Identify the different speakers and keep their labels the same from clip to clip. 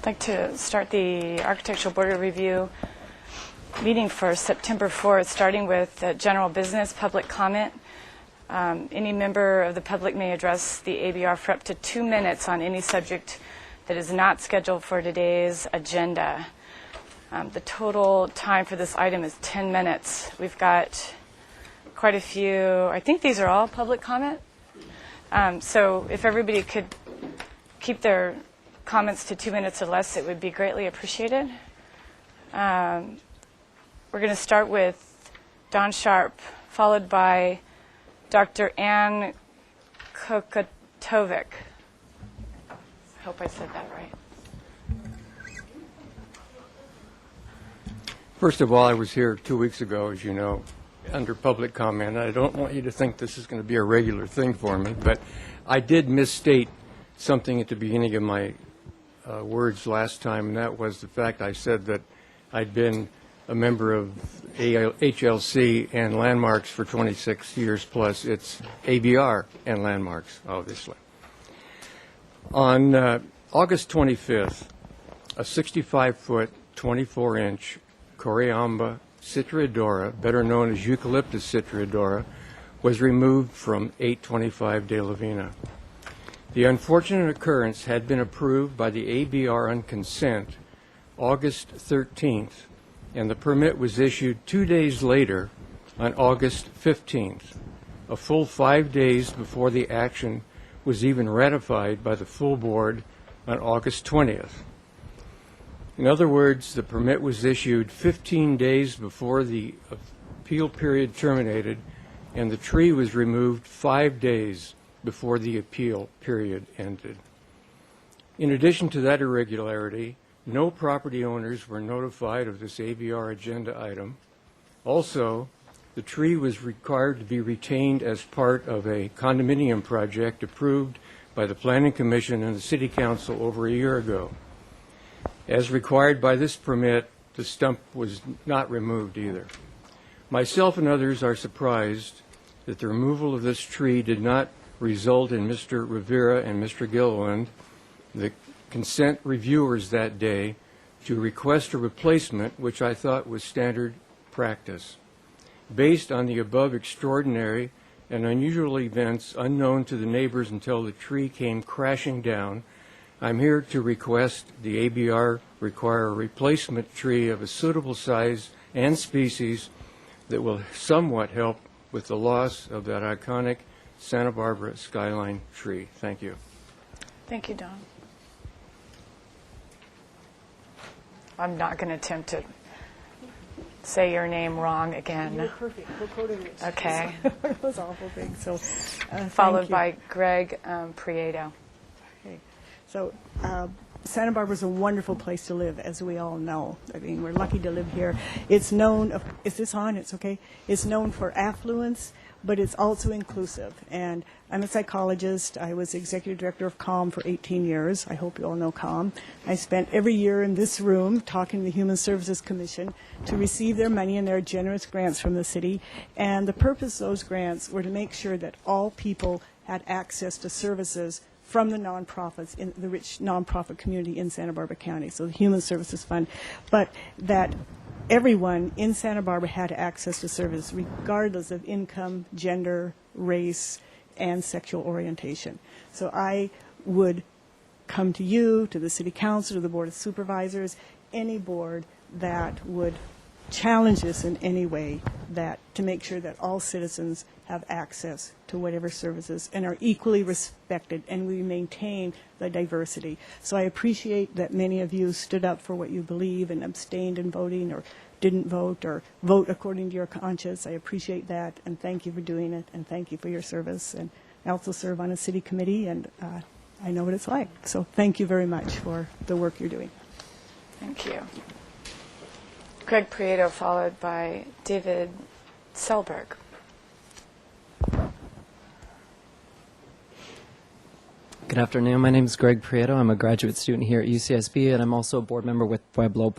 Speaker 1: I'd like to start the Architectural Board of Review meeting for September 4th, starting with general business, public comment. Any member of the public may address the ABR for up to 2 minutes on any subject that is not scheduled for today's agenda. The total time for this item is 10 minutes. We've got quite a few. I think these are all public comment. So if everybody could keep their comments to 2 minutes or less, it would be greatly appreciated. We're going to start with Don Sharp, followed by Dr. Ann Kokatovic. I hope I said that right.
Speaker 2: First of all, I was here 2 weeks ago, as you know, under public comment. I don't want you to think this is going to be a regular thing for me, but I did misstate something at the beginning of my words last time, and that was the fact I said that I'd been a member of HLC and Landmarks for 26 years plus. It's ABR and Landmarks, obviously. On August 25th, a 65-foot, 24-inch Coryamba citriodora, better known as Eucalyptus citriodora, was removed from 825 De La Vina. The unfortunate occurrence had been approved by the ABR on consent August 13th, and the permit was issued 2 days later on August 15th, a full 5 days before the action was even ratified by the full board on August 20th. In other words, the permit was issued 15 days before the appeal period terminated, and the tree was removed 5 days before the appeal period ended. In addition to that irregularity, no property owners were notified of this ABR agenda item. Also, the tree was required to be retained as part of a condominium project approved by the Planning Commission and the City Council over a year ago. As required by this permit, the stump was not removed either. Myself and others are surprised that the removal of this tree did not result in Mr. Rivera and Mr. Gilliland, the consent reviewers that day, to request a replacement, which I thought was standard practice. Based on the above extraordinary and unusual events unknown to the neighbors until the tree came crashing down, I'm here to request the ABR require a replacement tree of a suitable size and species that will somewhat help with the loss of that iconic Santa Barbara skyline tree. Thank you.
Speaker 1: Thank you, Don. I'm not going to attempt to say your name wrong again.
Speaker 3: You're perfect. We're quoting it.
Speaker 1: Okay.
Speaker 3: It was awful big. So,
Speaker 1: Followed by Greg Prieto.
Speaker 3: Okay. So, Santa Barbara is a wonderful place to live, as we all know. I mean, we're lucky to live here. It's known. Is this on? It's okay. It's known for affluence, but it's also inclusive. And I'm a psychologist. I was executive director of CALM for 18 years. I hope you all know CALM. I spent every year in this room talking to the Human Services Commission to receive their money and their generous grants from the city. And the purpose of those grants were to make sure that all people had access to services from the nonprofits in the rich nonprofit community in Santa Barbara County, so the Human Services Fund, but that everyone in Santa Barbara had access to service regardless of income, gender, race, and sexual orientation. So I would come to you, to the City Council, to the Board of Supervisors, any board that would challenge this in any way, that to make sure that all citizens have access to whatever services and are equally respected, and we maintain the diversity. So I appreciate that many of you stood up for what you believe and abstained in voting or didn't vote or vote according to your conscience. I appreciate that, and thank you for doing it, and thank you for your service. And I also serve on a city committee, and I know what it's like. So thank you very much for the work you're doing.
Speaker 1: Thank you. Greg Prieto, followed by David Selberg.
Speaker 4: Good afternoon. My name is Greg Prato. I'm a graduate student here at UCSB, and I'm also a board member with Pueblo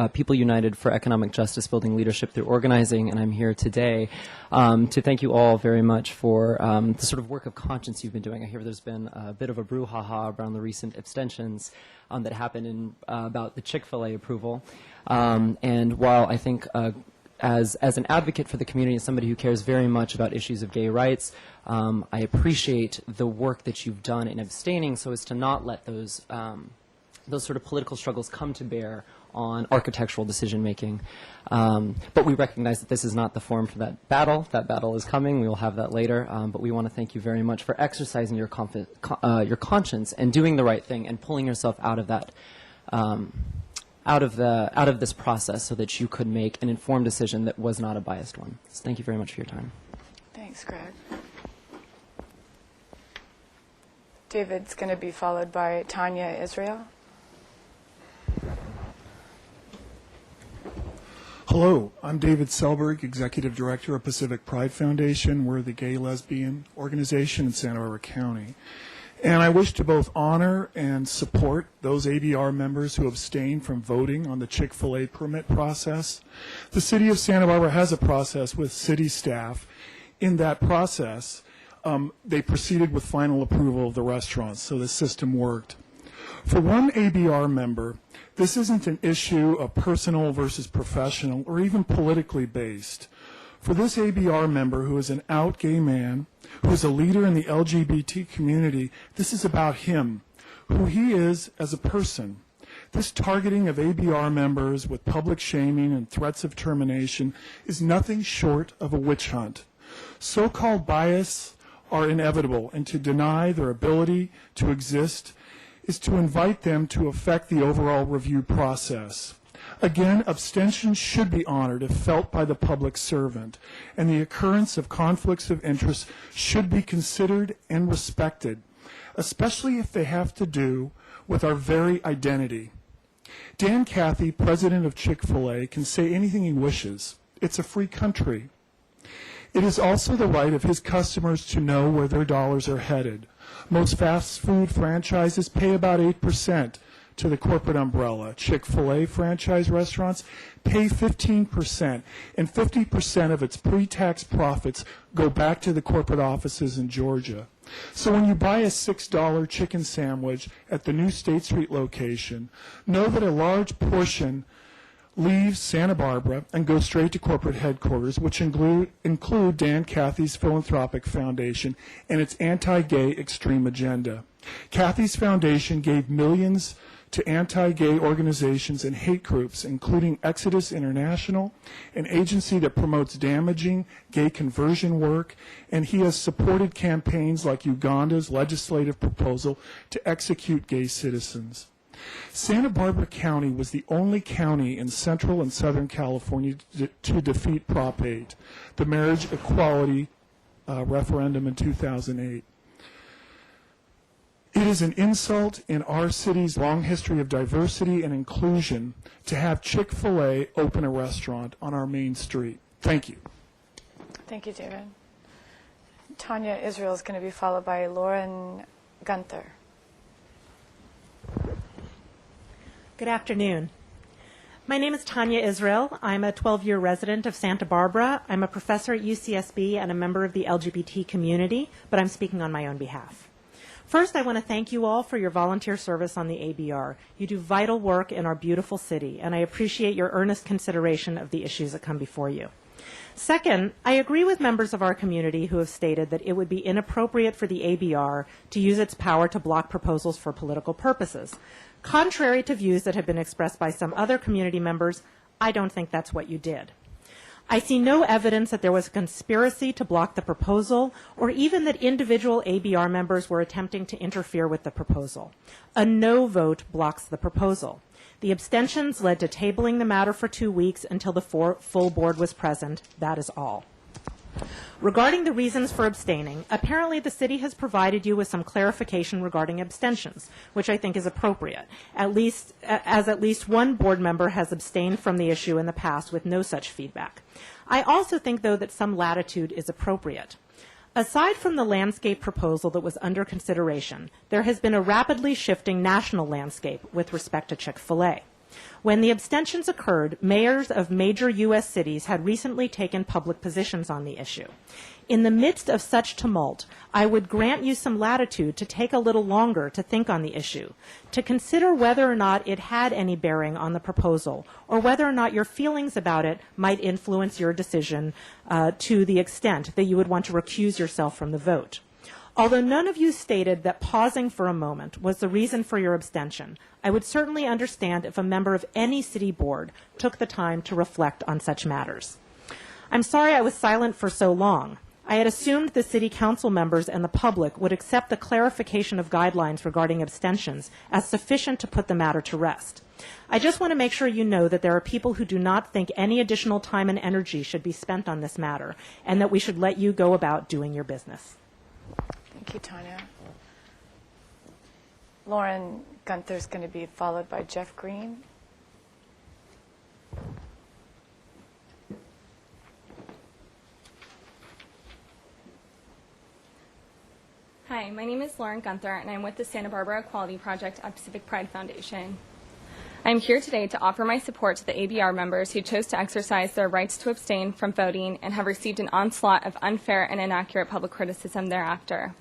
Speaker 4: People United for Economic Justice Building Leadership Through Organizing, and I'm here today to thank you all very much for the sort of work of conscience you've been doing. I hear there's been a bit of a brouhaha around the recent abstentions that happened in about the Chick-fil-A approval, and while I think as an advocate for the community and somebody who cares very much about issues of gay rights, I appreciate the work that you've done in abstaining so as to not let those sort of political struggles come to bear on architectural decision making. But we recognize that this is not the forum for that battle. That battle is coming. We will have that later. But we want to thank you very much for exercising your conscience and doing the right thing and pulling yourself out of that. Out of this process so that you could make an informed decision that was not a biased one. So thank you very much for your time.
Speaker 1: Thanks, Greg. David's going to be followed by Tanya Israel.
Speaker 5: Hello, I'm David Selberg, Executive Director of Pacific Pride Foundation. We're the gay lesbian organization in Santa Barbara County. And I wish to both honor and support those ABR members who abstained from voting on the Chick-fil-A permit process. The City of Santa Barbara has a process with city staff. In that process, they proceeded with final approval of the restaurants, so the system worked. For one ABR member, this isn't an issue of personal versus professional or even politically based. For this ABR member who is an out gay man, who is a leader in the LGBT community, this is about him, who he is as a person. This targeting of ABR members with public shaming and threats of termination is nothing short of a witch hunt. So-called bias are inevitable, and to deny their ability to exist is to invite them to affect the overall review process. Again, abstention should be honored if felt by the public servant, and the occurrence of conflicts of interest should be considered and respected, especially if they have to do with our very identity. Dan Cathy, president of Chick-fil-A, can say anything he wishes. It's a free country. It is also the right of his customers to know where their dollars are headed. Most fast food franchises pay about 8% to the corporate umbrella. Chick-fil-A franchise restaurants pay 15%, and 50% of its pre-tax profits go back to the corporate offices in Georgia. So when you buy a $6 chicken sandwich at the new State Street location, know that a large portion leaves Santa Barbara and goes straight to corporate headquarters, which include Dan Cathy's philanthropic foundation and its anti-gay extreme agenda. Cathy's foundation gave millions to anti-gay organizations and hate groups, including Exodus International, an agency that promotes damaging gay conversion work, and he has supported campaigns like Uganda's legislative proposal to execute gay citizens. Santa Barbara County was the only county in Central and Southern California to defeat Prop 8, the marriage equality referendum in 2008. It is an insult in our city's long history of diversity and inclusion to have Chick-fil-A open a restaurant on our main street. Thank you.
Speaker 1: Thank you, David. Tanya Israel is going to be followed by Lauren Gunther.
Speaker 6: Good afternoon. My name is Tanya Israel. I'm a 12-year resident of Santa Barbara. I'm a professor at UCSB and a member of the LGBT community, but I'm speaking on my own behalf. First, I want to thank you all for your volunteer service on the ABR. You do vital work in our beautiful city, and I appreciate your earnest consideration of the issues that come before you. Second, I agree with members of our community who have stated that it would be inappropriate for the ABR to use its power to block proposals for political purposes. Contrary to views that have been expressed by some other community members, I don't think that's what you did. I see no evidence that there was a conspiracy to block the proposal or even that individual ABR members were attempting to interfere with the proposal. A no vote blocks the proposal. The abstentions led to tabling the matter for 2 weeks until the full board was present. That is all. Regarding the reasons for abstaining, apparently the city has provided you with some clarification regarding abstentions, which I think is appropriate, at least one board member has abstained from the issue in the past with no such feedback. I also think, though, that some latitude is appropriate. Aside from the landscape proposal that was under consideration, there has been a rapidly shifting national landscape with respect to Chick-fil-A. When the abstentions occurred, mayors of major U.S. cities had recently taken public positions on the issue. In the midst of such tumult, I would grant you some latitude to take a little longer to think on the issue, to consider whether or not it had any bearing on the proposal, or whether or not your feelings about it might influence your decision to the extent that you would want to recuse yourself from the vote. Although none of you stated that pausing for a moment was the reason for your abstention, I would certainly understand if a member of any city board took the time to reflect on such matters. I'm sorry I was silent for so long. I had assumed the city council members and the public would accept the clarification of guidelines regarding abstentions as sufficient to put the matter to rest. I just want to make sure you know that there are people who do not think any additional time and energy should be spent on this matter, and that we should let you go about doing your business.
Speaker 1: Thank you, Tanya. Lauren Gunther's going to be followed by Jeff Green.
Speaker 7: Hi, my name is Lauren Gunther, and I'm with the Santa Barbara Equality Project at Pacific Pride Foundation. I'm here today to offer my support to the ABR members who chose to exercise their rights to abstain from voting and have received an onslaught of unfair and inaccurate public criticism thereafter.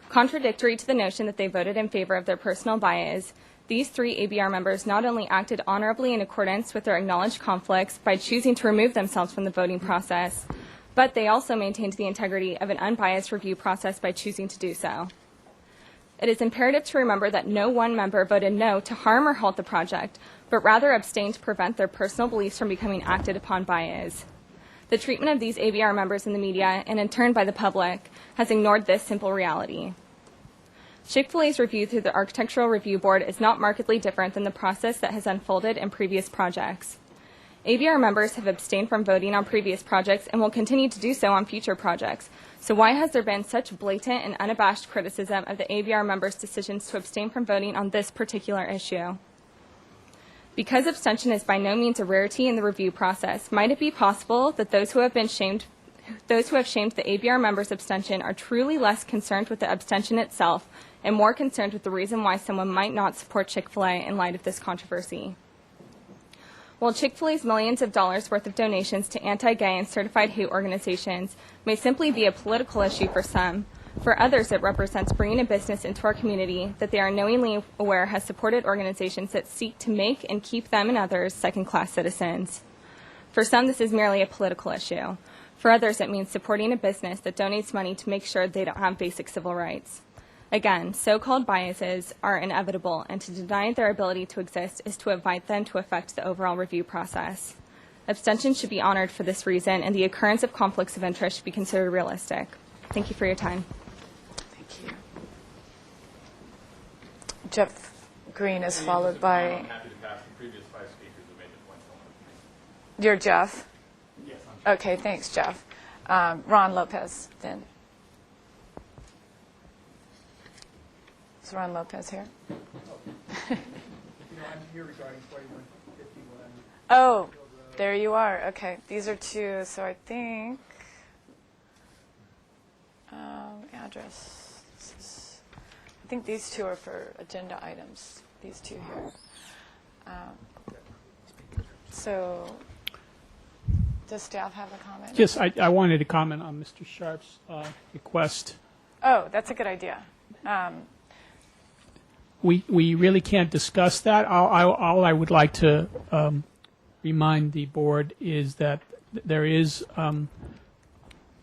Speaker 7: Contradictory to the notion that they voted in favor of their personal bias, these 3 ABR members not only acted honorably in accordance with their acknowledged conflicts by choosing to remove themselves from the voting process, but they also maintained the integrity of an unbiased review process by choosing to do so. It is imperative to remember that no one member voted no to harm or halt the project, but rather abstained to prevent their personal beliefs from becoming acted upon by is. The treatment of these ABR members in the media, and in turn by the public, has ignored this simple reality. Chick-fil-A's review through the Architectural Review Board is not markedly different than the process that has unfolded in previous projects. ABR members have abstained from voting on previous projects and will continue to do so on future projects. So why has there been such blatant and unabashed criticism of the ABR members' decisions to abstain from voting on this particular issue? Because abstention is by no means a rarity in the review process, might it be possible that those who have shamed the ABR members' abstention are truly less concerned with the abstention itself and more concerned with the reason why someone might not support Chick-fil-A in light of this controversy? While Chick-fil-A's millions of dollars worth of donations to anti-gay and certified hate organizations may simply be a political issue for some, for others it represents bringing a business into our community that they are knowingly aware has supported organizations that seek to make and keep them and others second-class citizens. For some, this is merely a political issue. For others, it means supporting a business that donates money to make sure they don't have basic civil rights. Again, so-called biases are inevitable, and to deny their ability to exist is to invite them to affect the overall review process. Abstention should be honored for this reason, and the occurrence of conflicts of interest should be considered realistic. Thank you for your time.
Speaker 1: Thank you. Jeff Green is followed by...
Speaker 8: I'm happy to pass the previous 5 speakers who made the points I wanted to make.
Speaker 1: You're Jeff?
Speaker 8: Yes, I'm
Speaker 1: Okay, thanks, Jeff. Ron Lopez, then. Is Ron Lopez here?
Speaker 5: I'm here regarding 4151.
Speaker 1: Oh, there you are. Okay, these are 2, so I think address. I think these 2 are for agenda items. These 2 here. So, does staff have a comment?
Speaker 9: Yes, I wanted to comment on Mr. Sharp's request.
Speaker 1: Oh, that's a good idea.
Speaker 9: We really can't discuss that. All I would like to remind the board is that there is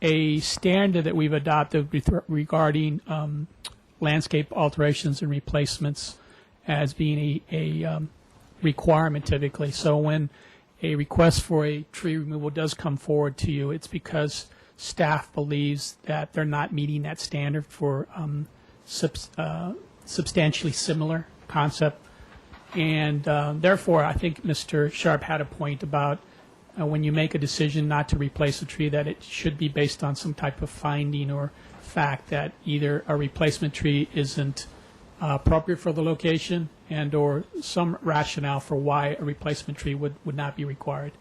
Speaker 9: a standard that we've adopted regarding landscape alterations and replacements as being a requirement typically. So when a request for a tree removal does come forward to you, it's because staff believes that they're not meeting that standard for substantially similar concept. And therefore, I think Mr. Sharp had a point about when you make a decision not to replace a tree, that it should be based on some type of finding or fact that either a replacement tree isn't appropriate for the location and or some rationale for why a replacement tree would not be required.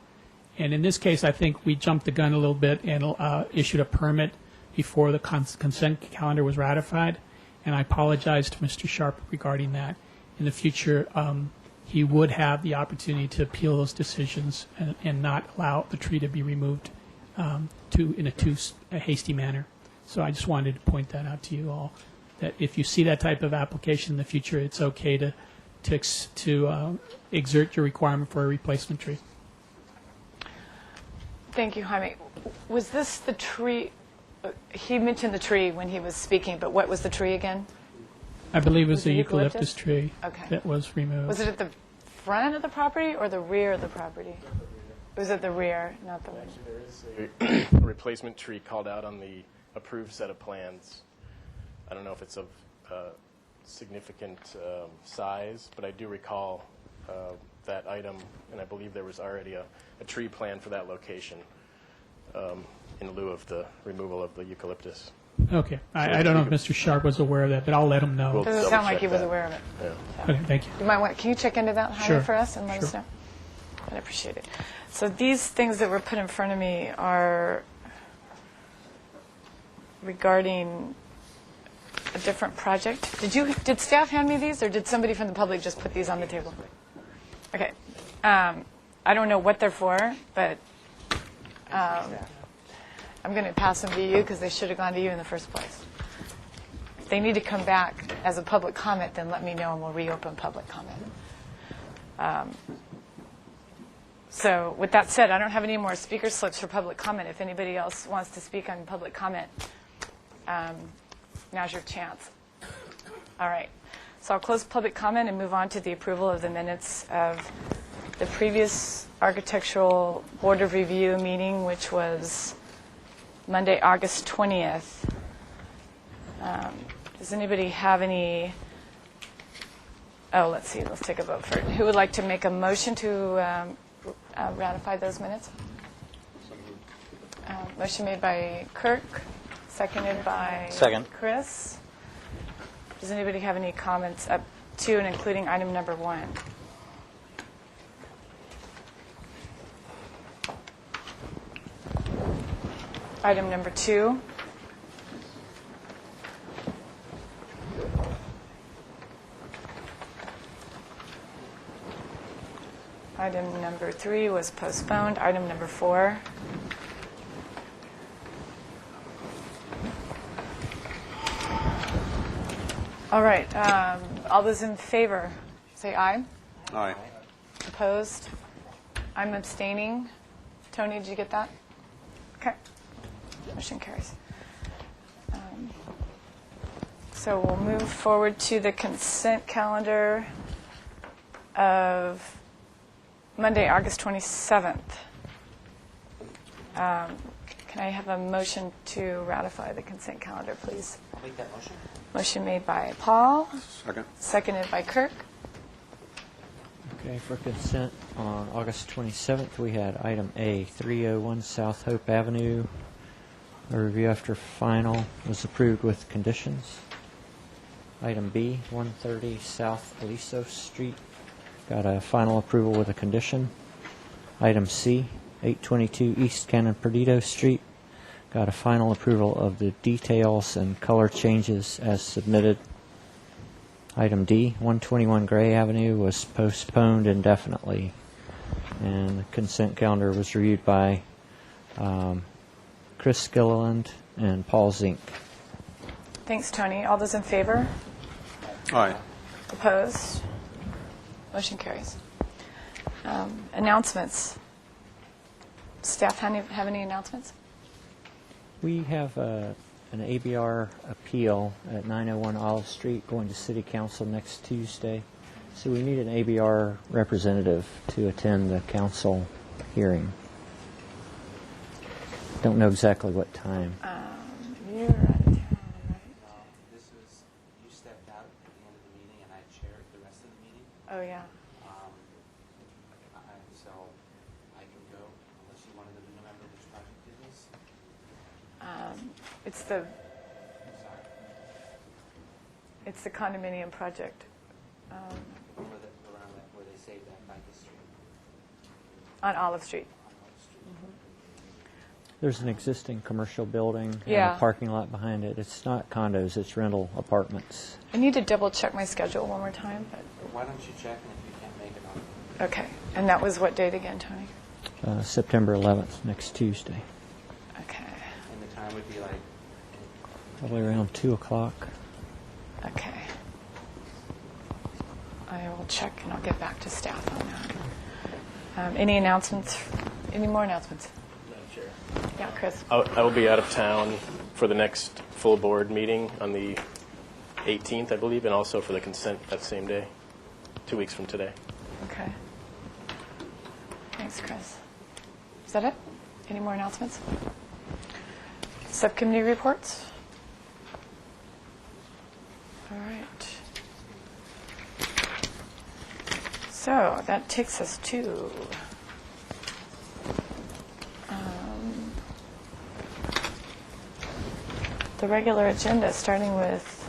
Speaker 9: And in this case, I think we jumped the gun a little bit and issued a permit before the consent calendar was ratified, and I apologize to Mr. Sharp regarding that. In the future, he would have the opportunity to appeal those decisions and not allow the tree to be removed in a hasty manner. So I just wanted to point that out to you all, that if you see that type of application in the future, it's okay to exert your requirement for a replacement tree.
Speaker 1: Thank you, Jaime. Was this the tree? He mentioned the tree when he was speaking, but what was the tree again?
Speaker 9: I believe it was
Speaker 1: Was
Speaker 9: the
Speaker 1: it
Speaker 9: eucalyptus tree
Speaker 1: Okay.
Speaker 9: that was removed.
Speaker 1: Was it at the front of the property or the rear of the property? It was at the rear, not the one.
Speaker 10: There is a replacement tree called out on the approved set of plans. I don't know if it's of significant size, but I do recall that item, and I believe there was already a tree plan for that location in lieu of the removal of the eucalyptus.
Speaker 9: Okay. I don't know if Mr. Sharp was aware of that, but I'll let him know.
Speaker 1: Doesn't sound like he was
Speaker 10: that.
Speaker 1: aware of it.
Speaker 10: Yeah.
Speaker 9: Okay, thank you.
Speaker 1: You might want. Can you check into that, Jaime,
Speaker 9: Sure.
Speaker 1: for us and let us
Speaker 9: Sure.
Speaker 1: know? I'd appreciate it. So these things that were put in front of me are regarding a different project. Did staff hand me these, or did somebody from the public just put these on the table? Okay. I don't know what they're for, but I'm going to pass them to you because they should have gone to you in the first place. If they need to come back as a public comment, then let me know and we'll reopen public comment. So with that said, I don't have any more speaker slips for public comment. If anybody else wants to speak on public comment, now's your chance. All right. So I'll close public comment and move on to the approval of the minutes of the previous Architectural Board of Review meeting, which was Monday, August 20th. Does anybody have any? Oh, let's see. Let's take a vote for it. Who would like to make a motion to ratify those minutes? Motion made by Kirk, seconded by Chris. Does anybody have any comments up to and including item number 1? Item number 2. Item number 3 was postponed. Item number 4. All right. All those in favor, say aye.
Speaker 8: Aye.
Speaker 1: Opposed? I'm abstaining. Tony, did you get that? Okay. Motion carries. So we'll move forward to the consent calendar of Monday, August 27th. Can I have a motion to ratify the consent calendar, please?
Speaker 11: I'll make that motion.
Speaker 1: Motion made by Paul,
Speaker 8: Second.
Speaker 1: seconded by Kirk.
Speaker 11: Okay, for consent, on August 27th, we had item A, 301 South Hope Avenue. A review after final was approved with conditions. Item B, 130 South Aliso Street, got a final approval with a condition. Item C, 822 East Cannon Perdido Street, got a final approval of the details and color changes as submitted. Item D, 121 Gray Avenue, was postponed indefinitely, and the consent calendar was reviewed by Chris Skilliland and Paul Zink.
Speaker 1: Thanks, Tony. All those in favor?
Speaker 8: Aye.
Speaker 1: Opposed? Motion carries. Announcements. Staff have any announcements?
Speaker 11: We have an ABR appeal at 901 Olive Street going to City Council next Tuesday. So we need an ABR representative to attend the council hearing. Don't know exactly what time.
Speaker 1: You're out of town, right?
Speaker 12: This is, you stepped out at the end of the meeting, and I chaired the rest of the meeting.
Speaker 1: Oh, yeah.
Speaker 12: So I can go, unless you wanted to remember which project it is.
Speaker 1: It's the condominium project
Speaker 12: Around that, where they saved that by the street.
Speaker 1: on Olive Street.
Speaker 12: On Olive Street.
Speaker 11: There's an existing commercial building and
Speaker 1: Yeah.
Speaker 11: a parking lot behind it. It's not condos, it's rental apartments.
Speaker 1: I need to double check my schedule one more time, but,
Speaker 12: Why don't you check, and if you can't make it on?
Speaker 1: okay. And that was what date again, Tony?
Speaker 11: September 11th, next Tuesday,
Speaker 1: Okay,
Speaker 12: And the time would be like,
Speaker 11: probably around 2 o'clock.
Speaker 1: okay. I will check and I'll get back to staff on that. Any announcements? Any more announcements?
Speaker 10: Madam Chair.
Speaker 1: Yeah, Chris?
Speaker 10: I will be out of town for the next full board meeting on the 18th, I believe, and also for the consent that same day, 2 weeks from today.
Speaker 1: Okay. Thanks, Chris. Is that it? Any more announcements? Subcommittee reports? All right. So that takes us to the regular agenda, starting with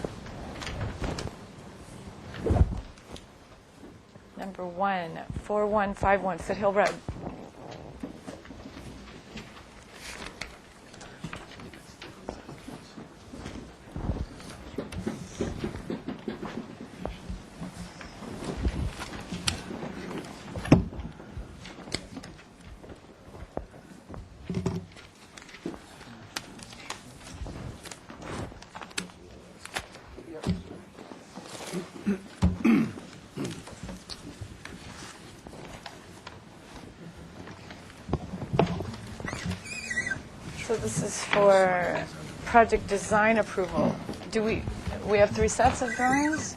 Speaker 1: number 1, 4151 Foothill Road. So this is for project design approval. Do we have 3 sets of drawings?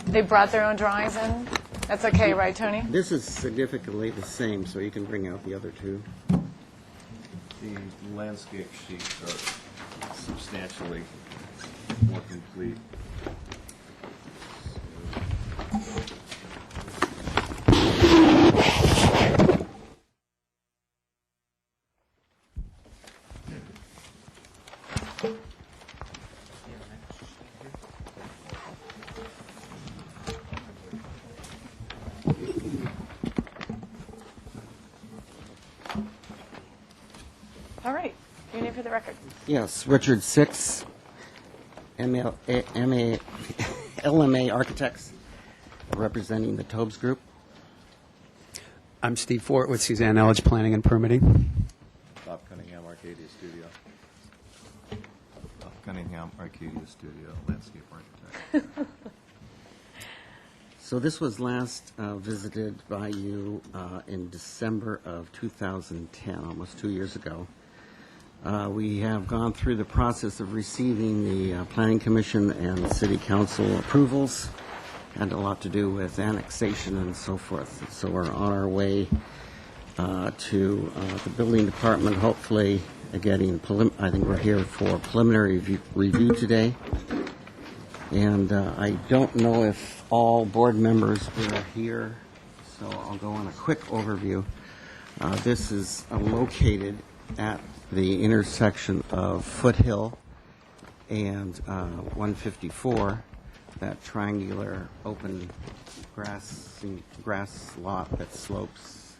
Speaker 1: They brought their own drawings in? That's okay, right, Tony?
Speaker 13: This is significantly the same, so you can bring out the other two.
Speaker 8: The landscape sheets are substantially more complete.
Speaker 1: All right. Your name for the record.
Speaker 13: Yes, Richard Six, LMA Architects, representing the Tobes Group.
Speaker 14: I'm Steve Fort with Suzanne Elledge Planning and Permitting.
Speaker 8: Bob Cunningham, Arcadia Studio. Bob Cunningham, Arcadia Studio, landscape architect.
Speaker 13: So this was last visited by you in December of 2010, almost 2 years ago. We have gone through the process of receiving the Planning Commission and City Council approvals. Had a lot to do with annexation and so forth. So we're on our way to the building department, hopefully getting, I think we're here for preliminary review today. And I don't know if all board members were here, so I'll go on a quick overview. This is located at the intersection of Foothill and 154, that triangular open grass lot that slopes.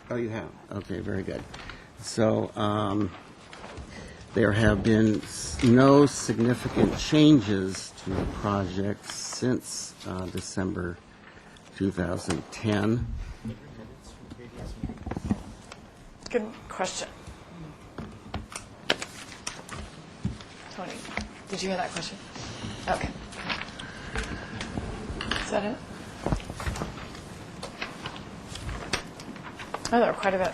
Speaker 13: Oh, you have? Okay, very good. So there have been no significant changes to the project since December 2010.
Speaker 1: Good question. Tony, did you hear that question? Okay. Is that it? Oh, there are quite a bit.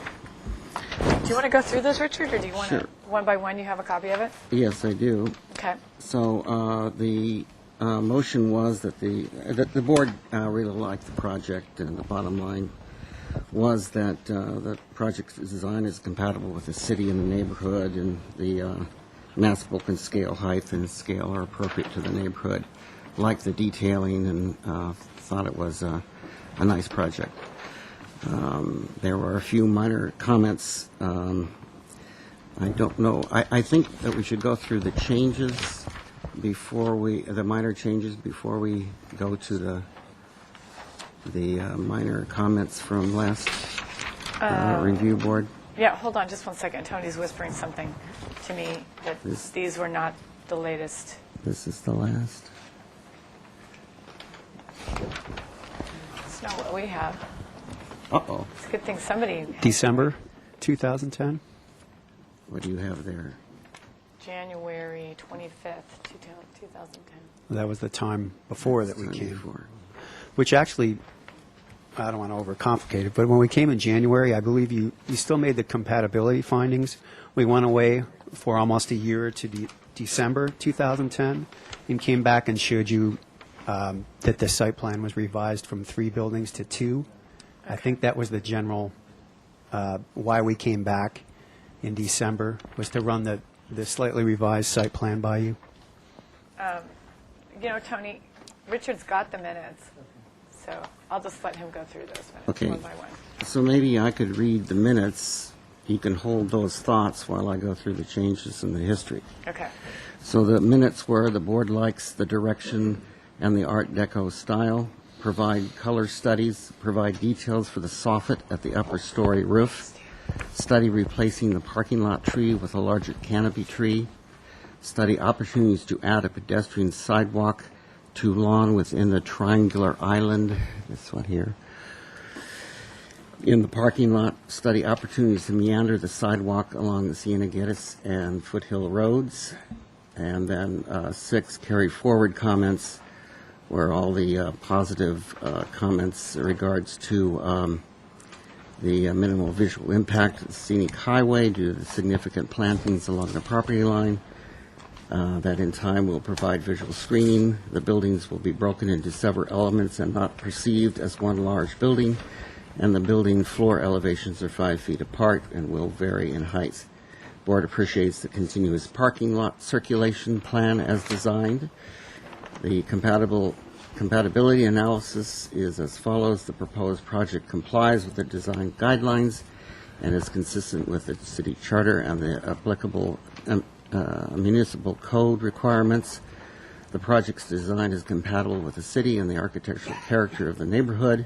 Speaker 1: Do you want to go through those, Richard, or do you want to, one by one, you have a copy of it?
Speaker 13: Yes, I do.
Speaker 1: Okay.
Speaker 13: So the motion was that the board really liked the project, and the bottom line was that the project's design is compatible with the city and the neighborhood, and the mass-book and scale height and scale are appropriate to the neighborhood. Liked the detailing and thought it was a nice project. There were a few minor comments. I don't know. I think that we should go through the changes the minor changes before we go to the minor comments from last Review Board?
Speaker 1: Yeah, hold on just one second. Tony's whispering something to me that these were not the latest.
Speaker 13: This is the last.
Speaker 1: It's not what we have.
Speaker 13: Uh-oh.
Speaker 1: It's a good thing somebody.
Speaker 14: December 2010.
Speaker 13: What do you have there?
Speaker 1: January 25th, 2010.
Speaker 14: That was the time before that we
Speaker 13: Time
Speaker 14: came.
Speaker 13: before.
Speaker 14: Which actually, I don't want to overcomplicate it, but when we came in January, I believe you still made the compatibility findings. We went away for almost a year to December 2010 and came back and showed you that the site plan was revised from 3 buildings to 2. I think that was the general why we came back in December, was to run the slightly revised site plan by you.
Speaker 1: You know, Tony, Richard's got the minutes, so I'll just let him go through those minutes
Speaker 13: Okay.
Speaker 1: one by one.
Speaker 13: So maybe I could read the minutes. You can hold those thoughts while I go through the changes in the history.
Speaker 1: Okay.
Speaker 13: So the minutes were: the board likes the direction and the Art Deco style, provide color studies, provide details for the soffit at the upper story roof, study replacing the parking lot tree with a larger canopy tree, study opportunities to add a pedestrian sidewalk to lawn within the triangular island, this one here, in the parking lot, study opportunities to meander the sidewalk along the Cienegedis and Foothill roads, and then 6, carry forward comments, where all the positive comments in regards to the minimal visual impact of the scenic highway due to the significant plantings along the property line, that in time will provide visual screening. The buildings will be broken into several elements and not perceived as one large building, and the building floor elevations are 5 feet apart and will vary in height. Board appreciates the continuous parking lot circulation plan as designed. The compatibility analysis is as follows. The proposed project complies with the design guidelines and is consistent with the city charter and the applicable municipal code requirements. The project's design is compatible with the city and the architectural character of the neighborhood.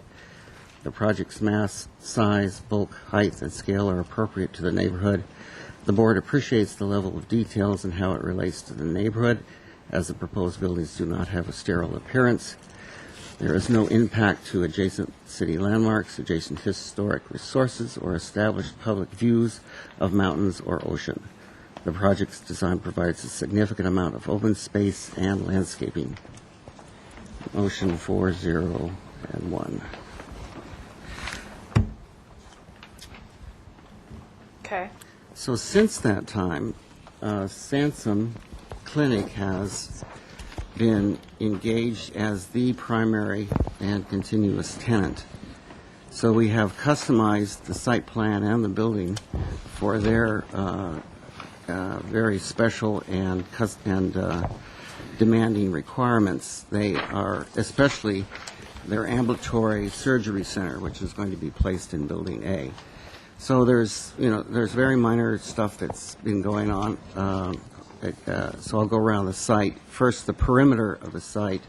Speaker 13: The project's mass, size, bulk, height, and scale are appropriate to the neighborhood. The board appreciates the level of details and how it relates to the neighborhood, as the proposed buildings do not have a sterile appearance. There is no impact to adjacent city landmarks, adjacent historic resources, or established public views of mountains or ocean. The project's design provides a significant amount of open space and landscaping. Motion 4, 0, and 1.
Speaker 1: Okay.
Speaker 13: So since that time, Sansom Clinic has been engaged as the primary and continuous tenant. So we have customized the site plan and the building for their very special and demanding requirements. They are especially their ambulatory surgery center, which is going to be placed in Building A. So there's very minor stuff that's been going on. So I'll go around the site. First, the perimeter of the site.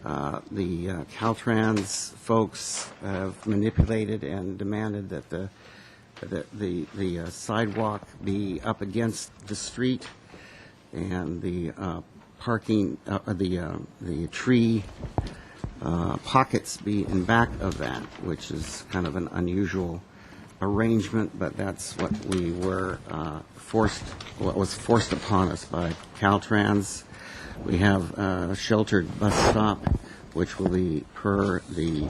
Speaker 13: The Caltrans folks have manipulated and demanded that the sidewalk be up against the street, and the parking, the tree pockets be in back of that, which is kind of an unusual arrangement, but that's what we were what was forced upon us by Caltrans. We have a sheltered bus stop, which will be per the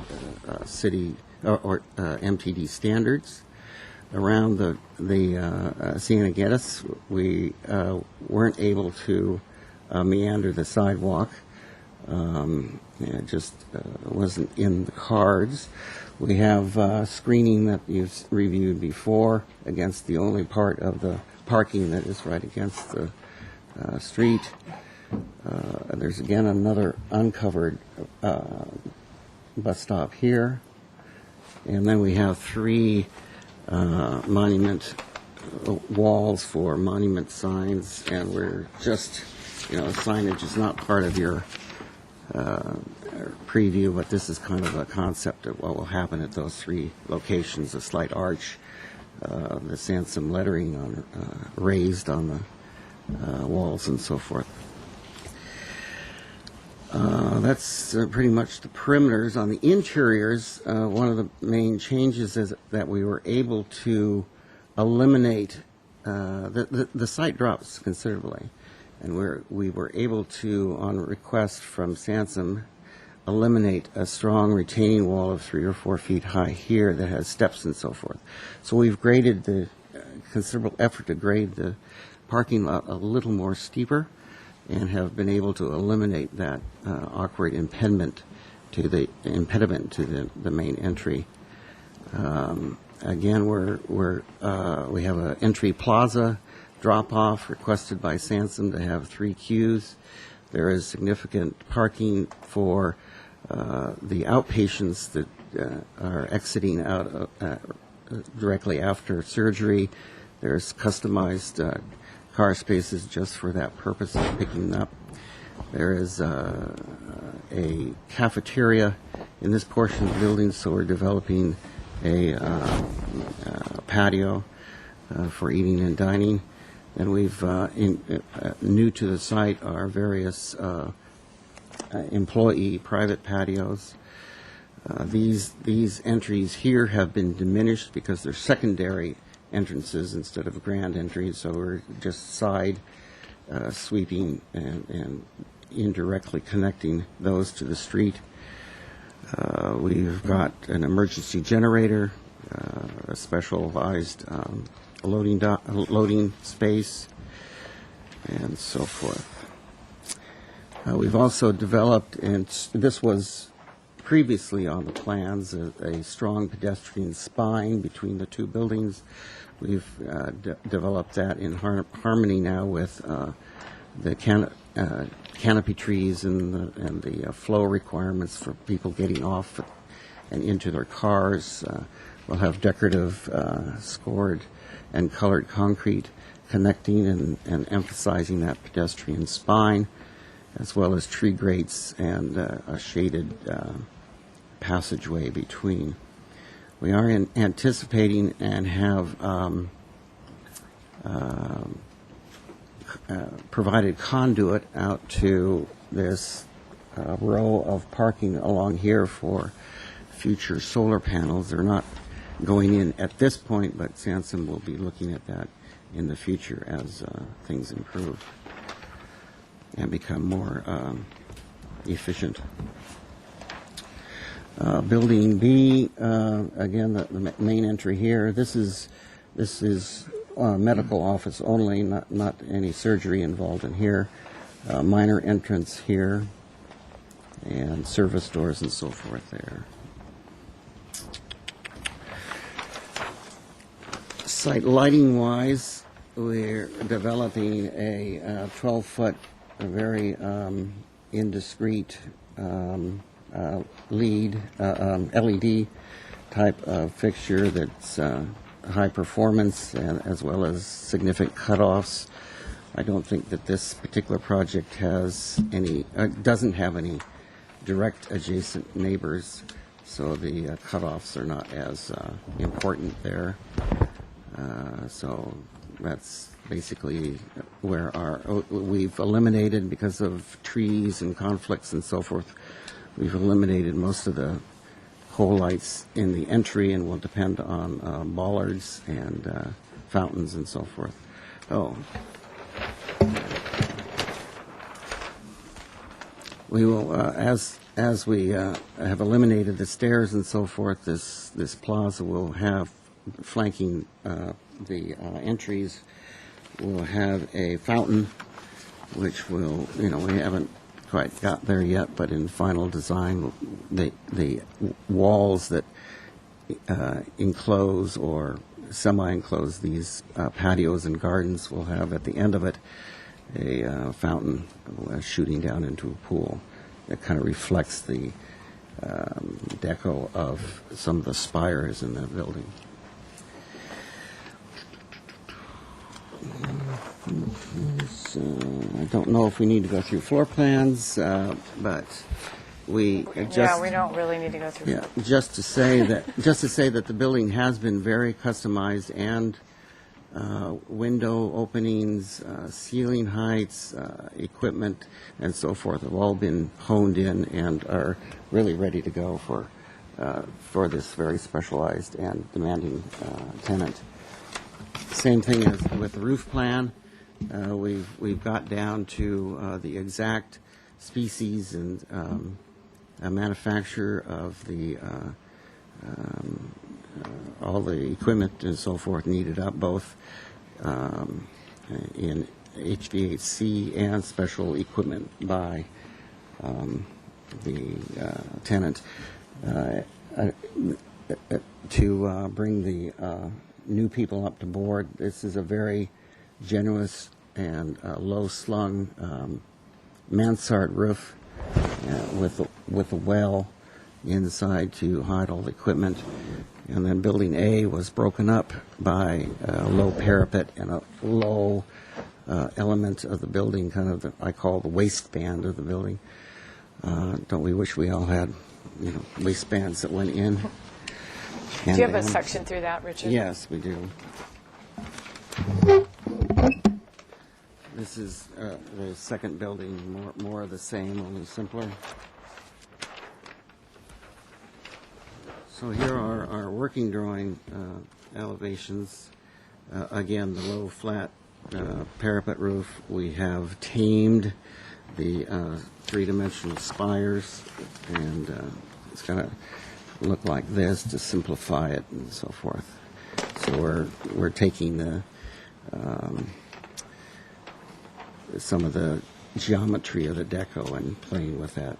Speaker 13: city or MTD standards. Around the Cienegedis, we weren't able to meander the sidewalk. It just wasn't in the cards. We have screening that you've reviewed before against the only part of the parking that is right against the street. There's again another uncovered bus stop here. And then we have 3 monument walls for monument signs, and we're just, signage is not part of your preview, but this is kind of a concept of what will happen at those three locations: a slight arch, the Sansom lettering on raised on the walls, and so forth. That's pretty much the perimeters. On the interiors, one of the main changes is that we were able to eliminate the site drops considerably, and we were able to, on request from Sansom, eliminate a strong retaining wall of 3 or 4 feet high here that has steps and so forth. So we've graded the considerable effort to grade the parking lot a little more steeper, and have been able to eliminate that awkward impediment to the main entry. Again, we have an entry plaza drop-off requested by Sansom to have 3 queues. There is significant parking for the outpatients that are exiting out directly after surgery. There's customized car spaces just for that purpose of picking up. There is a cafeteria in this portion of the building, so we're developing a patio for eating and dining. And we've, new to the site, are various employee private patios. These entries here have been diminished because they're secondary entrances instead of grand entries, so we're just side sweeping and indirectly connecting those to the street. We've got an emergency generator, a specialized loading space, and so forth. We've also developed, and this was previously on the plans, a strong pedestrian spine between the two buildings. We've developed that in harmony now with the canopy trees and the flow requirements for people getting off and into their cars. We'll have decorative scored and colored concrete connecting and emphasizing that pedestrian spine, as well as tree grates and a shaded passageway between. We are anticipating and have provided conduit out to this row of parking along here for future solar panels. They're not going in at this point, but Sansom will be looking at that in the future as things improve and become more efficient. Building B, again, the main entry here. This is medical office only, not any surgery involved in here. Minor entrance here, and service doors and so forth there. Site lighting-wise, we're developing a 12-foot, very indiscreet LED type of fixture that's high performance and as well as significant cutoffs. I don't think that this particular project has any, doesn't have any direct adjacent neighbors, so the cutoffs are not as important there. So that's basically where we've eliminated, because of trees and conflicts and so forth, we've eliminated most of the pole lights in the entry, and will depend on bollards and fountains and so forth. We will, as we have eliminated the stairs and so forth, this plaza will have, flanking the entries, will have a fountain, which will, we haven't quite got there yet, but in final design, the walls that enclose or semi-enclose these patios and gardens will have at the end of it a fountain shooting down into a pool that kind of reflects the deco of some of the spires in that building. So I don't know if we need to go through floor plans, but we just
Speaker 1: Yeah, we don't really need to go through.
Speaker 13: yeah, just to say that the building has been very customized, and window openings, ceiling heights, equipment, and so forth have all been honed in and are really ready to go for this very specialized and demanding tenant. Same thing as with the roof plan. We've got down to the exact species and manufacture of the all the equipment and so forth needed up, both in HVAC and special equipment by the tenant. To bring the new people up to board, this is a very generous and low-slung mansard roof with a well inside to hide all the equipment. And then Building A was broken up by a low parapet and a low element of the building, kind of I call the waistband of the building. Don't we wish we all had, waistbands that went in?
Speaker 1: Do you have a section through that, Richard?
Speaker 13: Yes, we do. This is the second building, more of the same, only simpler. So here are our working drawing elevations. Again, the low flat parapet roof. We have tamed the three-dimensional spires, and it's going to look like this to simplify it and so forth. So we're taking the some of the geometry of the deco and playing with that,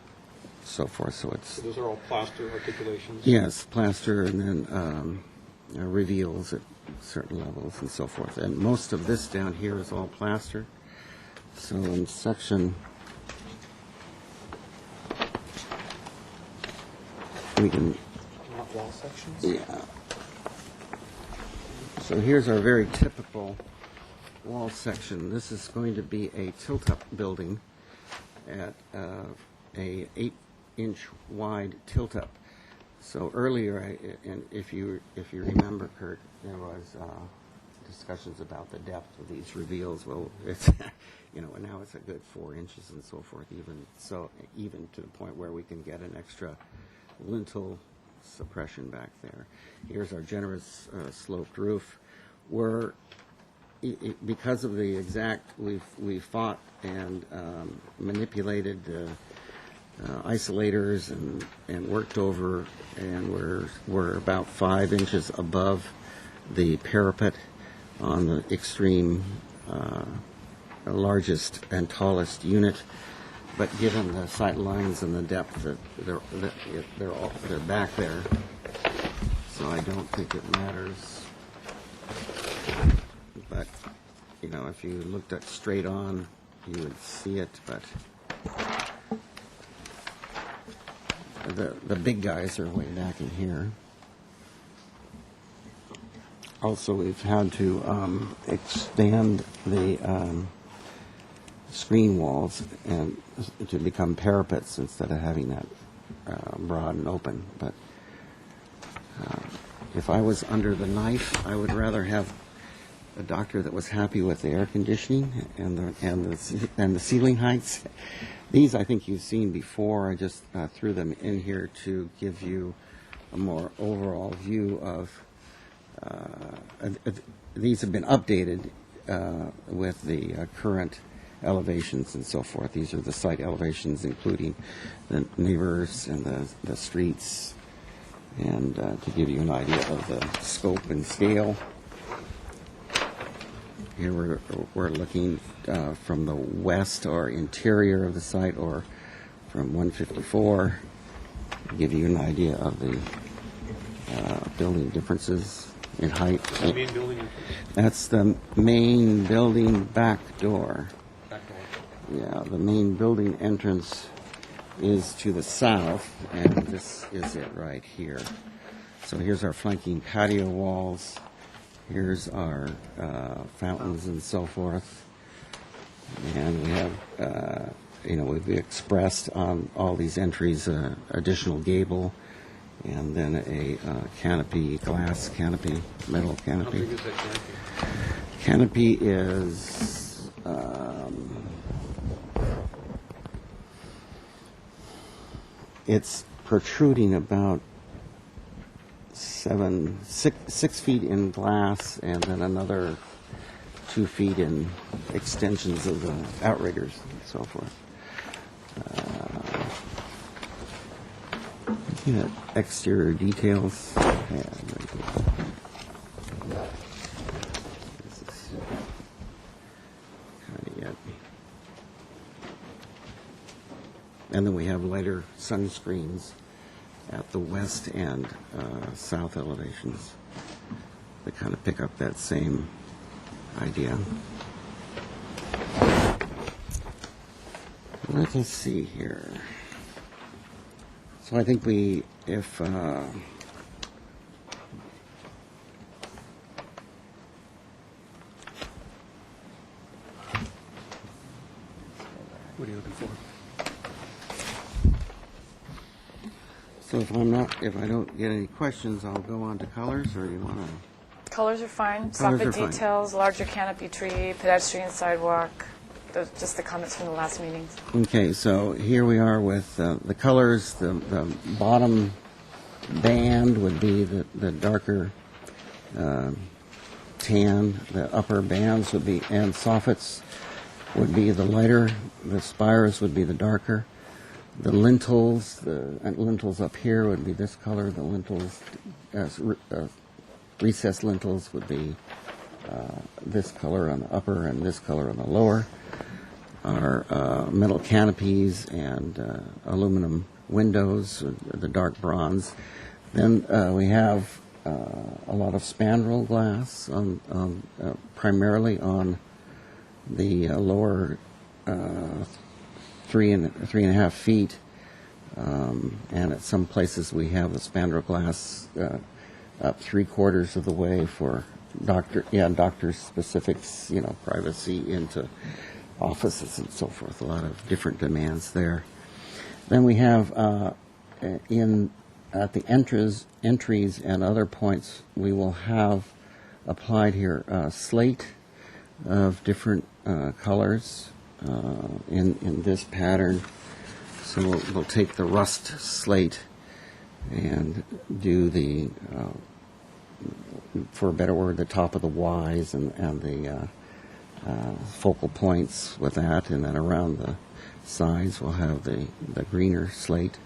Speaker 13: so forth. So
Speaker 15: those are all plaster articulations?
Speaker 13: Yes, plaster, and then reveals at certain levels and so forth. And most of this down here is all plaster. So in section, we can...
Speaker 15: Not wall sections?
Speaker 13: Yeah. So here's our very typical wall section. This is going to be a tilt-up building at a 8-inch wide tilt-up. So earlier, and if you remember, Kurt, there was discussions about the depth of these reveals. Well, it's now it's a good 4 inches and so forth. Even to the point where we can get an extra lintel suppression back there. Here's our generous sloped roof. Because of the exact, we fought and manipulated the isolators and worked over, and we're about 5 inches above the parapet on the extreme largest and tallest unit. But given the sight lines and the depth, they're back there, so I don't think it matters. But if you looked at straight on, you would see it. But the big guys are way back in here. Also, we've had to expand the screen walls and to become parapets instead of having that broad and open. But if I was under the knife, I would rather have a doctor that was happy with the air conditioning and the ceiling heights. These I think you've seen before. I just threw them in here to give you a more overall view of. These have been updated with the current elevations and so forth. These are the site elevations, including the neighbors and the streets, and to give you an idea of the scope and scale. Here we're looking from the west or interior of the site, or from 154, to give you an idea of the building differences in height.
Speaker 15: The main building?
Speaker 13: That's the main building back door.
Speaker 15: Back door.
Speaker 13: Yeah, the main building entrance is to the south, and this is it right here. So here's our flanking patio walls. Here's our fountains and so forth. And we have we've expressed on all these entries additional gable and then a canopy, glass canopy, metal canopy.
Speaker 15: How big is that canopy?
Speaker 13: Canopy is it's protruding about 6 feet in glass, and then another 2 feet in extensions of the outriggers and so forth. Looking at exterior details. Yeah, this is kind of yet. And then we have lighter sunscreens at the west and south elevations that kind of pick up that same idea. Let us see here. So I think if
Speaker 14: What are you looking for?
Speaker 13: So if I don't get any questions, I'll go on to colors, or you want to?
Speaker 1: Colors are fine.
Speaker 13: Colors
Speaker 1: Soffit
Speaker 13: are fine.
Speaker 1: details, larger canopy tree, pedestrian sidewalk. Those just the comments from the last meetings.
Speaker 13: Okay, so here we are with the colors. The bottom band would be the darker tan. The upper bands would be, and soffits would be the lighter. The spires would be the darker. The lintels up here would be this color. The lintels, recessed lintels would be this color on the upper and this color on the lower. Our metal canopies and aluminum windows, the dark bronze. Then we have a lot of spandrel glass, primarily on the lower 3.5 feet, and at some places we have the spandrel glass up 3/4 of the way for doctor specifics, privacy into offices and so forth. A lot of different demands there. Then we have at the entries and other points, we will have applied here slate of different colors in this pattern. So we'll take the rust slate and do the, for a better word, the top of the Ys and the focal points with that, and then around the sides we'll have the greener slate.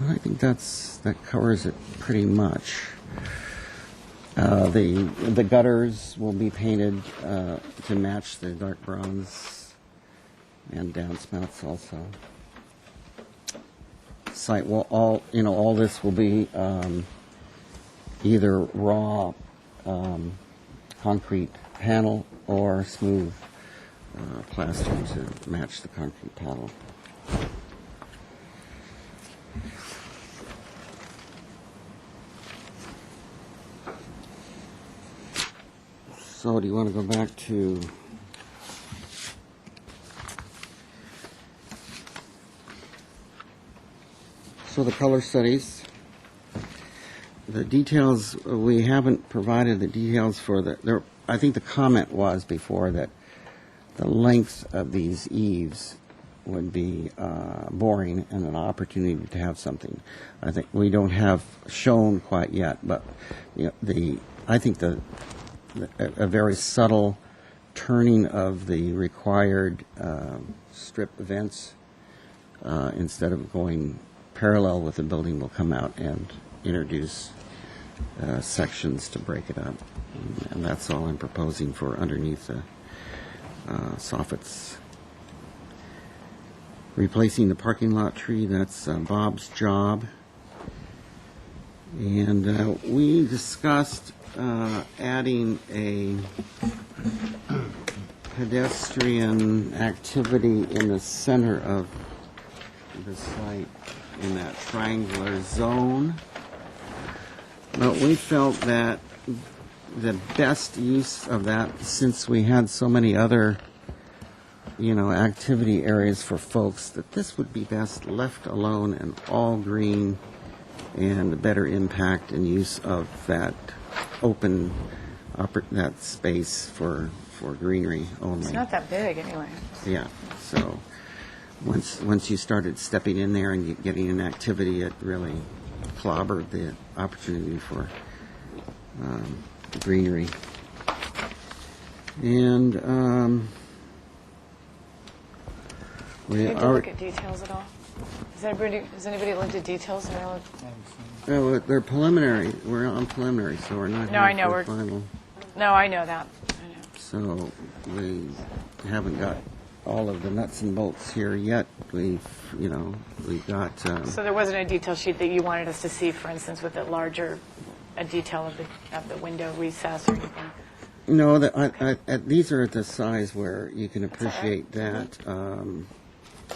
Speaker 13: I think that covers it pretty much. The gutters will be painted to match the dark bronze and downspouts also. Site will all this will be either raw concrete panel or smooth plaster to match the concrete panel. So do you want to go back to the color studies? The details, we haven't provided the details for I think the comment was before that the length of these eaves would be boring and an opportunity to have something. I think we don't have shown quite yet, but I think a very subtle turning of the required strip vents instead of going parallel with the building will come out and introduce sections to break it up. And that's all I'm proposing for underneath the soffits. Replacing the parking lot tree, that's Bob's job. And we discussed adding a pedestrian activity in the center of the site in that triangular zone. But we felt that the best use of that, since we had so many other activity areas for folks, that this would be best left alone and all green, and a better impact and use of that open, that space for greenery only.
Speaker 1: It's not that big anyway.
Speaker 13: Yeah, so once you started stepping in there and getting an activity, it really clobbered the opportunity for greenery. And
Speaker 1: Did you look at details at all? Has anybody looked at details?
Speaker 13: They're preliminary. We're on preliminary, so we're not
Speaker 1: No, I
Speaker 13: here
Speaker 1: know,
Speaker 13: for final.
Speaker 1: No, I know that.
Speaker 13: So we haven't got all of the nuts and bolts here yet. We've got.
Speaker 1: So there wasn't a detail sheet that you wanted us to see, for instance, with a detail of the window recess or anything?
Speaker 13: No, these are at the size where you can appreciate that.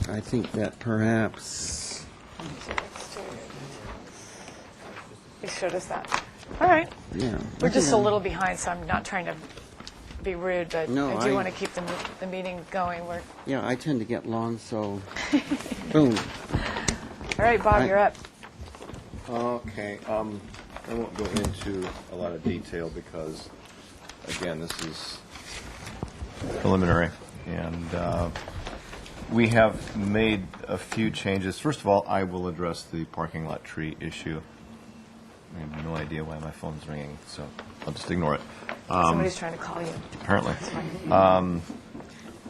Speaker 13: I think that perhaps.
Speaker 1: You showed us that. All right.
Speaker 13: Yeah.
Speaker 1: We're just a little behind, so I'm not trying to be rude, but
Speaker 13: No,
Speaker 1: I do want to keep the meeting going.
Speaker 13: Yeah, I tend to get long, so boom.
Speaker 1: All right, Bob, you're up.
Speaker 8: Okay. I won't go into a lot of detail because, again, this is preliminary. And we have made a few changes. First of all, I will address the parking lot tree issue. I have no idea why my phone's ringing, so I'll just ignore it.
Speaker 1: Somebody's trying to call you.
Speaker 8: Apparently.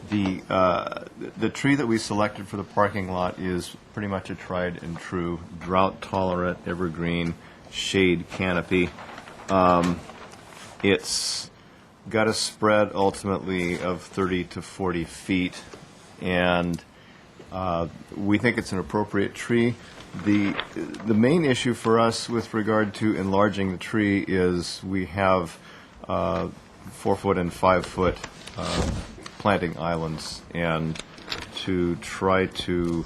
Speaker 8: The tree that we selected for the parking lot is pretty much a tried and true drought-tolerant, evergreen, shade canopy. It's got a spread ultimately of 30 to 40 feet, and we think it's an appropriate tree. The main issue for us with regard to enlarging the tree is we have 4-foot and 5-foot planting islands, and to try to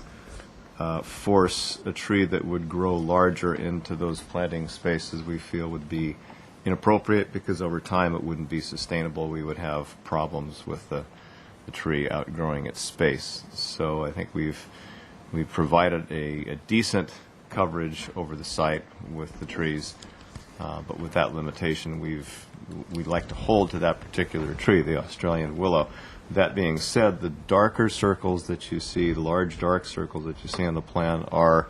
Speaker 8: force a tree that would grow larger into those planting spaces we feel would be inappropriate, because over time it wouldn't be sustainable. We would have problems with the tree outgrowing its space. So I think we've provided a decent coverage over the site with the trees, but with that limitation, we'd like to hold to that particular tree, the Australian willow. That being said, the darker circles that you see, the large dark circles that you see on the plan, are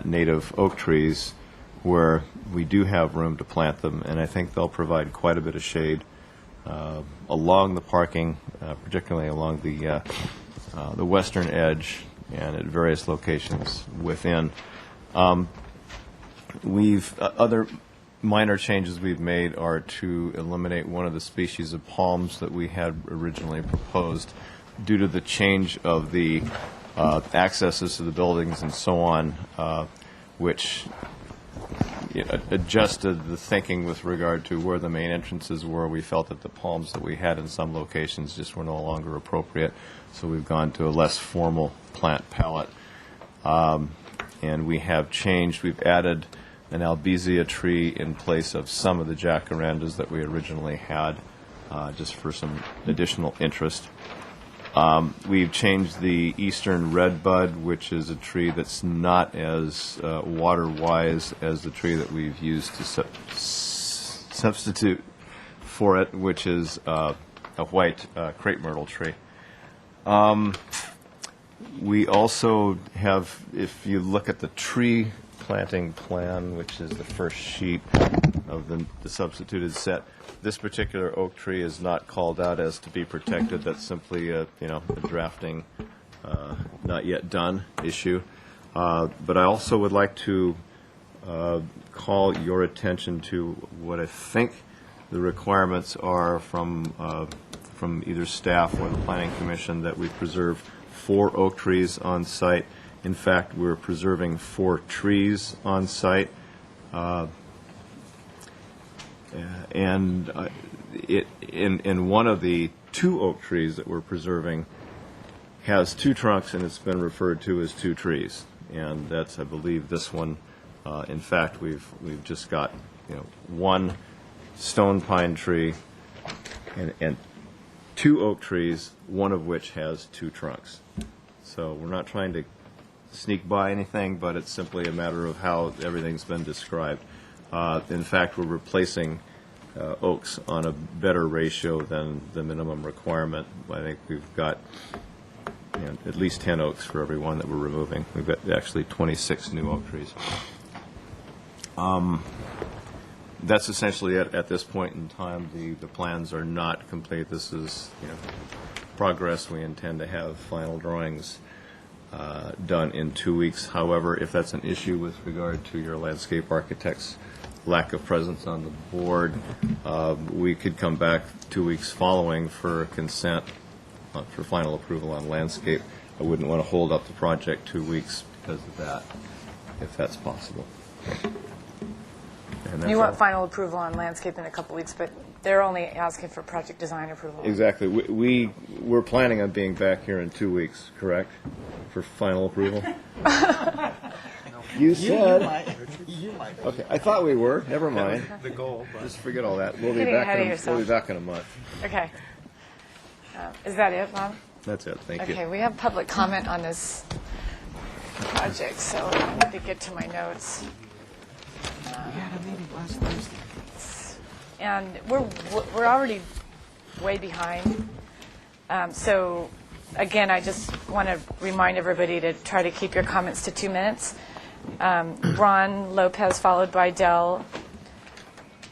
Speaker 8: native oak trees where we do have room to plant them, and I think they'll provide quite a bit of shade along the parking, particularly along the western edge and at various locations within. Other minor changes we've made are to eliminate one of the species of palms that we had originally proposed due to the change of the accesses to the buildings and so on, which adjusted the thinking with regard to where the main entrances were. We felt that the palms that we had in some locations just were no longer appropriate, so we've gone to a less formal plant palette. And we have changed, we've added an albizia tree in place of some of the jacarandas that we originally had, just for some additional interest. We've changed the eastern redbud, which is a tree that's not as water-wise as the tree that we've used to substitute for it, which is a white crepe myrtle tree. We also have, if you look at the tree planting plan, which is the first sheet of the substituted set, this particular oak tree is not called out as to be protected. That's simply a drafting, not yet done issue. But I also would like to call your attention to what I think the requirements are from either staff or the Planning Commission, that we preserve 4 oak trees on site. In fact, we're preserving 4 trees on site. And in one of the 2 oak trees that we're preserving has 2 trunks, and it's been referred to as 2 trees. And that's, I believe, this one. In fact, we've just got 1 stone pine tree and 2 oak trees, one of which has 2 trunks. So we're not trying to sneak by anything, but it's simply a matter of how everything's been described. In fact, we're replacing oaks on a better ratio than the minimum requirement. I think we've got at least 10 oaks for every one that we're removing. We've got actually 26 new oak trees. That's essentially it at this point in time. The plans are not complete. This is progress. We intend to have final drawings done in 2 weeks. However, if that's an issue with regard to your landscape architect's lack of presence on the board, we could come back 2 weeks following for consent for final approval on landscape. I wouldn't want to hold up the project 2 weeks because of that, if that's possible. And that's
Speaker 1: You want
Speaker 8: all.
Speaker 1: final approval on landscape in a couple weeks, but they're only asking for project design approval.
Speaker 8: Exactly. We're planning on being back here in 2 weeks, correct? For final approval? You said.
Speaker 15: You might.
Speaker 8: Okay, I thought we were. Never mind.
Speaker 15: The goal, but.
Speaker 8: Just forget all that. We'll be
Speaker 1: Getting
Speaker 8: back
Speaker 1: ahead of
Speaker 8: in
Speaker 1: yourself.
Speaker 8: we'll be back in a month.
Speaker 1: Okay. Is that it, Bob?
Speaker 8: That's it. Thank
Speaker 1: Okay,
Speaker 8: you.
Speaker 1: we have public comment on this project, so I need to get to my notes.
Speaker 12: We had a meeting last Thursday.
Speaker 1: And we're already way behind. So, again, I just want to remind everybody to try to keep your comments to 2 minutes. Ron Lopez, followed by Del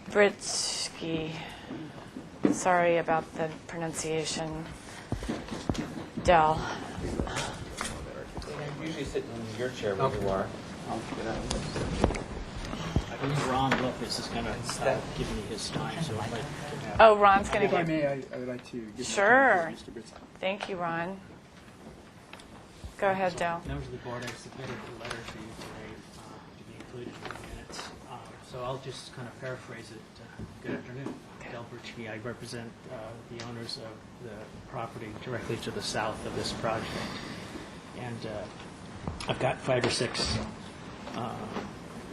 Speaker 1: Britsky. Sorry about the pronunciation. Del.
Speaker 12: Usually sit in your chair where you are.
Speaker 16: I believe Ron Lopez is going to give me his time, so if I can have...
Speaker 1: Oh, Ron's going to
Speaker 14: If I
Speaker 1: give...
Speaker 14: may, I would like to give
Speaker 1: Sure.
Speaker 14: Mr. Britz.
Speaker 1: Thank you, Ron. Go ahead, Del.
Speaker 16: Members of the board, I submitted a letter to you today to be included in the minutes. So I'll just kind of paraphrase it. Good afternoon. Del Britsky. I represent the owners of the property directly to the south of this project. And I've got 5 or 6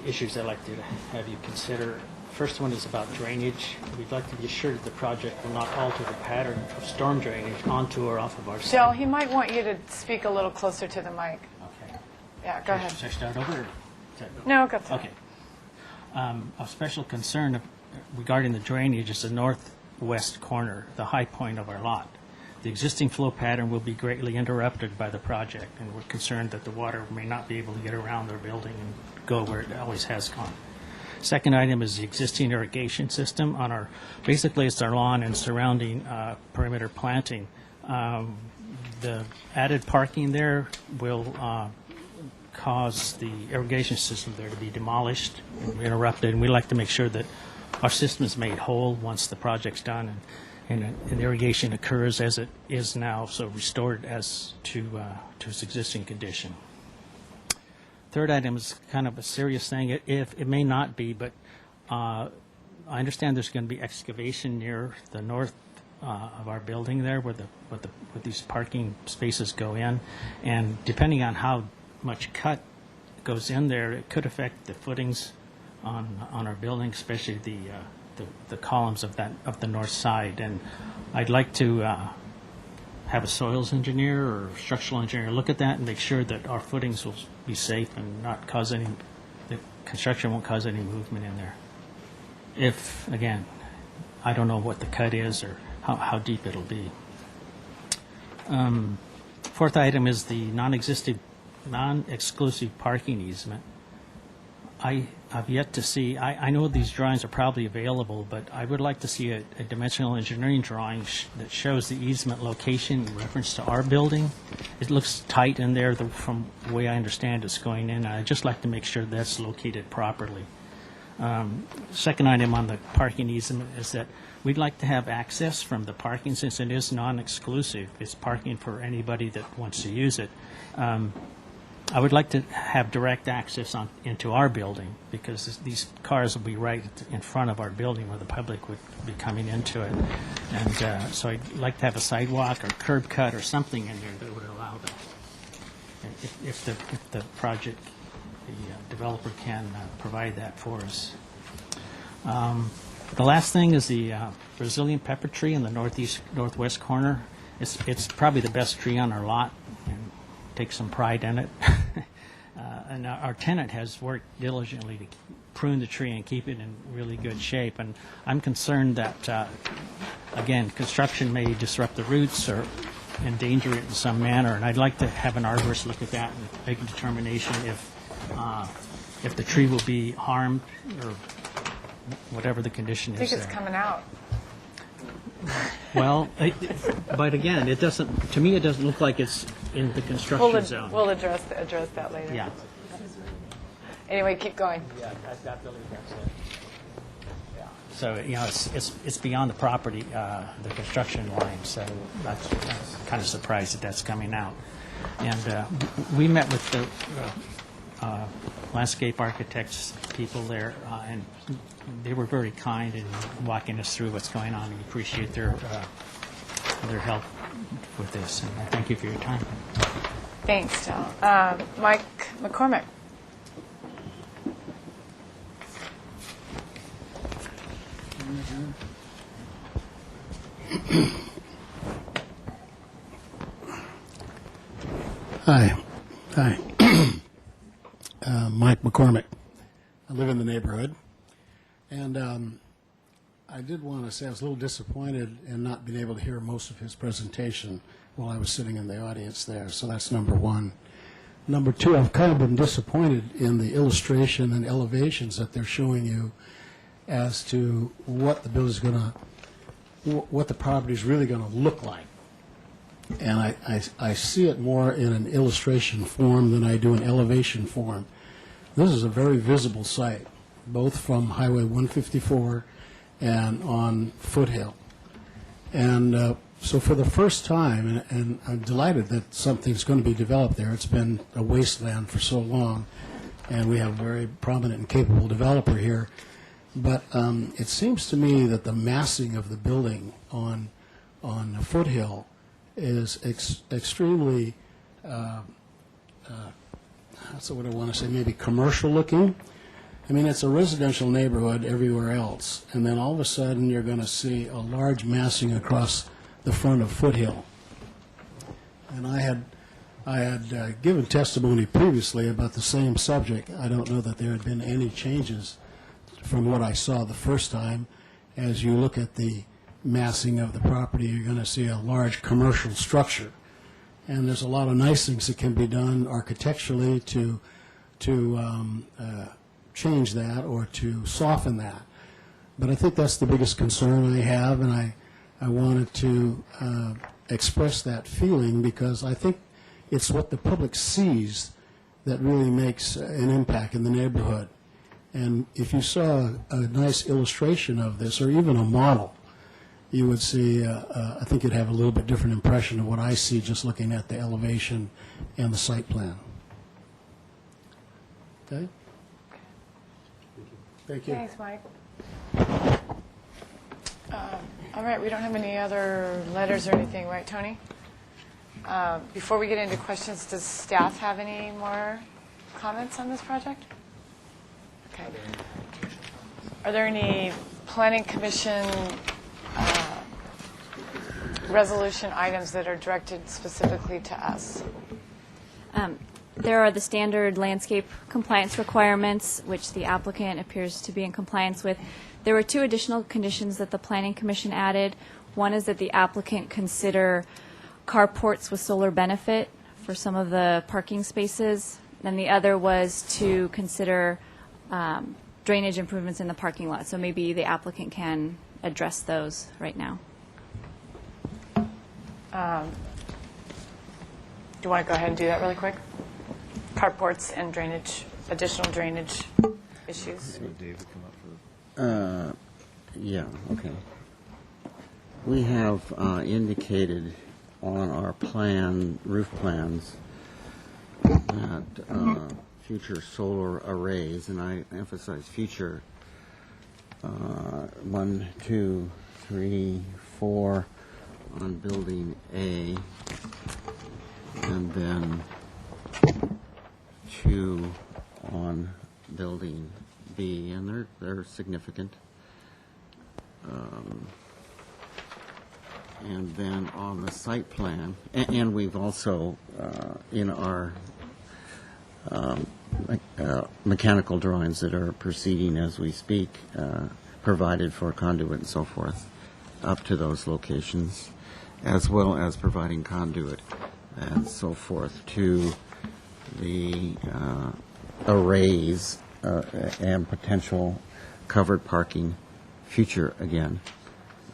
Speaker 16: issues I'd like to have you consider. First one is about drainage. We'd like to be assured that the project will not alter the pattern of storm drainage onto or off of our site.
Speaker 1: Del, he might want you to speak a little closer to the mic.
Speaker 16: Okay.
Speaker 1: Yeah, go ahead.
Speaker 16: Should I start over?
Speaker 1: No, go through.
Speaker 16: Okay. Of special concern regarding the drainage is the northwest corner, the high point of our lot. The existing flow pattern will be greatly interrupted by the project, and we're concerned that the water may not be able to get around their building and go where it always has gone. Second item is the existing irrigation system on our, basically it's our lawn and surrounding perimeter planting. The added parking there will cause the irrigation system there to be demolished and interrupted, and we'd like to make sure that our system is made whole once the project's done and irrigation occurs as it is now, so restored as to its existing condition. Third item is kind of a serious thing. If it may not be, but I understand there's going to be excavation near the north of our building there, where these parking spaces go in, and depending on how much cut goes in there, it could affect the footings on our building, especially the columns of the north side. And I'd like to have a soils engineer or structural engineer look at that and make sure that our footings will be safe and not cause the construction won't cause any movement in there. If, again, I don't know what the cut is or how deep it'll be. Fourth item is the non-exclusive parking easement. I've yet to see, I know these drawings are probably available, but I would like to see a dimensional engineering drawing that shows the easement location in reference to our building. It looks tight in there from the way I understand it's going in, and I'd just like to make sure that's located properly. Second item on the parking easement is that we'd like to have access from the parking since it is non-exclusive. It's parking for anybody that wants to use it. I would like to have direct access into our building because these cars will be right in front of our building where the public would be coming into it. And so I'd like to have a sidewalk or curb cut or something in there that would allow that. If the project, the developer can provide that for us. The last thing is the Brazilian pepper tree in the northwest corner. It's probably the best tree on our lot, and take some pride in it. And our tenant has worked diligently to prune the tree and keep it in really good shape. And I'm concerned that, again, construction may disrupt the roots or endanger it in some manner. And I'd like to have an arborist look at that and make a determination if the tree will be harmed or whatever the condition
Speaker 1: I
Speaker 16: is
Speaker 1: think it's
Speaker 16: there.
Speaker 1: coming out.
Speaker 16: Well, but again, it doesn't. To me, it doesn't look like it's in the construction zone.
Speaker 1: We'll address that later.
Speaker 16: Yeah.
Speaker 1: Anyway, keep going.
Speaker 16: Yeah, I believe that's it. Yeah. So it's beyond the property, the construction line. So that's kind of surprised that that's coming out. And we met with the landscape architects people there, and they were very kind in walking us through what's going on. We appreciate their help with this, and I thank you for your time.
Speaker 1: Thanks, Del. Mike McCormick.
Speaker 17: Hi. Mike McCormick. I live in the neighborhood. And I did want to say I was a little disappointed in not being able to hear most of his presentation while I was sitting in the audience there. So that's number one. Number two, I've kind of been disappointed in the illustration and elevations that they're showing you as to what the building's going to, what the property is really going to look like. And I see it more in an illustration form than I do an elevation form. This is a very visible site, both from Highway 154 and on Foothill. And so for the first time, and I'm delighted that something's going to be developed there. It's been a wasteland for so long, and we have a very prominent and capable developer here. But it seems to me that the massing of the building on Foothill is extremely, that's what I want to say, maybe commercial looking. I mean, it's a residential neighborhood everywhere else, and then all of a sudden you're going to see a large massing across the front of Foothill. And I had given testimony previously about the same subject. I don't know that there had been any changes from what I saw the first time. As you look at the massing of the property, you're going to see a large commercial structure. And there's a lot of nice things that can be done architecturally to change that or to soften that. But I think that's the biggest concern I have, and I wanted to express that feeling because I think it's what the public sees that really makes an impact in the neighborhood. And if you saw a nice illustration of this, or even a model, you would see, I think you'd have a little bit different impression of what I see just looking at the elevation and the site plan. Okay? Thank you.
Speaker 1: Thanks, Mike. All right, we don't have any other letters or anything, right, Tony? Before we get into questions, does staff have any more comments on this project? Okay. Are there any Planning Commission resolution items that are directed specifically to us?
Speaker 18: There are the standard landscape compliance requirements, which the applicant appears to be in compliance with. There were two additional conditions that the Planning Commission added. One is that the applicant consider carports with solar benefit for some of the parking spaces, and the other was to consider drainage improvements in the parking lot. So maybe the applicant can address those right now.
Speaker 1: Do you want to go ahead and do that really quick? Carports and drainage, additional drainage issues.
Speaker 8: David come up for
Speaker 13: Yeah, okay. We have indicated on our plan, roof plans, that future solar arrays, and I emphasize future, 1, 2, 3, 4 on building A, and then 2 on building B, and they're significant. And then on the site plan, and we've also, in our mechanical drawings that are proceeding as we speak, provided for conduit and so forth up to those locations, as well as providing conduit and so forth to the arrays and potential covered parking future again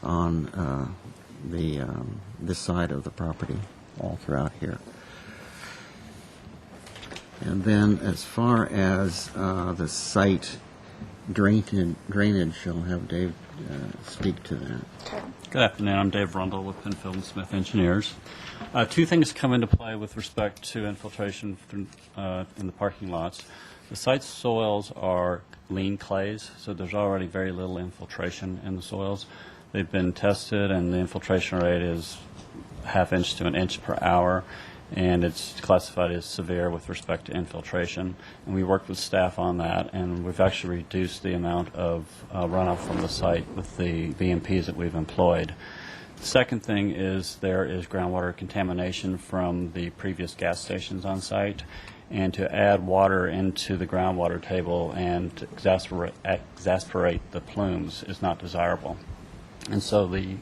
Speaker 13: on this side of the property all throughout here. And then as far as the site drainage, I'll have Dave speak to that.
Speaker 19: Good afternoon. I'm Dave Rundle with Penfield and Smith Engineers. Two things come into play with respect to infiltration in the parking lots. The site's soils are lean clays, so there's already very little infiltration in the soils. They've been tested, and the infiltration rate is ½ inch to 1 inch per hour, and it's classified as severe with respect to infiltration. And we worked with staff on that, and we've actually reduced the amount of runoff from the site with the BMPs that we've employed. The second thing is there is groundwater contamination from the previous gas stations on site, and to add water into the groundwater table and exasperate the plumes is not desirable. And so the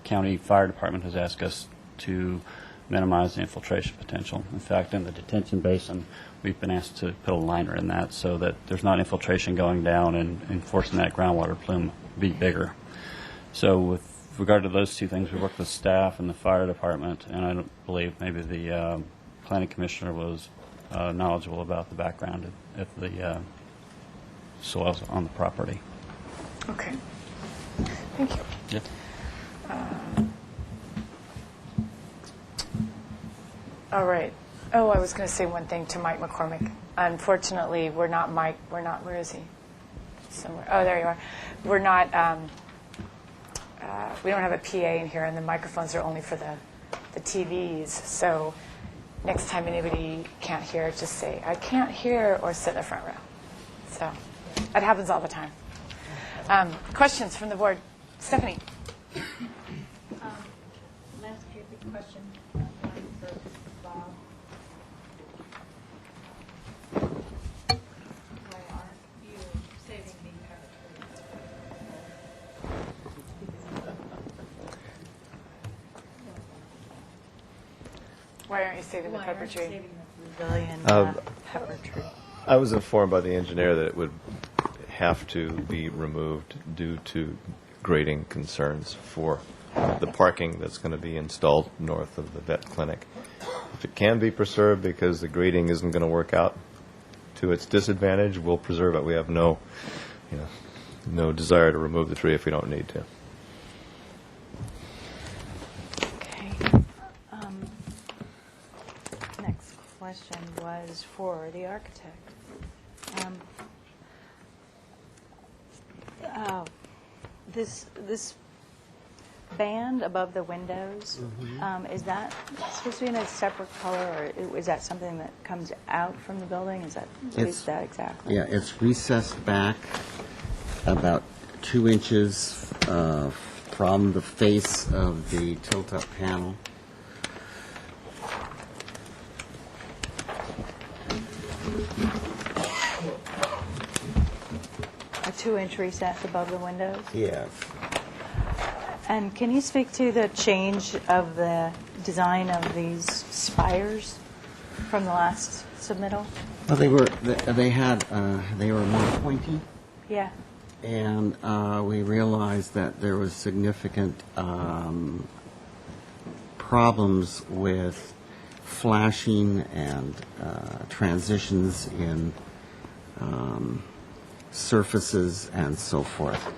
Speaker 19: county fire department has asked us to minimize the infiltration potential. In fact, in the detention basin, we've been asked to put a liner in that so that there's not infiltration going down and forcing that groundwater plume to be bigger. So with regard to those two things, we worked with staff and the fire department, and I don't believe maybe the planning commissioner was knowledgeable about the background of the soils on the property.
Speaker 1: Okay. Thank you.
Speaker 19: Yep.
Speaker 1: All right. Oh, I was going to say one thing to Mike McCormick. Unfortunately, we're not Mike. We're not. Where is he? Somewhere. Oh, there you are. We're not. We don't have a PA in here, and the microphones are only for the TVs. So next time anybody can't hear, just say, "I can't hear," or sit in the front row. So that happens all the time. Questions from the board? Stephanie.
Speaker 20: Landscaping question for Bob. Why aren't you saving the
Speaker 1: Why aren't you saving the pepper tree?
Speaker 20: Saving the Brazilian pepper tree.
Speaker 8: I was informed by the engineer that it would have to be removed due to grading concerns for the parking that's going to be installed north of the vet clinic. If it can be preserved because the grading isn't going to work out to its disadvantage, we'll preserve it. We have no desire to remove the tree if we don't need to.
Speaker 20: Okay. Next question was for the architect. This band above the windows, is that supposed to be in a separate color, or is that something that comes out from the building? Is that exactly?
Speaker 13: Yeah, it's recessed back about 2 inches from the face of the tilt-up panel.
Speaker 20: A 2-inch recess above the windows?
Speaker 13: Yes.
Speaker 20: And can you speak to the change of the design of these spires from the last submittal?
Speaker 13: Well, they were more pointy.
Speaker 20: Yeah.
Speaker 13: And we realized that there was significant problems with flashing and transitions in surfaces and so forth.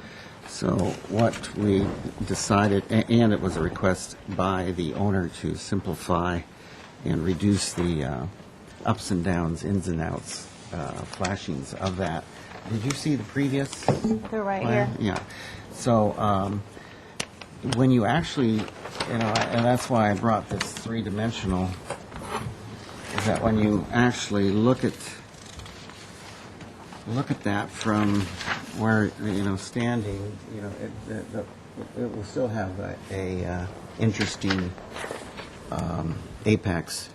Speaker 13: So what we decided, and it was a request by the owner to simplify and reduce the ups and downs, ins and outs, flashings of that. Did you see the previous?
Speaker 20: They're right
Speaker 13: plan?
Speaker 20: here.
Speaker 13: Yeah. So when you actually, and that's why I brought this three-dimensional, is that when you actually look at that from where, standing, it will still have a interesting apex.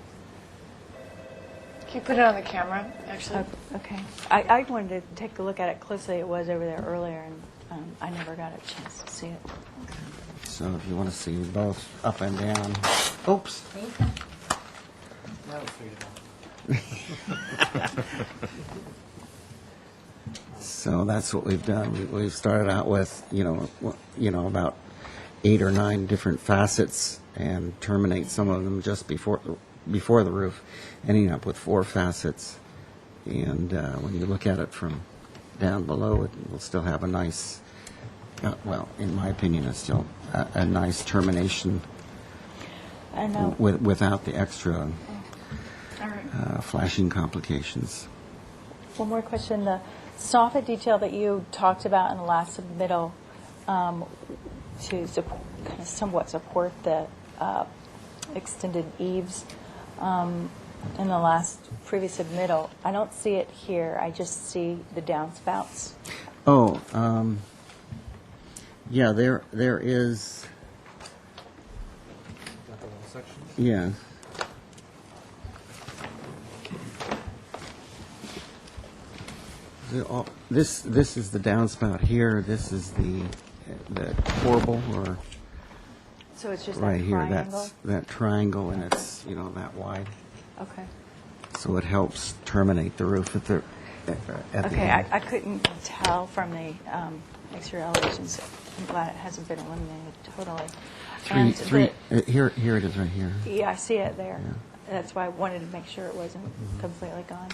Speaker 1: Can you put it on the camera, actually?
Speaker 20: Okay. I wanted to take a look at it closely. It was over there earlier, and I never got a chance to see it.
Speaker 13: So if you want to see both up and down. Oops. So that's what we've done. We've started out with, about 8 or 9 different facets and terminate some of them just before the roof, ending up with 4 facets. And when you look at it from down below, it will still have a nice, in my opinion, it's still a nice termination without the extra flashing complications.
Speaker 20: One more question. The soffit detail that you talked about in the last submittal to kind of somewhat support the extended eaves in the last previous submittal, I don't see it here. I just see the downspouts.
Speaker 13: Oh, yeah, there is. Yeah. This is the downspout here. This is the corbel, or
Speaker 20: so it's just
Speaker 13: right
Speaker 20: that
Speaker 13: here.
Speaker 20: triangle?
Speaker 13: That triangle, and it's that wide.
Speaker 20: Okay.
Speaker 13: So it helps terminate the roof at the end.
Speaker 20: I couldn't tell from the exterior elevations. I'm glad it hasn't been eliminated totally.
Speaker 13: Here it is right here.
Speaker 20: Yeah, I see it there. Yeah. That's why I wanted to make sure it wasn't completely gone.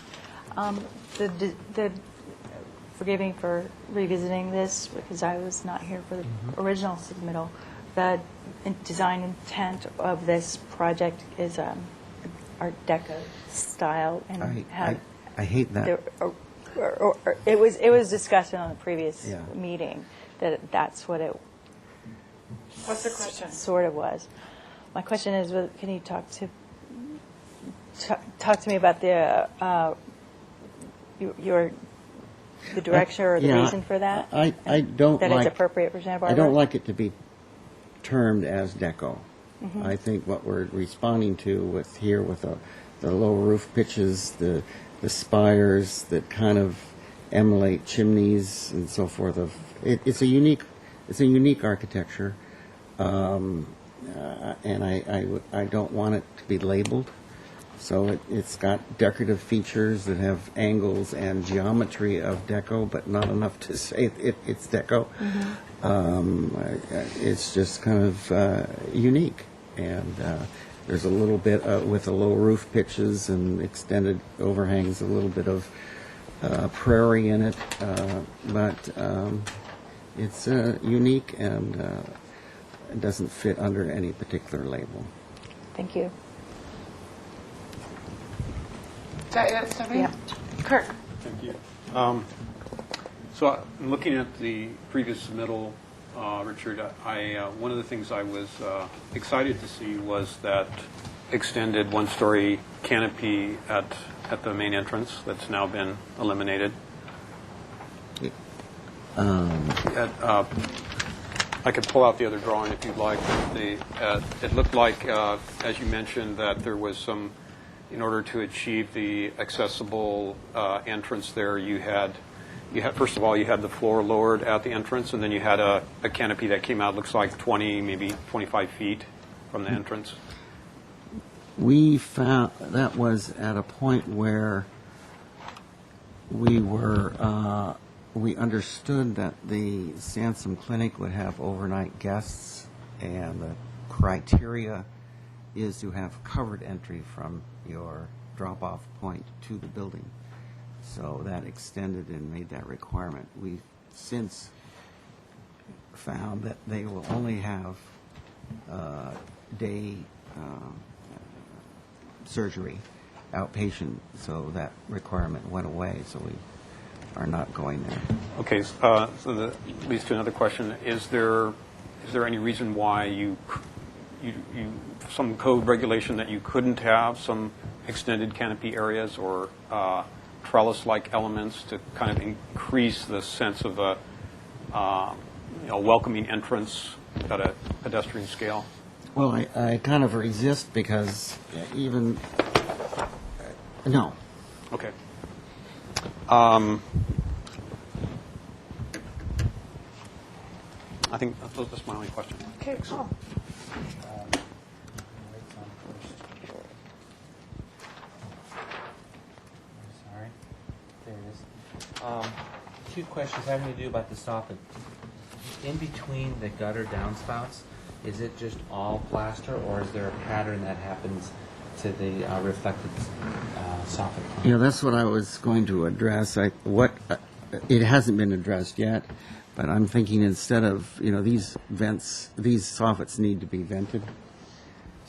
Speaker 20: Forgive me for revisiting this because I was not here for the original submittal. The design intent of this project is Art Deco style, and
Speaker 13: I hate that.
Speaker 20: It was discussed on the previous meeting that's what it.
Speaker 1: What's the question?
Speaker 20: Sort of was. My question is, can you talk to me about the the direction or the reason for that?
Speaker 13: I don't
Speaker 20: that
Speaker 13: like
Speaker 20: it's appropriate for Santa Barbara.
Speaker 13: I don't like it to be termed as deco. I think what we're responding to with the low roof pitches, the spires that kind of emulate chimneys and so forth. It's a unique architecture, and I don't want it to be labeled. So it's got decorative features that have angles and geometry of deco, but not enough to say it's deco. It's just kind of unique. And there's a little bit with the low roof pitches and extended overhangs, a little bit of prairie in it. But it's unique and it doesn't fit under any particular label.
Speaker 20: Thank you.
Speaker 1: Is that it, Stephanie?
Speaker 20: Yeah.
Speaker 1: Kurt.
Speaker 15: Thank you. So I'm looking at the previous submittal, Richard. One of the things I was excited to see was that extended one-story canopy at the main entrance that's now been eliminated. I could pull out the other drawing if you'd like. It looked like, as you mentioned, that there was some, in order to achieve the accessible entrance there, you had first of all, you had the floor lowered at the entrance, and then you had a canopy that came out, looks like 20, maybe 25 feet from the entrance.
Speaker 13: We found that was at a point where we understood that the Sansom Clinic would have overnight guests, and the criteria is to have covered entry from your drop-off point to the building. So that extended and made that requirement. We've since found that they will only have day surgery, outpatient, so that requirement went away, so we are not going there.
Speaker 15: Okay, so that leads to another question. Is there any reason why you some code regulation that you couldn't have some extended canopy areas, or trellis-like elements to kind of increase the sense of a welcoming entrance at a pedestrian scale?
Speaker 13: Well, I kind of resist because even, no.
Speaker 15: Okay. I think that's my only question.
Speaker 1: Okay, cool.
Speaker 12: Sorry. There it is. Two questions having to do about the soffit. In between the gutter downspouts, is it just all plaster, or is there a pattern that happens to the reflected soffit?
Speaker 13: Yeah, that's what I was going to address. It hasn't been addressed yet, but I'm thinking instead of, these vents, these soffits need to be vented.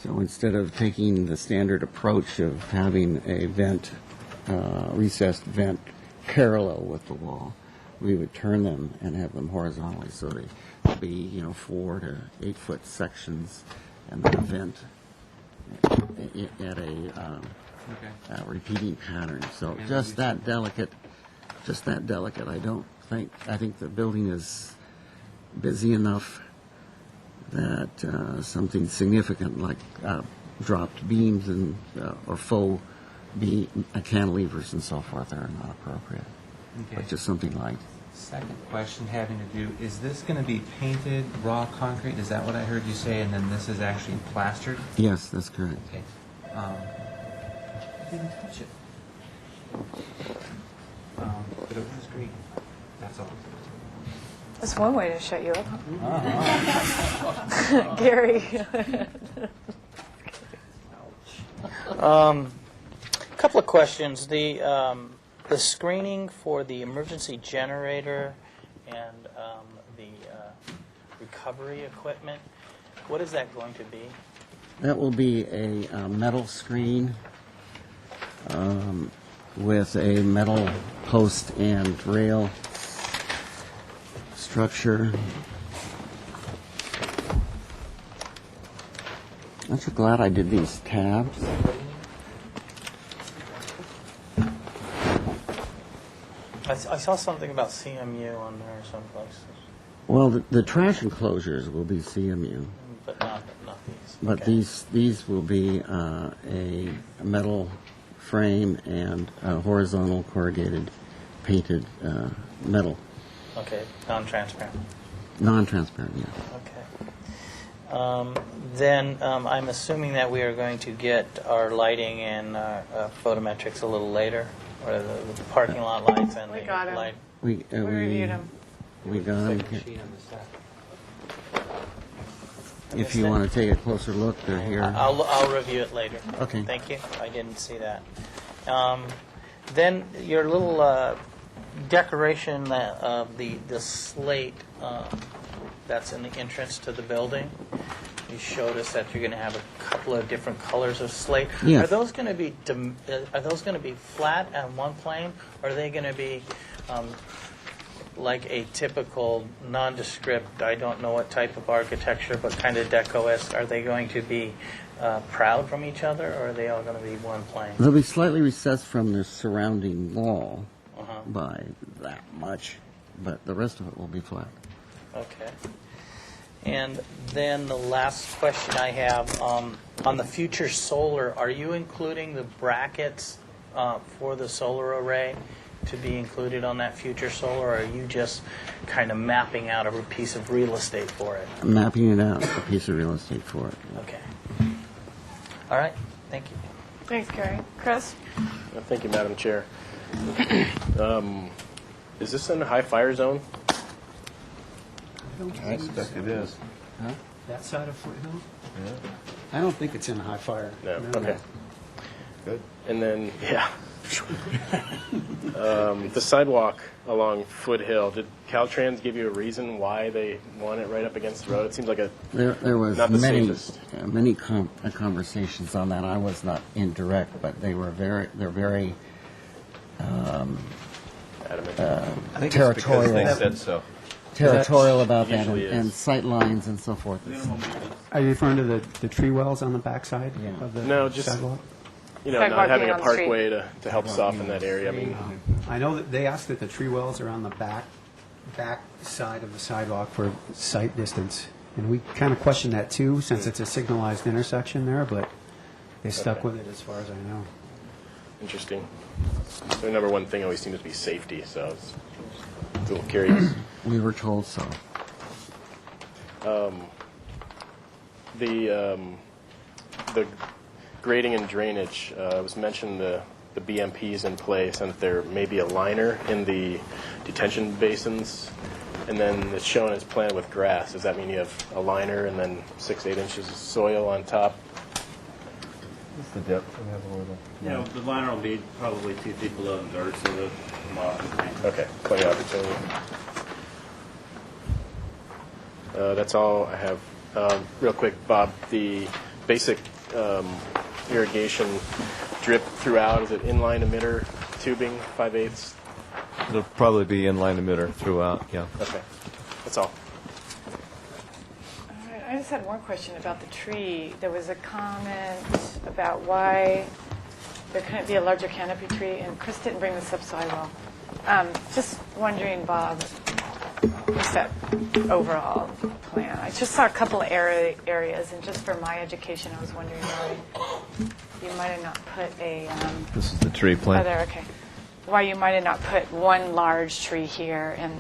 Speaker 13: So instead of taking the standard approach of having a vent, recessed vent parallel with the wall, we would turn them and have them horizontally, so they would be 4 to 8 foot sections, and then a vent at a repeating pattern. So just that delicate. I think the building is busy enough that something significant like dropped beams and or faux cantilevers and so forth are not appropriate.
Speaker 12: Okay.
Speaker 13: But just something light.
Speaker 12: Second question having to do, is this going to be painted raw concrete? Is that what I heard you say? And then this is actually plastered?
Speaker 13: Yes, that's correct.
Speaker 12: Okay. I didn't touch it. But it was great. That's all.
Speaker 1: That's one way to shut you up. Gary.
Speaker 21: Couple of questions. The screening for the emergency generator and the recovery equipment, what is that going to be?
Speaker 13: That will be a metal screen with a metal post and rail structure. Aren't you glad I did these tabs?
Speaker 21: I saw something about CMU on there someplace,
Speaker 13: Well, the trash enclosures will be CMU.
Speaker 21: but not these.
Speaker 13: But
Speaker 21: Okay.
Speaker 13: these will be a metal frame and horizontal corrugated painted metal.
Speaker 21: Okay, non-transparent.
Speaker 13: Non-transparent, yes.
Speaker 21: Okay. Then I'm assuming that we are going to get our lighting and photometrics a little later, or the parking lot lights and
Speaker 1: We
Speaker 21: the
Speaker 1: got 'em.
Speaker 21: light.
Speaker 13: We
Speaker 1: reviewed 'em.
Speaker 13: We got them.
Speaker 12: Sheet on the side.
Speaker 13: If you want to take a closer look, they're here.
Speaker 21: I'll review it later.
Speaker 13: Okay.
Speaker 21: Thank you. I didn't see that. Then your little decoration of the slate that's in the entrance to the building. You showed us that you're going to have a couple of different colors of slate.
Speaker 13: Yes.
Speaker 21: Are those going to be flat on one plane, or are they going to be like a typical nondescript, I don't know what type of architecture, but kind of deco-esque? Are they going to be proud from each other, or are they all going to be one plane?
Speaker 13: They'll be slightly recessed from the surrounding wall
Speaker 21: Uh-huh.
Speaker 13: by that much, but the rest of it will be flat.
Speaker 21: Okay. And then the last question I have, on the future solar, are you including the brackets for the solar array to be included on that future solar, or are you just kind of mapping out a piece of real estate for it?
Speaker 13: Mapping it out, a piece of real estate for it.
Speaker 21: Okay. All right. Thank you.
Speaker 1: Thanks, Gary. Chris?
Speaker 10: Thank you, Madam Chair. Is this in a high fire zone?
Speaker 8: I expect it is.
Speaker 14: Huh? That side of Foothill?
Speaker 8: Yeah.
Speaker 14: I don't think it's in a high fire.
Speaker 10: No. Okay.
Speaker 8: Good.
Speaker 10: And then, yeah. The sidewalk along Foothill, did Caltrans give you a reason why they want it right up against the road? It seems like
Speaker 13: There was
Speaker 10: not the
Speaker 13: many
Speaker 10: safest.
Speaker 13: conversations on that. I was not indirect, but they're very
Speaker 10: Adamant.
Speaker 8: I think it's
Speaker 13: territorial.
Speaker 8: because they said so.
Speaker 13: Territorial about that,
Speaker 10: usually
Speaker 13: and
Speaker 10: is.
Speaker 13: sight lines and so forth.
Speaker 14: Are you referring to the tree wells on the backside
Speaker 13: Yeah.
Speaker 14: of the
Speaker 10: No, just-
Speaker 14: sidewalk?
Speaker 10: not
Speaker 1: Sidewalk
Speaker 10: having
Speaker 1: being
Speaker 10: a
Speaker 1: on the street.
Speaker 10: parkway to help soften that area. I mean,
Speaker 14: I know that they asked that the tree wells are on the back side of the sidewalk for sight distance. And we kind of questioned that too, since it's a signalized intersection there, but they stuck with it as far as I know.
Speaker 10: interesting. The number one thing always seems to be safety, so I was a little curious.
Speaker 13: We were told so.
Speaker 10: The grading and drainage, it was mentioned the BMPs in place and that there may be a liner in the detention basins, and then it's shown as planted with grass. Does that mean you have a liner and then 6-8 inches of soil on top?
Speaker 8: What's the depth we have over there?
Speaker 19: The liner will be probably 2 feet below the dirt, so the
Speaker 10: Okay, plenty of opportunity. That's all I have. Real quick, Bob, the basic irrigation drip throughout, is it inline emitter tubing, 5/8?
Speaker 8: It'll probably be inline emitter throughout, yeah.
Speaker 10: Okay, that's all.
Speaker 1: All right, I just had one question about the tree. There was a comment about why there couldn't be a larger canopy tree, and Chris didn't bring this up, so I will. Just wondering, Bob, what's that overall plan? I just saw a couple of areas, and just for my education, I was wondering why you might have not put a...
Speaker 8: This is the tree plan.
Speaker 1: Oh, there, okay. Why you might have not put one large tree here, and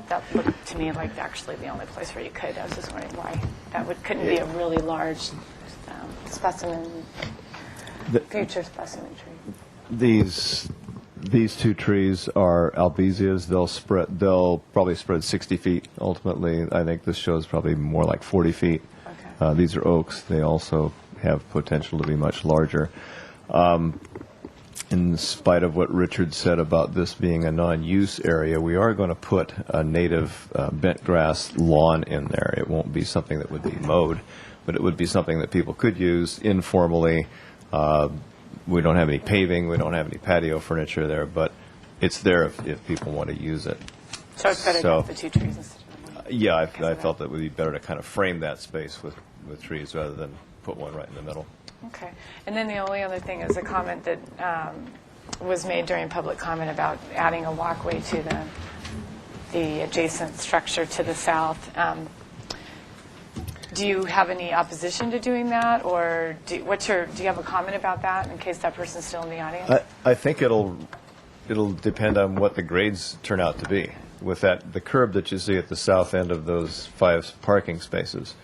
Speaker 1: that looked to me like actually the only place where you could. I was just wondering why that couldn't be a really large specimen, future specimen tree.
Speaker 8: These two trees are albesias. They'll probably spread 60 feet ultimately. I think this shows probably more like 40 feet.
Speaker 1: Okay.
Speaker 8: These are oaks. They also have potential to be much larger. In spite of what Richard said about this being a non-use area, we are going to put a native bent grass lawn in there. It won't be something that would be mowed, but it would be something that people could use informally. We don't have any paving. We don't have any patio furniture there, but it's there if people want to use it.
Speaker 1: So it's better to have the two trees instead of one?
Speaker 8: Yeah, I felt that it would be better to kind of frame that space with trees rather than put one right in the middle.
Speaker 1: Okay. And then the only other thing is a comment that was made during public comment about adding a walkway to the adjacent structure to the south. Do you have any opposition to doing that, or do you have a comment about that in case that person's still in the audience?
Speaker 8: I think it'll depend on what the grades turn out to be. With the curb that you see at the south end of those 5 parking spaces,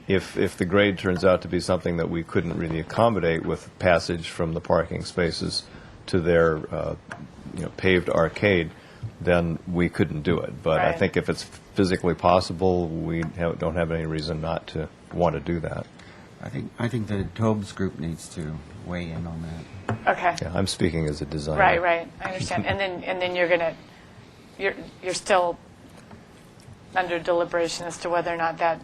Speaker 8: if the grade turns out to be something that we couldn't really accommodate with passage from the parking spaces to their paved arcade, then we couldn't do it. But I think if it's physically possible, we don't have any reason not to want to do that.
Speaker 13: I think the Tobes group needs to weigh in on that.
Speaker 1: Okay.
Speaker 8: Yeah, I'm speaking as a designer.
Speaker 1: Right. I understand. And then you're still under deliberation as to whether or not that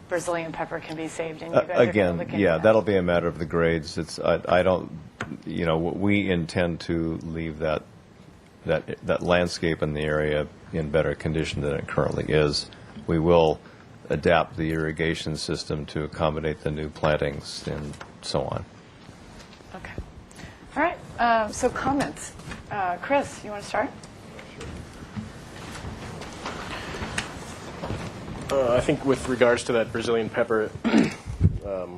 Speaker 1: Brazilian pepper can be saved. And you guys
Speaker 8: again,
Speaker 1: are looking
Speaker 8: yeah,
Speaker 1: at
Speaker 8: that'll be a matter of the grades. I don't, we intend to leave that landscape in the area in better condition than it currently is. We will adapt the irrigation system to accommodate the new plantings and so on.
Speaker 1: Okay. All right. So comments. Chris, you want to start?
Speaker 10: I think with regards to that Brazilian pepper,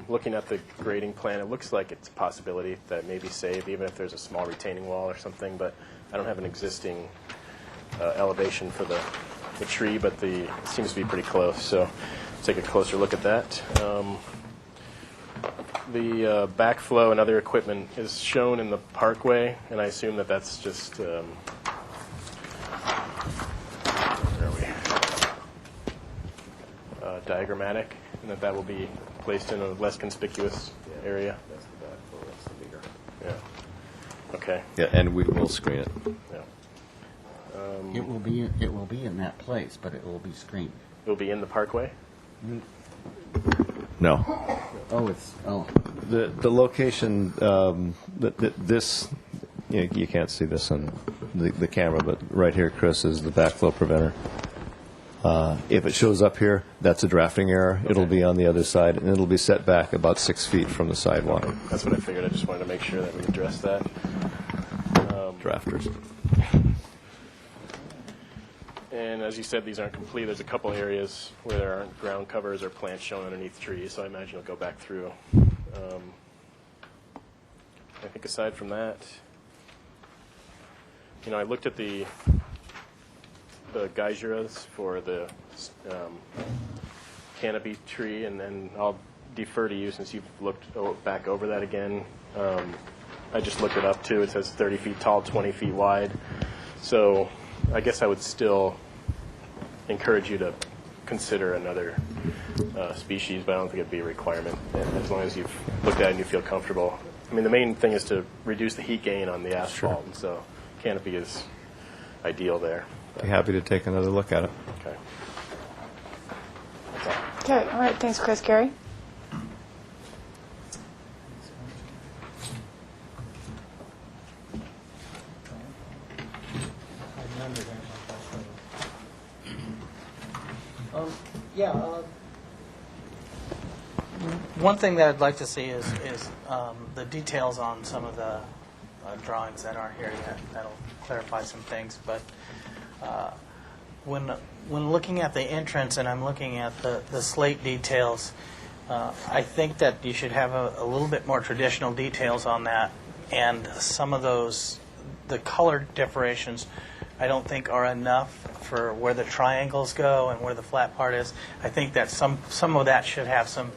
Speaker 10: looking at the grading plan, it looks like it's a possibility that it may be saved, even if there's a small retaining wall or something. But I don't have an existing elevation for the tree, but it seems to be pretty close. So take a closer look at that. The backflow and other equipment is shown in the parkway, and I assume that that's just diagrammatic, and that will be placed in a less conspicuous area.
Speaker 8: That's the backflow. That's the bigger.
Speaker 10: Yeah. Okay.
Speaker 8: Yeah, and we will screen it.
Speaker 10: Yeah.
Speaker 13: It will be in that place, but it will be screened.
Speaker 10: It will be in the parkway?
Speaker 8: No.
Speaker 13: Oh.
Speaker 8: The location, this, you can't see this on the camera, but right here, Chris, is the backflow preventer. If it shows up here, that's a drafting error. It'll be on the other side, and it'll be set back about 6 feet from the sidewalk.
Speaker 10: That's what I figured. I just wanted to make sure that we address that.
Speaker 8: Drafters.
Speaker 10: And as you said, these aren't complete. There's a couple areas where there aren't ground covers or plants shown underneath trees, so I imagine it'll go back through. I think aside from that, I looked at the geysers for the canopy tree, and then I'll defer to you since you've looked back over that again. I just looked it up too. It says 30 feet tall, 20 feet wide. So I guess I would still encourage you to consider another species, but I don't think it'd be a requirement as long as you've looked at it and you feel comfortable. I mean, the main thing is to reduce the heat gain on the asphalt, and so canopy is ideal there.
Speaker 8: Be happy to take another look at it.
Speaker 10: Okay.
Speaker 1: Okay, all right, thanks, Chris. Gary?
Speaker 21: One thing that I'd like to see is the details on some of the drawings that aren't here yet. That'll clarify some things. But when looking at the entrance and I'm looking at the slate details, I think that you should have a little bit more traditional details on that. And some of those, the color differentiations, I don't think are enough for where the triangles go and where the flat part is. I think that some of that should have some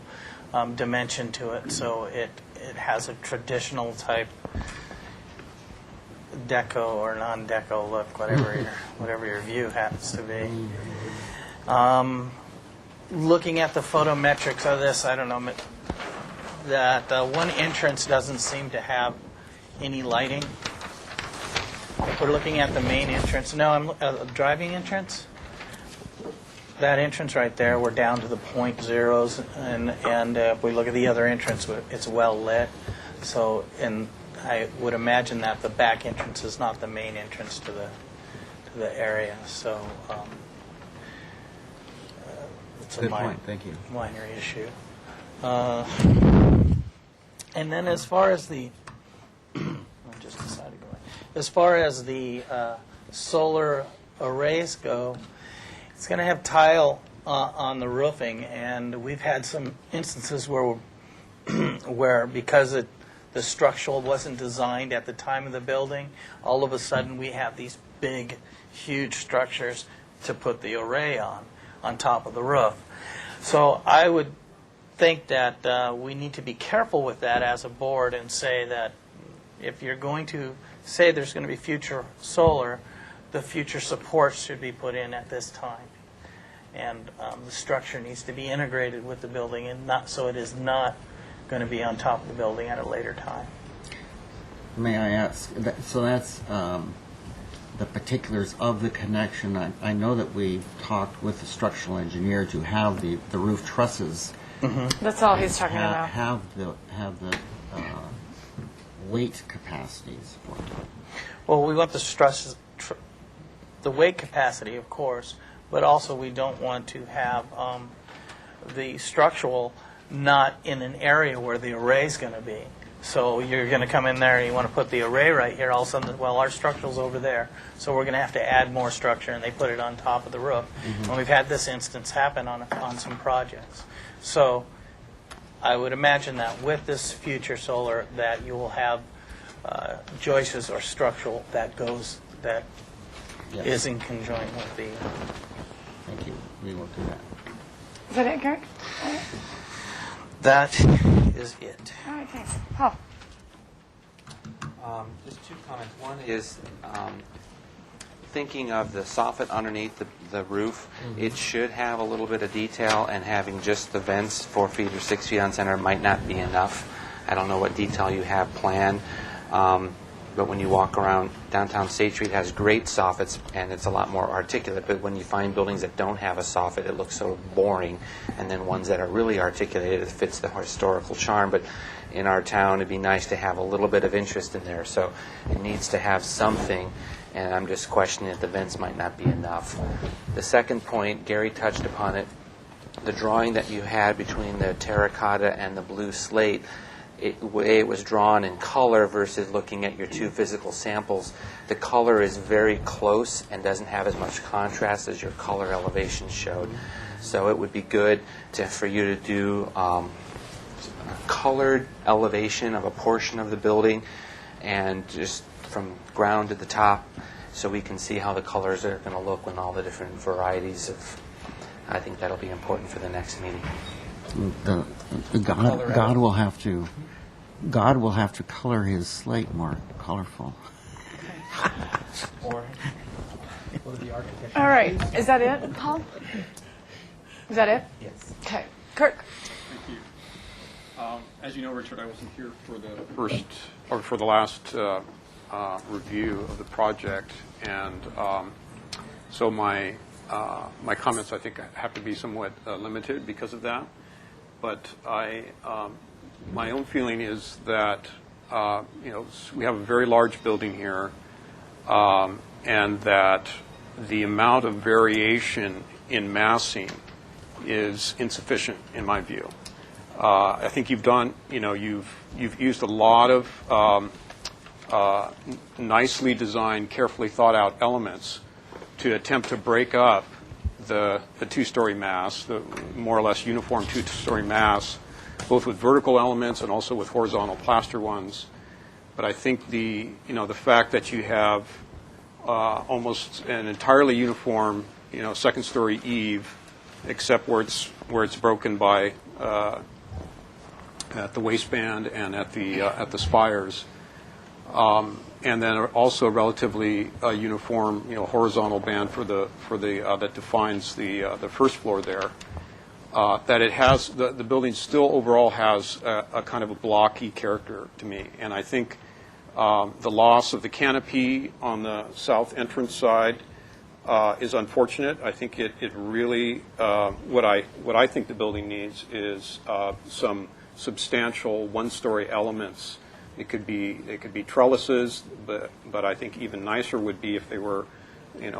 Speaker 21: dimension to it, so it has a traditional type deco or non-deco look, whatever your view happens to be. Looking at the photometrics of this, I don't know that one entrance doesn't seem to have any lighting. If we're looking at the main entrance, no, I'm driving entrance. That entrance right there, we're down to the point zeros, and if we look at the other entrance, it's well lit. So, and I would imagine that the back entrance is not the main entrance to the area. So, it's
Speaker 13: Good
Speaker 21: a
Speaker 13: point. Thank you.
Speaker 21: minor issue. And then as far as the, I just decided to go away. As far as the solar arrays go, it's going to have tile on the roofing, and we've had some instances where because the structural wasn't designed at the time of the building, all of a sudden we have these big, huge structures to put the array on top of the roof. So I would think that we need to be careful with that as a board and say that if you're going to say there's going to be future solar, the future supports should be put in at this time. And the structure needs to be integrated with the building, and not so it is not going to be on top of the building at a later time.
Speaker 13: May I ask, so that's the particulars of the connection. I know that we've talked with the structural engineer to have the roof trusses.
Speaker 1: Mm-hmm. That's all he's talking about.
Speaker 13: Have the weight capacities for it.
Speaker 21: Well, we want the trusses, the weight capacity, of course, but also we don't want to have the structural not in an area where the array is going to be. So you're going to come in there and you want to put the array right here. All of a sudden, well, our structural's over there, so we're going to have to add more structure, and they put it on top of the roof.
Speaker 13: Mm-hmm.
Speaker 21: And we've had this instance happen on some projects. So I would imagine that with this future solar, that you will have joists or structural that
Speaker 13: Yes.
Speaker 21: is in conjoint with the.
Speaker 13: Thank you. We will do that.
Speaker 1: Is that it, Gary?
Speaker 21: That is it.
Speaker 1: All right, thanks. Paul?
Speaker 12: Just two comments. One is thinking of the soffit underneath the roof. It should have a little bit of detail, and having just the vents 4 feet or 6 feet on center might not be enough. I don't know what detail you have planned. But when you walk around downtown State Street, it has great soffits, and it's a lot more articulate. But when you find buildings that don't have a soffit, it looks so boring. And then ones that are really articulated, it fits the historical charm. But in our town, it'd be nice to have a little bit of interest in there. So it needs to have something. and I'm just questioning if the vents might not be enough. The second point, Gary touched upon it, the drawing that you had between the terracotta and the blue slate, the way it was drawn in color versus looking at your two physical samples, the color is very close and doesn't have as much contrast as your color elevation showed. So it would be good for you to do a colored elevation of a portion of the building and just from ground to the top so we can see how the colors are going to look when all the different varieties of, I think that'll be important for the next meeting.
Speaker 13: God will have to color his slate more colorful.
Speaker 1: All right. Is that it, Paul? Is that it?
Speaker 15: Yes.
Speaker 1: Okay. Kirk?
Speaker 15: Thank you. As you know, Richard, I wasn't here for the last review of the project, and so my comments, I think, have to be somewhat limited because of that. But my own feeling is that we have a very large building here, and that the amount of variation in massing is insufficient in my view. I think you've used a lot of nicely designed, carefully thought out elements to attempt to break up the two-story mass, the more or less uniform two-story mass, both with vertical elements and also with horizontal plaster ones. But I think the fact that you have almost an entirely uniform second-story eave, except where it's broken by at the waistband and at the spires, and then also relatively uniform horizontal band for the that defines the first floor there. That it has the building still overall has a kind of a blocky character to me, and I think the loss of the canopy on the south entrance side is unfortunate. I think it really what I think the building needs is some substantial one-story elements. It could be trellises, but I think even nicer would be if they were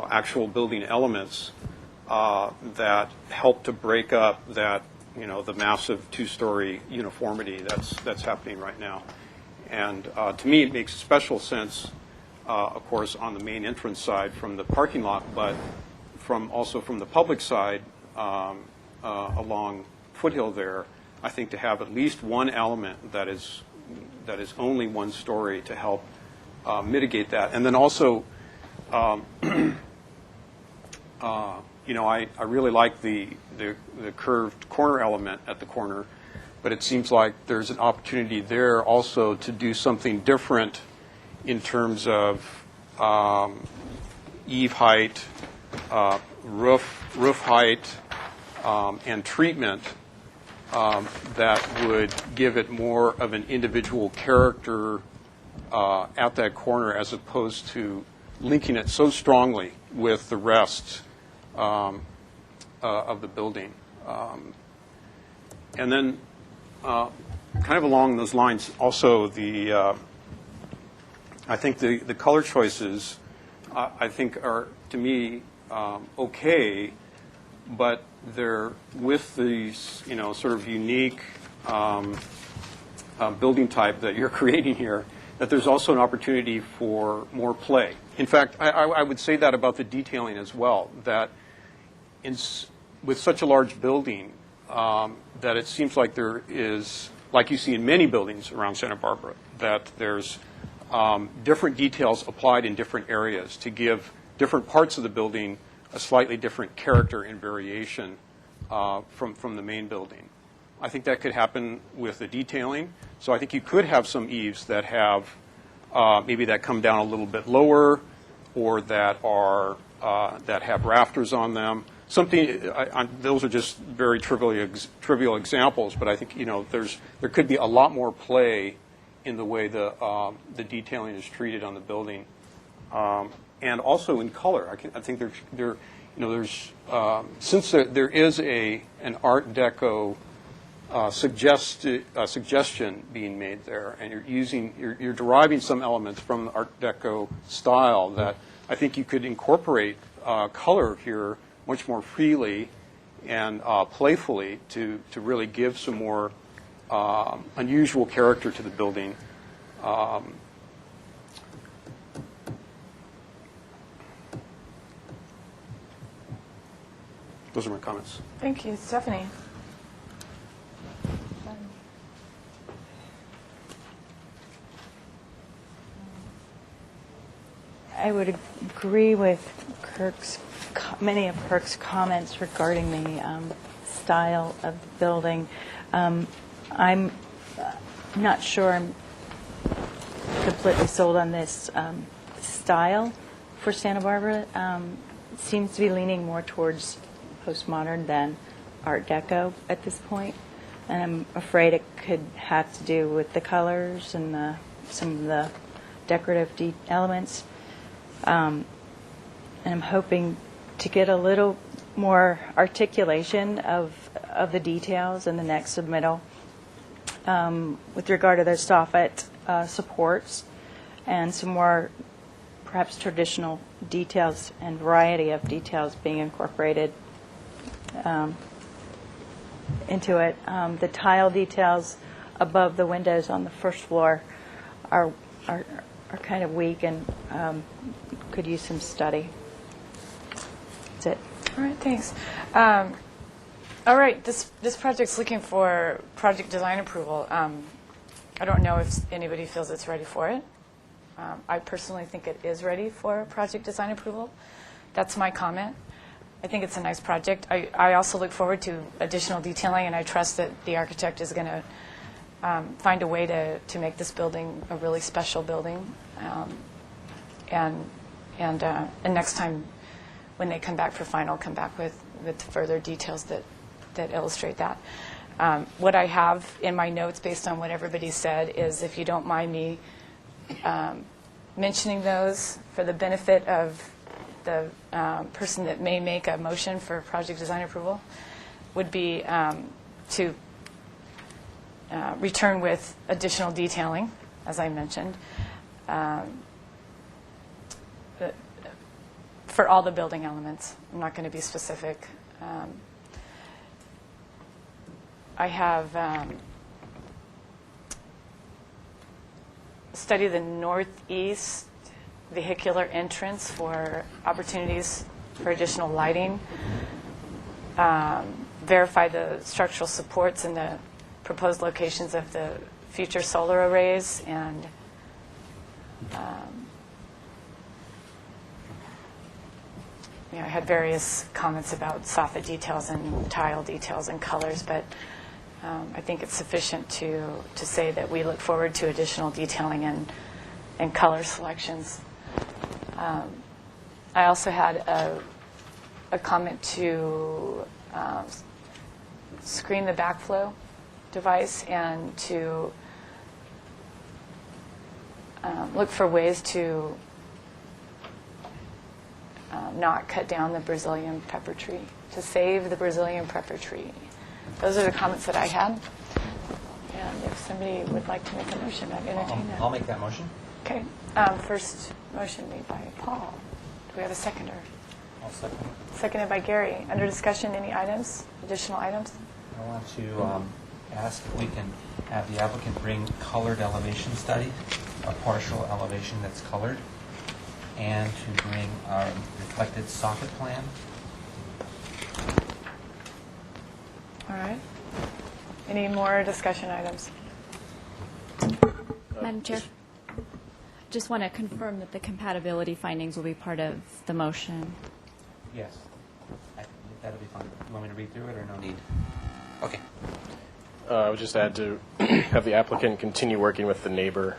Speaker 15: actual building elements that help to break up that the massive two-story uniformity that's happening right now. And to me, it makes special sense, of course, on the main entrance side from the parking lot, but also from the public side along Foothill there, I think to have at least one element that is only one story to help mitigate that. And then also, I really like the curved corner element at the corner, but it seems like there's an opportunity there also to do something different in terms of eave height, roof height, and treatment that would give it more of an individual character at that corner as opposed to linking it so strongly with the rest of the building. And then kind of along those lines also I think the color choices I think are to me okay, but they're with the sort of unique building type that you're creating here, that there's also an opportunity for more play. In fact, I would say that about the detailing as well, that with such a large building, that it seems like there is, like you see in many buildings around Santa Barbara, that there's different details applied in different areas to give different parts of the building a slightly different character and variation from the main building. I think that could happen with the detailing. So I think you could have some eaves that have maybe that come down a little bit lower, or that are that have rafters on them. Something. Those are just very trivial examples, but I think there could be a lot more play in the way the detailing is treated on the building. And also in color. I think there's since there is an Art Deco suggestion being made there, and you're deriving some elements from the Art Deco style that I think you could incorporate color here much more freely and playfully to really give some more unusual character to the building. Those are my comments.
Speaker 1: Thank you. Stephanie?
Speaker 20: I would agree with many of Kirk's comments regarding the style of the building. I'm not sure I'm completely sold on this style for Santa Barbara. It seems to be leaning more towards postmodern than Art Deco at this point, and I'm afraid it could have to do with the colors and some of the decorative elements. And I'm hoping to get a little more articulation of the details in the next submittal with regard to the soffit supports and some more perhaps traditional details and variety of details being incorporated into it. The tile details above the windows on the first floor are kind of weak and could use some study. That's it.
Speaker 1: All right, thanks. All right, this project's looking for project design approval. I don't know if anybody feels it's ready for it. I personally think it is ready for project design approval. That's my comment. I think it's a nice project. I also look forward to additional detailing, and I trust that the architect is going to find a way to make this building a really special building. And next time when they come back for final, come back with further details that illustrate that. What I have in my notes based on what everybody said is, if you don't mind me mentioning those for the benefit of the person that may make a motion for project design approval, would be to return with additional detailing, as I mentioned, for all the building elements. I'm not going to be specific. I have studied the northeast vehicular entrance for opportunities for additional lighting, verify the structural supports in the proposed locations of the future solar arrays, and I had various comments about soffit details and tile details and colors, but I think it's sufficient to say that we look forward to additional detailing and color selections. I also had a comment to screen the backflow device and to look for ways to not cut down the Brazilian pepper tree, to save the Brazilian pepper tree. Those are the comments that I had. And if somebody would like to make a motion, I'd entertain that.
Speaker 12: I'll make that motion.
Speaker 1: Okay. First motion made by Paul. Do we have a seconder?
Speaker 12: I'll second.
Speaker 1: Seconded by Gary. Under discussion, any items, additional items?
Speaker 12: I want to ask if we can have the applicant bring colored elevation study, a partial elevation that's colored, and to bring a reflected soffit plan.
Speaker 1: All right. Any more discussion items?
Speaker 18: Madam Chair, just want to confirm that the compatibility findings will be part of the motion.
Speaker 12: Yes. That'll be fine. You want me to read through it or no need? Okay.
Speaker 10: I would just add to have the applicant continue working with the neighbor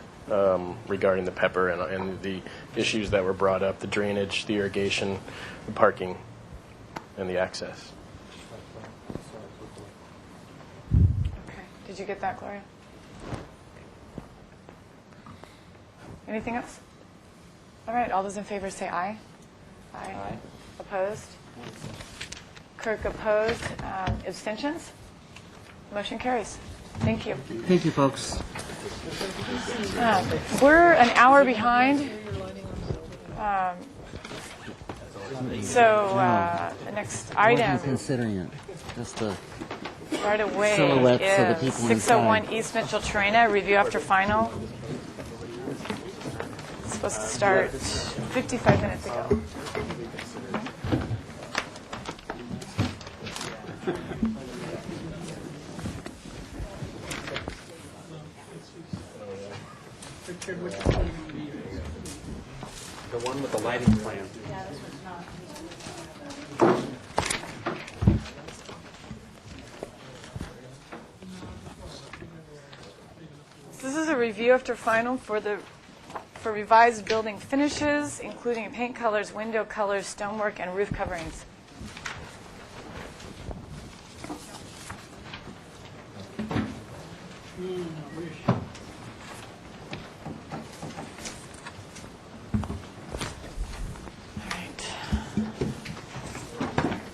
Speaker 10: regarding the pepper and the issues that were brought up, the drainage, the irrigation, the parking, and the access.
Speaker 1: Okay. Did you get that, Gloria? Anything else? All right. All those in favor say aye. Aye.
Speaker 12: Aye.
Speaker 1: Opposed? Kirk opposed. Abstentions? Motion carries. Thank you.
Speaker 13: Thank you, folks.
Speaker 1: We're an hour behind. So, the next item,
Speaker 13: Wasn't considering it, just the
Speaker 1: right away,
Speaker 13: silhouettes of the
Speaker 1: is
Speaker 13: people
Speaker 1: 601
Speaker 13: inside.
Speaker 1: East Mitchell Terrena, review after final. It's supposed to start 55 minutes ago.
Speaker 12: The one with the lighting plan.
Speaker 1: So this is a review after final for revised building finishes, including paint colors, window colors, stonework, and roof coverings.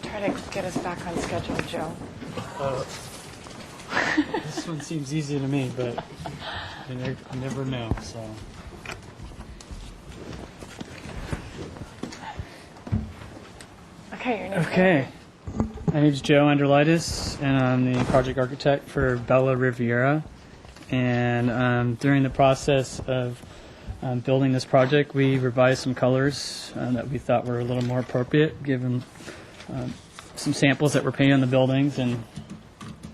Speaker 1: Try to get us back on schedule, Joe.
Speaker 9: This one seems easy to me, but you never know. So.
Speaker 1: Okay, your name.
Speaker 9: Okay. My name's Joe Anderlitis, and I'm the project architect for Bella Riviera. And during the process of building this project, we revised some colors that we thought were a little more appropriate, given some samples that were painted on the buildings. And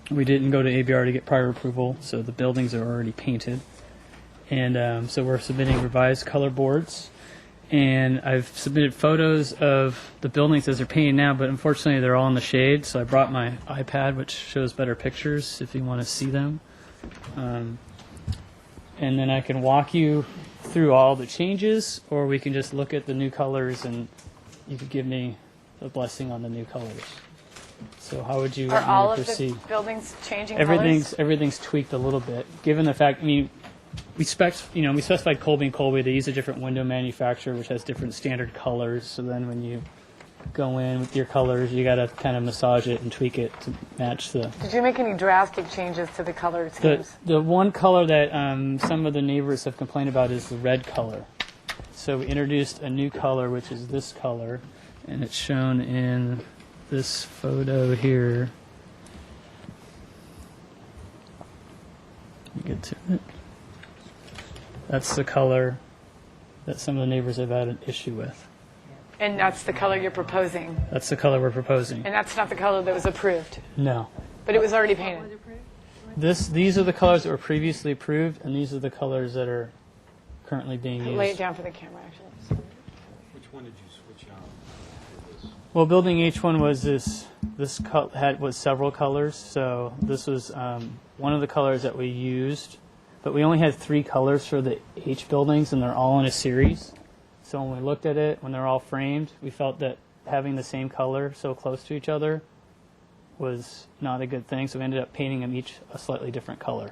Speaker 9: we didn't go to ABR to get prior approval, so the buildings are already painted. And so we're submitting revised color boards. And I've submitted photos of the buildings as they're painted now, but unfortunately they're all in the shade, so I brought my iPad, which shows better pictures if you want to see them. And then I can walk you through all the changes, or we can just look at the new colors and you could give me a blessing on the new colors. So how would you
Speaker 1: Are
Speaker 9: want
Speaker 1: all
Speaker 9: me to
Speaker 1: of
Speaker 9: proceed?
Speaker 1: the buildings changing
Speaker 9: Everything's
Speaker 1: colors?
Speaker 9: tweaked a little bit, given the fact. I mean, we specified Colby and Colby. They use a different window manufacturer, which has different standard colors. So then, when you go in with your colors, you got to kind of massage it and tweak it to match the.
Speaker 1: Did you make any drastic changes to the color schemes?
Speaker 9: The one color that some of the neighbors have complained about is the red color. So we introduced a new color, which is this color, and it's shown in this photo here. Let me get to it. That's the color that some of the neighbors have had an issue with.
Speaker 1: And that's the color you're proposing?
Speaker 9: That's the color we're proposing.
Speaker 1: And that's not the color that was approved?
Speaker 9: No.
Speaker 1: But it was already painted?
Speaker 9: These are the colors that were previously approved, and these are the colors that are currently being used.
Speaker 1: Lay it down for the camera, actually.
Speaker 12: Which one did you switch out for this?
Speaker 9: Well, building H1 was was several colors, so this was one of the colors that we used, but we only had 3 colors for the H buildings, and they're all in a series. So when we looked at it, when they're all framed, we felt that having the same color so close to each other was not a good thing, so we ended up painting them each a slightly different color.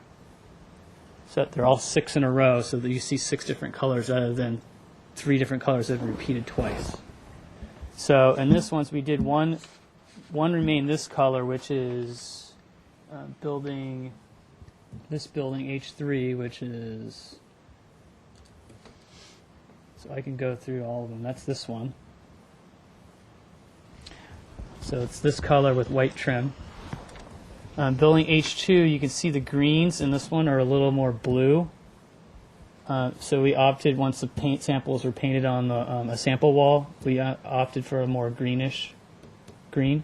Speaker 9: So they're all 6 in a row, so that you see 6 different colors rather than 3 different colors that are repeated twice. So in this one, we did one remained this color, which is building H3, which is, so I can go through all of them. That's this one. So it's this color with white trim. Building H2, you can see the greens in this one are a little more blue. So we opted, once the paint samples were painted on a sample wall, we opted for a more greenish green.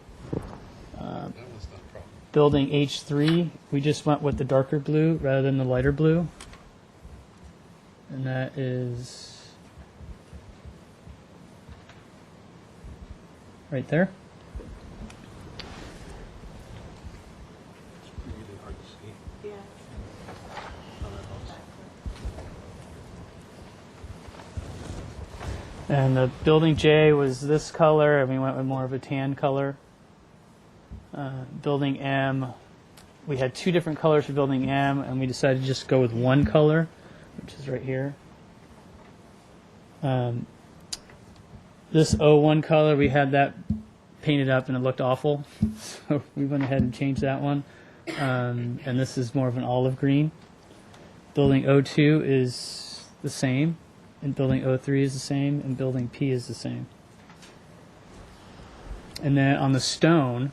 Speaker 9: Building H3, we just went with the darker blue rather than the lighter blue. And that is right there. And the building J was this color, and we went with more of a tan color. Building M, we had 2 different colors for building M, and we decided to just go with one color, which is right here. This 01 color, we had that painted up, and it looked awful, so we went ahead and changed that one. And this is more of an olive green. Building 02 is the same. And building 03 is the same, and building P is the same. And then on the stone,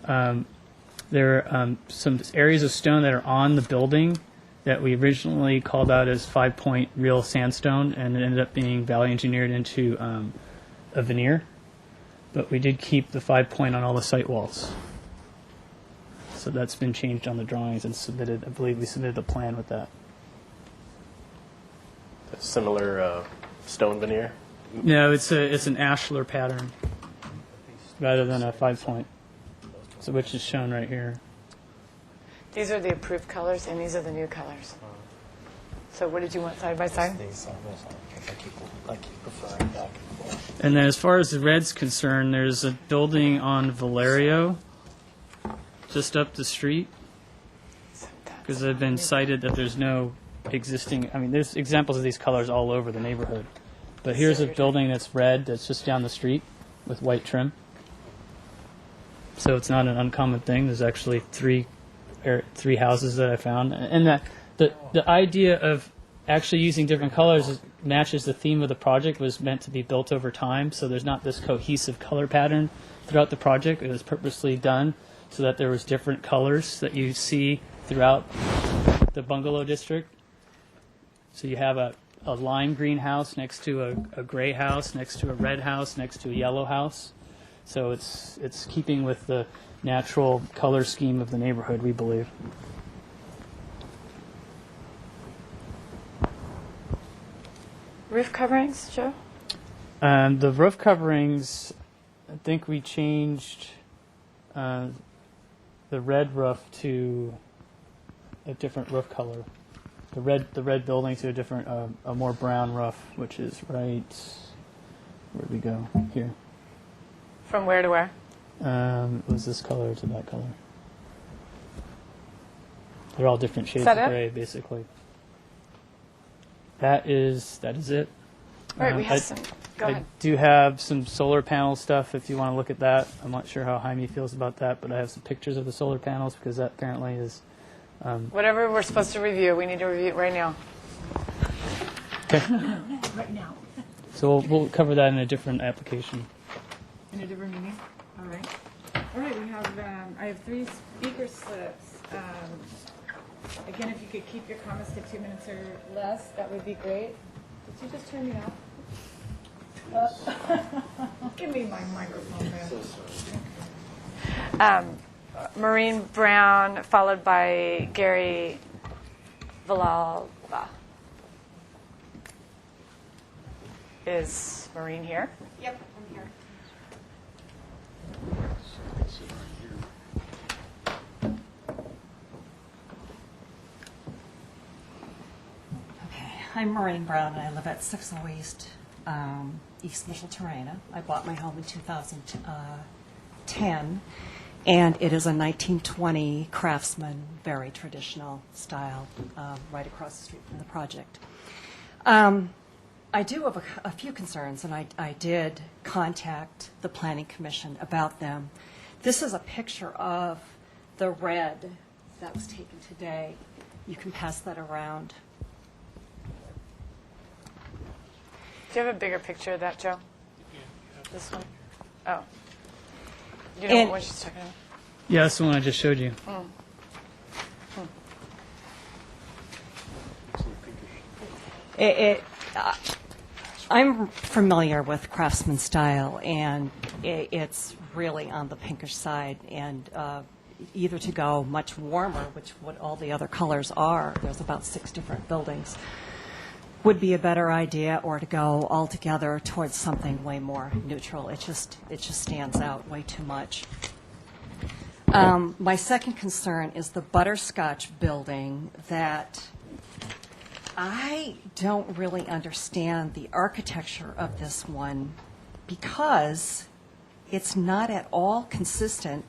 Speaker 9: there are some areas of stone that are on the building that we originally called out as 5-point real sandstone, and it ended up being value engineered into a veneer. But we did keep the 5-point on all the site walls. So that's been changed on the drawings and submitted. I believe we submitted the plan with that.
Speaker 10: A similar stone veneer?
Speaker 9: No, it's an ashlar pattern rather than a 5-point, so which is shown right here.
Speaker 1: These are the approved colors, and these are the new colors. So what did you want side by side?
Speaker 21: These side by side, because I keep preferring back and forth.
Speaker 9: And then as far as the red's concerned, there's a building on Valerio just up the street, because they've been cited that there's no existing, I mean, there's examples of these colors all over the neighborhood. But here's a building that's red that's just down the street with white trim. So it's not an uncommon thing. There's actually three houses that I found. And the idea of actually using different colors matches the theme of the project, was meant to be built over time. So there's not this cohesive color pattern throughout the project. It was purposely done so that there was different colors that you see throughout the bungalow district. So you have a lime green house next to a gray house, next to a red house, next to a yellow house. So it's keeping with the natural color scheme of the neighborhood, we believe.
Speaker 1: Roof coverings, Joe?
Speaker 9: The roof coverings, I think we changed the red roof to a different roof color. The red building to a different, a more brown roof, which is right, where'd we go? Here.
Speaker 1: From where to where?
Speaker 9: It was this color to that color. They're all different shades
Speaker 1: Is that
Speaker 9: of
Speaker 1: it?
Speaker 9: gray, basically. That is it.
Speaker 1: All right, we have some. Go ahead.
Speaker 9: I do have some solar panel stuff if you want to look at that. I'm not sure how Jaime feels about that, but I have some pictures of the solar panels because that apparently is...
Speaker 1: Whatever we're supposed to review, we need to review it right now.
Speaker 9: Okay.
Speaker 3: Right now.
Speaker 9: So we'll cover that in a different application.
Speaker 1: In a different meeting? All right. All right, we have, I have 3 speaker slips. Again, if you could keep your comments to 2 minutes or less, that would be great. Did you just turn me off? Give me my microphone, man. Maureen Brown, followed by Gary Villalba. Is Maureen here?
Speaker 6: Yep, I'm here. Okay, I'm Maureen Brown, and I live at 608 East Micheltorena. I bought my home in 2010, and it is a 1920 Craftsman, very traditional style, right across the street from the project. I do have a few concerns, and I did contact the Planning Commission about them. This is a picture of the red that was taken today. You can pass that around.
Speaker 1: Do you have a bigger picture of that, Joe? This one? Oh. You know what she's talking about?
Speaker 9: Yeah, that's the one I just showed you.
Speaker 6: I'm familiar with Craftsman style, and it's really on the pinkish side, and either to go much warmer, which what all the other colors are, there's about 6 different buildings, would be a better idea, or to go altogether towards something way more neutral. It just stands out way too much. My second concern is the Butterscotch Building, that I don't really understand the architecture of this one, because it's not at all consistent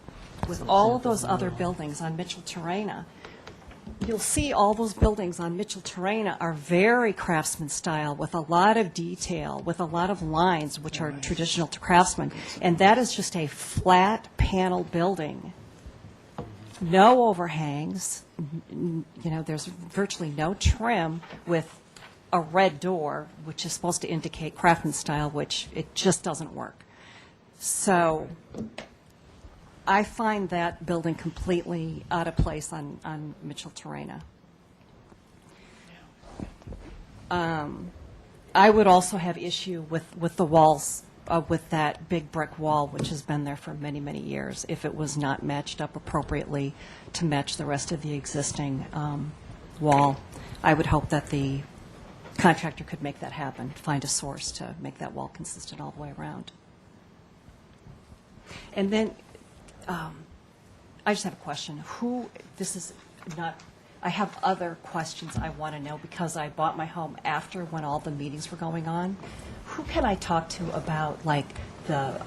Speaker 6: with all of those other buildings on Micheltorena. You'll see all those buildings on Micheltorena are very Craftsman style, with a lot of detail, with a lot of lines, which are traditional to Craftsman. And that is just a flat panel building. No overhangs, there's virtually no trim, with a red door, which is supposed to indicate Craftsman style, which it just doesn't work.
Speaker 2: So I find that building completely out of place on Mitchell Terrena. I would also have issue with the walls, with that big brick wall, which has been there for many, many years, if it was not matched up appropriately to match the rest of the existing wall. I would hope that the contractor could make that happen, find a source to make that wall consistent all the way around. And then, I just have a question. This is not, I have other questions I want to know because I bought my home after when all the meetings were going on. Who can I talk to about, like, the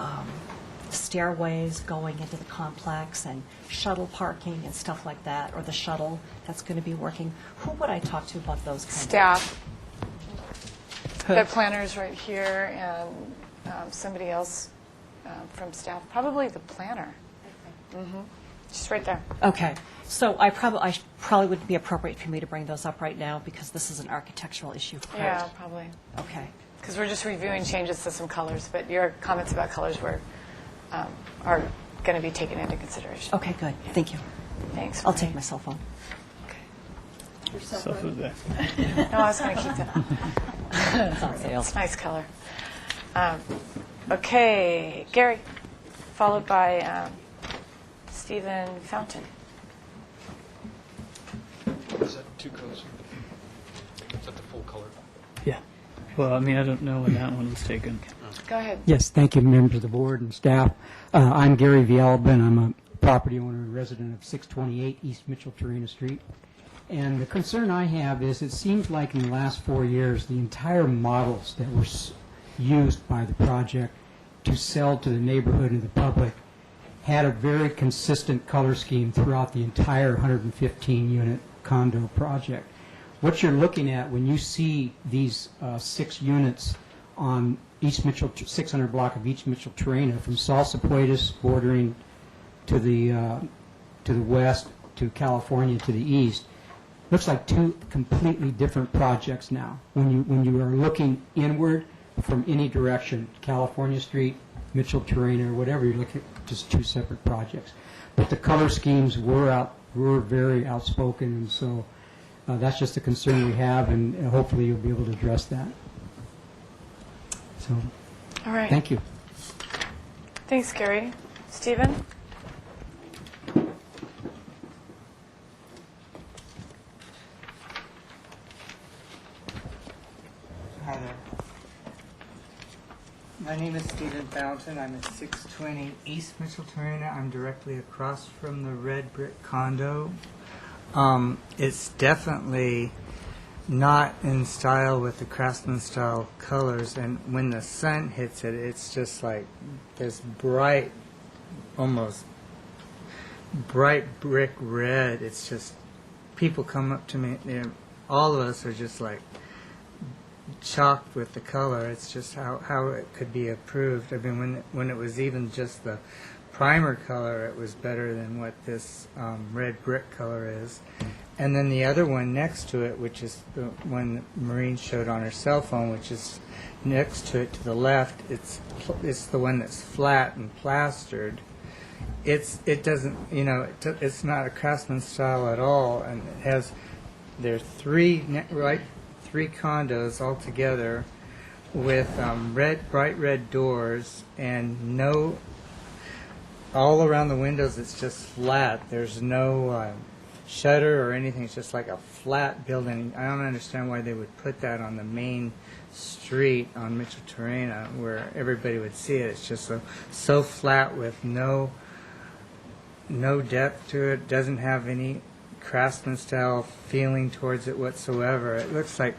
Speaker 2: stairways going into the complex and shuttle parking and stuff like that, or the shuttle that's going to be working? Who would I talk to about those kinds
Speaker 1: Staff. The planner's right here, and somebody else from staff, probably the planner. Mm-hmm. Just right there.
Speaker 2: Okay. So I probably would be appropriate for me to bring those up right now because this is an architectural issue. Correct?
Speaker 1: Yeah, probably.
Speaker 2: Okay.
Speaker 1: Because we're just reviewing changes to some colors, but your comments about colors are going to be taken into consideration.
Speaker 2: Okay, good. Thank you.
Speaker 1: Thanks.
Speaker 2: I'll take my cell phone.
Speaker 1: Your cell phone? No, I was going to keep that.
Speaker 2: It's on sale.
Speaker 1: It's a nice color. Okay, Gary, followed by Stephen Fountain.
Speaker 22: Is that too close? Is that the full color?
Speaker 23: Yeah. Well, I mean, I don't know when that one was taken.
Speaker 1: Go ahead.
Speaker 23: Yes, thank you, members of the board and staff. I'm Gary Vielba, and I'm a property owner and resident of 628 East Mitchell Terrena Street. And the concern I have is it seems like in the last 4 years, the entire models that were used by the project to sell to the neighborhood and the public had a very consistent color scheme throughout the entire 115-unit condo project. What you're looking at when you see these 6 units on East Mitchell, 600 block of East Mitchell Terrena, from Salsapuedes bordering to the west, to California to the east, looks like 2 completely different projects now. When you are looking inward from any direction, California Street, Mitchell Terrena, or whatever, you're looking at just 2 separate projects. But the color schemes were very outspoken, and so that's just a concern we have, and hopefully you'll be able to address that. So,
Speaker 1: all right.
Speaker 23: Thank you.
Speaker 1: Thanks, Gary. Stephen?
Speaker 24: Hi there. My name is Stephen Fountain. I'm at 620 East Mitchell Terrena. I'm directly across from the red brick condo. It's definitely not in style with the craftsman style colors, and when the sun hits it, it's just like this bright, almost bright brick red. It's just, people come up to me, all of us are just like shocked with the color. It's just how it could be approved. I mean, when it was even just the primer color, it was better than what this red brick color is. And then the other one next to it, which is the one that Maureen showed on her cell phone, which is next to it to the left, it's the one that's flat and plastered. It doesn't, it's not a craftsman style at all, and it has, there's three condos all together with bright red doors, and no, all around the windows it's just flat. There's no shutter or anything. It's just like a flat building. I don't understand why they would put that on the main street on Mitchell Terrena where everybody would see it. It's just so flat with no depth to it. Doesn't have any craftsman style feeling towards it whatsoever. It looks like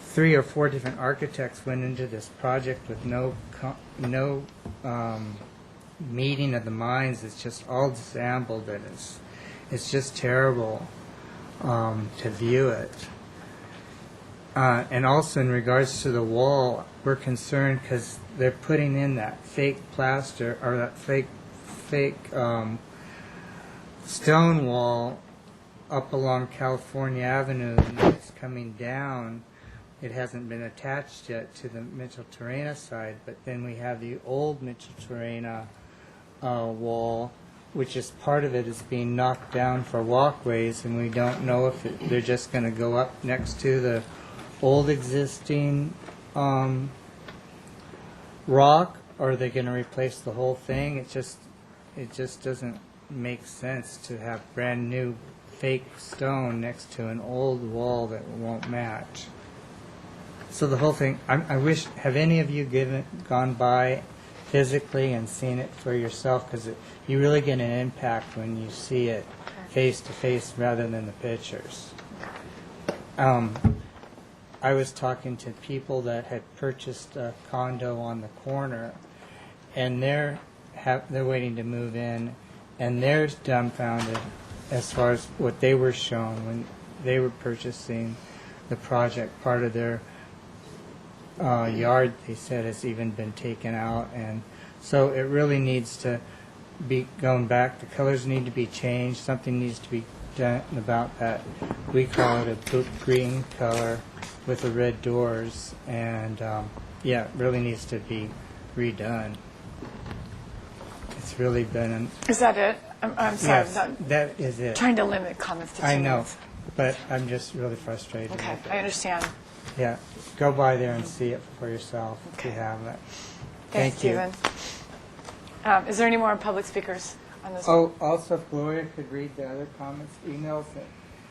Speaker 24: 3 or 4 different architects went into this project with no meeting of the minds. It's just all disassembled, and it's just terrible to view it. And also in regards to the wall, we're concerned because they're putting in that fake plaster, or that fake stone wall up along California Avenue, and it's coming down, it hasn't been attached yet to the Mitchell-Torrena side, but then we have the old Mitchell-Torrena wall, which is part of it is being knocked down for walkways, and we don't know if they're just going to go up next to the old existing rock, or are they going to replace the whole thing? It just doesn't make sense to have brand new fake stone next to an old wall that won't match. So the whole thing, I wish, have any of you gone by physically and seen it for yourself? Because you really get an impact when you see it face to face rather than the pictures. I was talking to people that had purchased a condo on the corner, and they're waiting to move in, and they're dumbfounded as far as what they were shown when they were purchasing the project. Part of their yard, they said, has even been taken out, and so it really needs to be going back. The colors need to be changed. Something needs to be done about that. We call it a boot green color with the red doors, and yeah, it really needs to be redone. It's really been
Speaker 1: Is that it? I'm sorry.
Speaker 24: Yes, that is it.
Speaker 1: Trying to limit comments to 2
Speaker 24: I know,
Speaker 1: minutes.
Speaker 24: but I'm just really frustrated.
Speaker 1: Okay,
Speaker 24: with it.
Speaker 1: I understand.
Speaker 24: Yeah, go by there and see it for yourself if you haven't.
Speaker 1: Thanks,
Speaker 24: Thank you.
Speaker 1: Stephen. Is there any more public speakers on this?
Speaker 24: Oh, also, if Gloria could read the other comments, emails that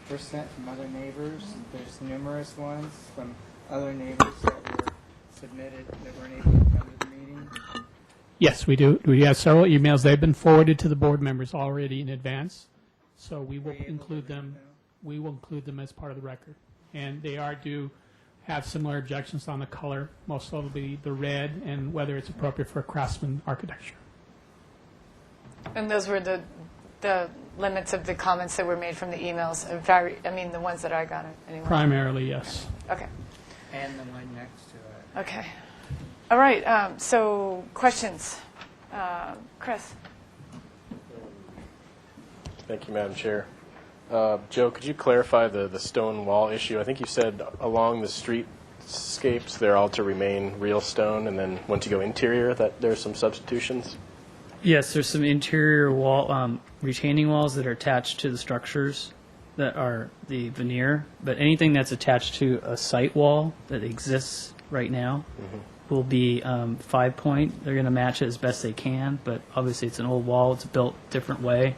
Speaker 24: were sent from other neighbors. There's numerous ones from other neighbors that were submitted that weren't able to come to the meeting.
Speaker 9: Yes, we do. We have several emails. They've been forwarded to the board members already in advance, so we will include them. We will include them as part of the record, and they do have similar objections on the color, most notably the red, and whether it's appropriate for craftsman architecture.
Speaker 1: And those were the limits of the comments that were made from the emails. I mean, the ones that I got anyway.
Speaker 9: Primarily, yes.
Speaker 1: Okay.
Speaker 24: And the one next to it.
Speaker 1: Okay. All right. So questions, Chris.
Speaker 10: Thank you, Madam Chair. Joe, could you clarify the stone wall issue? I think you said along the streetscapes they're all to remain real stone, and then once you go interior that there's some substitutions?
Speaker 4: Yes, there's some interior wall retaining walls that are attached to the structures that are the veneer, but anything that's attached to a site wall that exists right now will be 5-point. They're going to match it as best they can, but obviously it's an old wall. It's built a different way,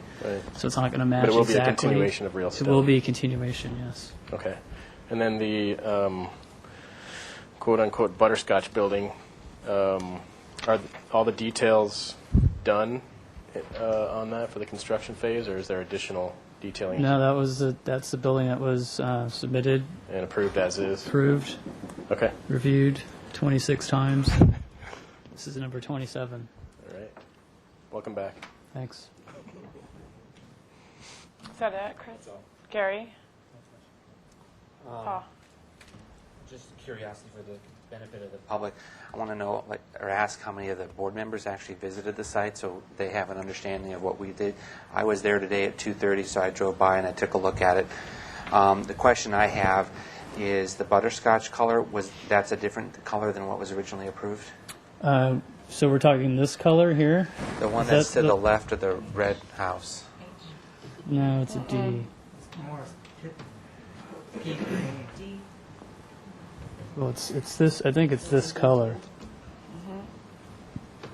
Speaker 4: so it's not going to match exactly.
Speaker 10: But it will be a continuation of real stone?
Speaker 4: It will be a continuation, yes.
Speaker 10: Okay. And then the quote-unquote Butterscotch Building, are all the details done on that for the construction phase, or is there additional detailing?
Speaker 4: No, that's the building that was submitted.
Speaker 10: And approved as is?
Speaker 4: Approved.
Speaker 10: Okay.
Speaker 4: Reviewed 26 times. This is number 27.
Speaker 10: All right. Welcome back.
Speaker 4: Thanks.
Speaker 1: Is that it, Chris? Gary? Paul?
Speaker 12: Just curiosity for the benefit of the public. I want to know, or ask how many of the board members actually visited the site so they have an understanding of what we did. I was there today at 2:30, so I drove by and I took a look at it. The question I have is the butterscotch color, that's a different color than what was originally approved?
Speaker 4: So we're talking this color here?
Speaker 12: The one that's to the left of the red house.
Speaker 4: No, it's a D. Well, it's this. I think it's this color.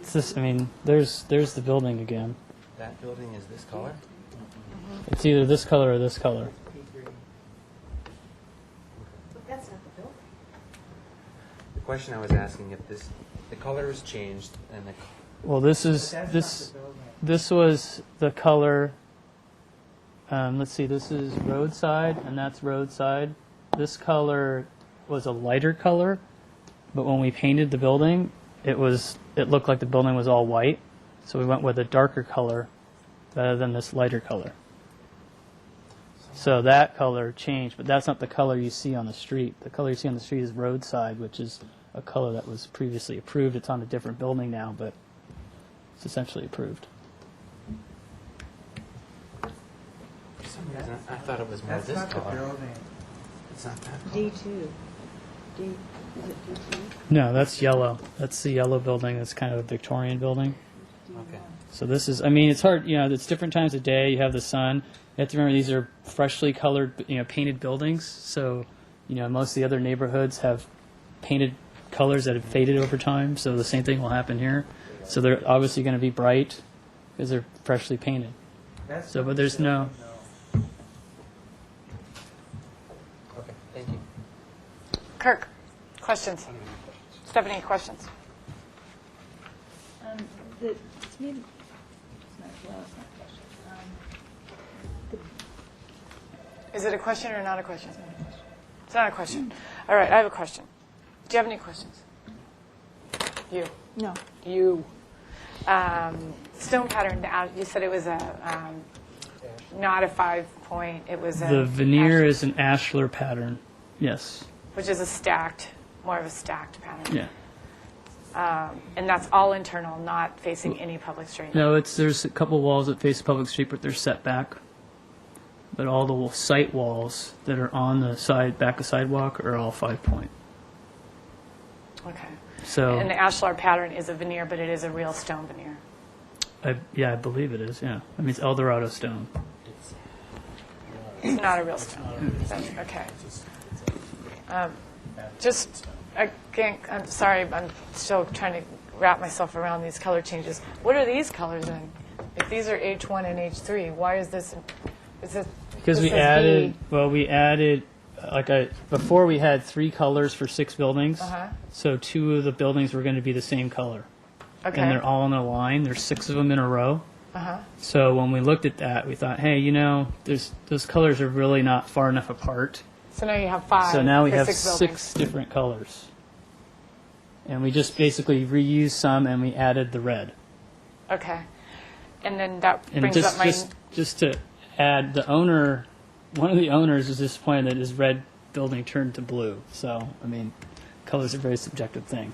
Speaker 4: It's this. I mean, there's the building again.
Speaker 12: That building is this color?
Speaker 4: It's either this color or this color.
Speaker 2: That's not the building.
Speaker 12: The question I was asking, if the color is changed and the
Speaker 4: Well, this is this. This was the color. Let's see. This is roadside, and that's roadside. This color was a lighter color, but when we painted the building, it looked like the building was all white, so we went with a darker color rather than this lighter color. So that color changed, but that's not the color you see on the street. The color you see on the street is roadside, which is a color that was previously approved. It's on a different building now, but it's essentially approved.
Speaker 12: For some reason, I thought it was more
Speaker 24: That's
Speaker 12: this
Speaker 24: not
Speaker 12: color.
Speaker 24: the building.
Speaker 12: It's not that color.
Speaker 2: D2.
Speaker 4: No, that's yellow. That's the yellow building. That's kind of a Victorian building.
Speaker 12: Okay.
Speaker 4: So this is, I mean, it's hard, it's different times of day. You have the sun. You have to remember these are freshly colored, painted buildings. So, most of the other neighborhoods have painted colors that have faded over time. So the same thing will happen here. So they're obviously going to be bright because they're freshly painted. So, but there's no.
Speaker 12: Okay, thank you.
Speaker 1: Kirk, questions? Stephanie, questions?
Speaker 20: To me, it's not a question.
Speaker 1: Is it a question or not a question? It's not a question. All right, I have a question. Do you have any questions? You?
Speaker 20: No.
Speaker 1: You. Stone pattern, you said it was not a 5-point, it was
Speaker 4: The veneer is an ashlar pattern. Yes.
Speaker 1: which is more of a stacked pattern.
Speaker 4: Yeah.
Speaker 1: And that's all internal, not facing any public street.
Speaker 4: No, there's a couple walls that face public street, but they're set back. But all the site walls that are on the back of sidewalk are all 5-point.
Speaker 1: Okay.
Speaker 4: So,
Speaker 1: And the ashlar pattern is a veneer, but it is a real stone veneer.
Speaker 4: I believe it is. Yeah, I mean it's Eldorado stone.
Speaker 1: It's not a real stone. Okay. Just again, I'm sorry, I'm still trying to wrap myself around these color changes. What are these colors in? If these are H1 and H3, why is this?
Speaker 4: Because
Speaker 1: this
Speaker 4: we
Speaker 1: says
Speaker 4: added, before we had 3 colors for 6 buildings.
Speaker 1: Uh-huh.
Speaker 4: So 2 of the buildings were going to be the same color.
Speaker 1: Okay.
Speaker 4: And they're all in a line. There's 6 of them in a row.
Speaker 1: Uh-huh.
Speaker 4: So when we looked at that, we thought, hey, those colors are really not far enough apart.
Speaker 1: So now you have 5.
Speaker 4: So now we
Speaker 1: for
Speaker 4: have
Speaker 1: 6 buildings.
Speaker 4: 6 different colors. And we just basically reused some and we added the red.
Speaker 1: Okay. And then that
Speaker 4: And
Speaker 1: brings up my.
Speaker 4: just to add, one of the owners was disappointed that his red building turned to blue. So, I mean, colors are a very subjective thing.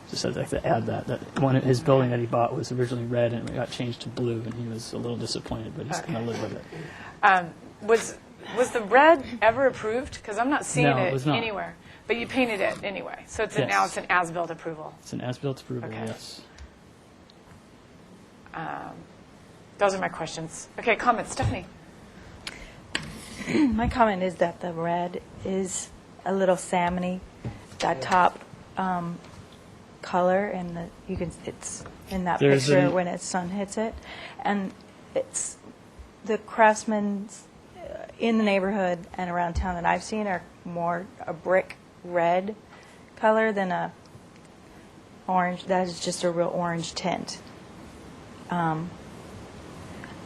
Speaker 4: Just I'd like to add that one of his building that he bought was originally red and it got changed to blue, and he was a little disappointed, but he's going to live with it.
Speaker 1: Was the red ever approved? Because I'm not seeing
Speaker 4: No, it was not.
Speaker 1: anywhere. But you painted it anyway. So
Speaker 4: Yes.
Speaker 1: now it's an as-built approval.
Speaker 4: It's an as-built approval,
Speaker 1: Okay.
Speaker 4: yes.
Speaker 1: Those are my questions. Okay, comments. Stephanie?
Speaker 20: My comment is that the red is a little salmony, that top color, and it's in that picture when the sun hits it, and it's the craftsmen in the neighborhood and around town that I've seen are more a brick red color than a orange. That is just a real orange tint.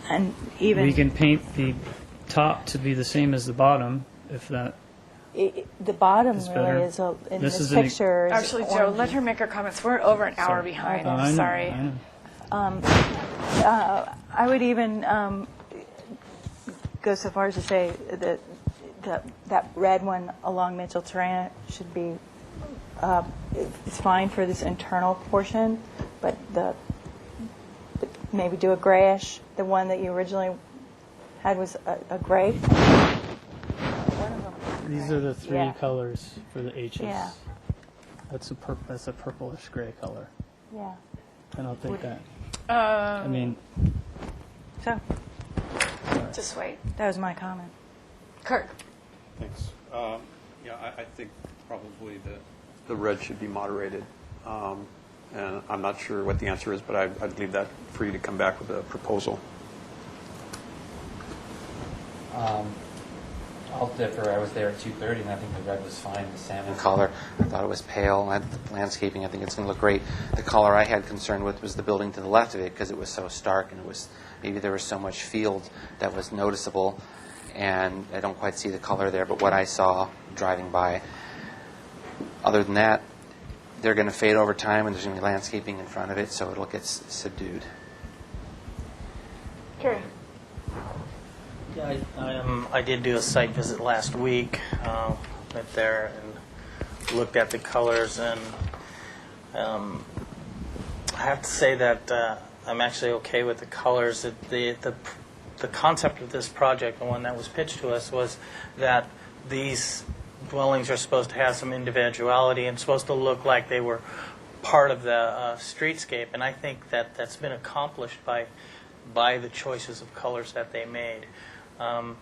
Speaker 20: And even
Speaker 4: We can paint the top to be the same as the bottom, if that.
Speaker 20: the bottom
Speaker 4: It's better.
Speaker 20: really is in
Speaker 4: This
Speaker 20: this
Speaker 4: is an-
Speaker 20: picture. Is
Speaker 1: Actually, Joe,
Speaker 20: orange.
Speaker 1: let her make her comments. We're over an hour behind.
Speaker 4: I
Speaker 1: I'm
Speaker 4: know,
Speaker 1: sorry.
Speaker 4: I know.
Speaker 20: I would even go so far as to say that that red one along Mitchell Terrain should be it's fine for this internal portion, but maybe do a grayish. The one that you originally had was a gray.
Speaker 4: These are the 3
Speaker 20: Yeah.
Speaker 4: colors for the H's.
Speaker 20: Yeah.
Speaker 4: That's a purplish gray color.
Speaker 20: Yeah.
Speaker 4: I don't think that.
Speaker 1: I
Speaker 4: mean,
Speaker 20: So,
Speaker 1: just wait.
Speaker 20: that was my comment.
Speaker 1: Kirk?
Speaker 15: Thanks. Yeah, I think probably the red should be moderated. And I'm not sure what the answer is, but I'd leave that for you to come back with a proposal.
Speaker 12: I'll differ. I was there at 2:30, and I think the red was fine. The salmon color, I thought it was pale. And the landscaping, I think it's going to look great. The color I had concern with was the building to the left of it because it was so stark, and maybe there was so much field that was noticeable, and I don't quite see the color there. But what I saw driving by, other than that, they're going to fade over time, and there's going to be landscaping in front of it, so it'll get subdued.
Speaker 1: Carrie?
Speaker 21: Yeah, I did do a site visit last week. Went there and looked at the colors, and I have to say that I'm actually okay with the colors. The concept of this project, the one that was pitched to us, was that these dwellings are supposed to have some individuality and supposed to look like they were part of the streetscape, and I think that that's been accomplished by the choices of colors that they made. I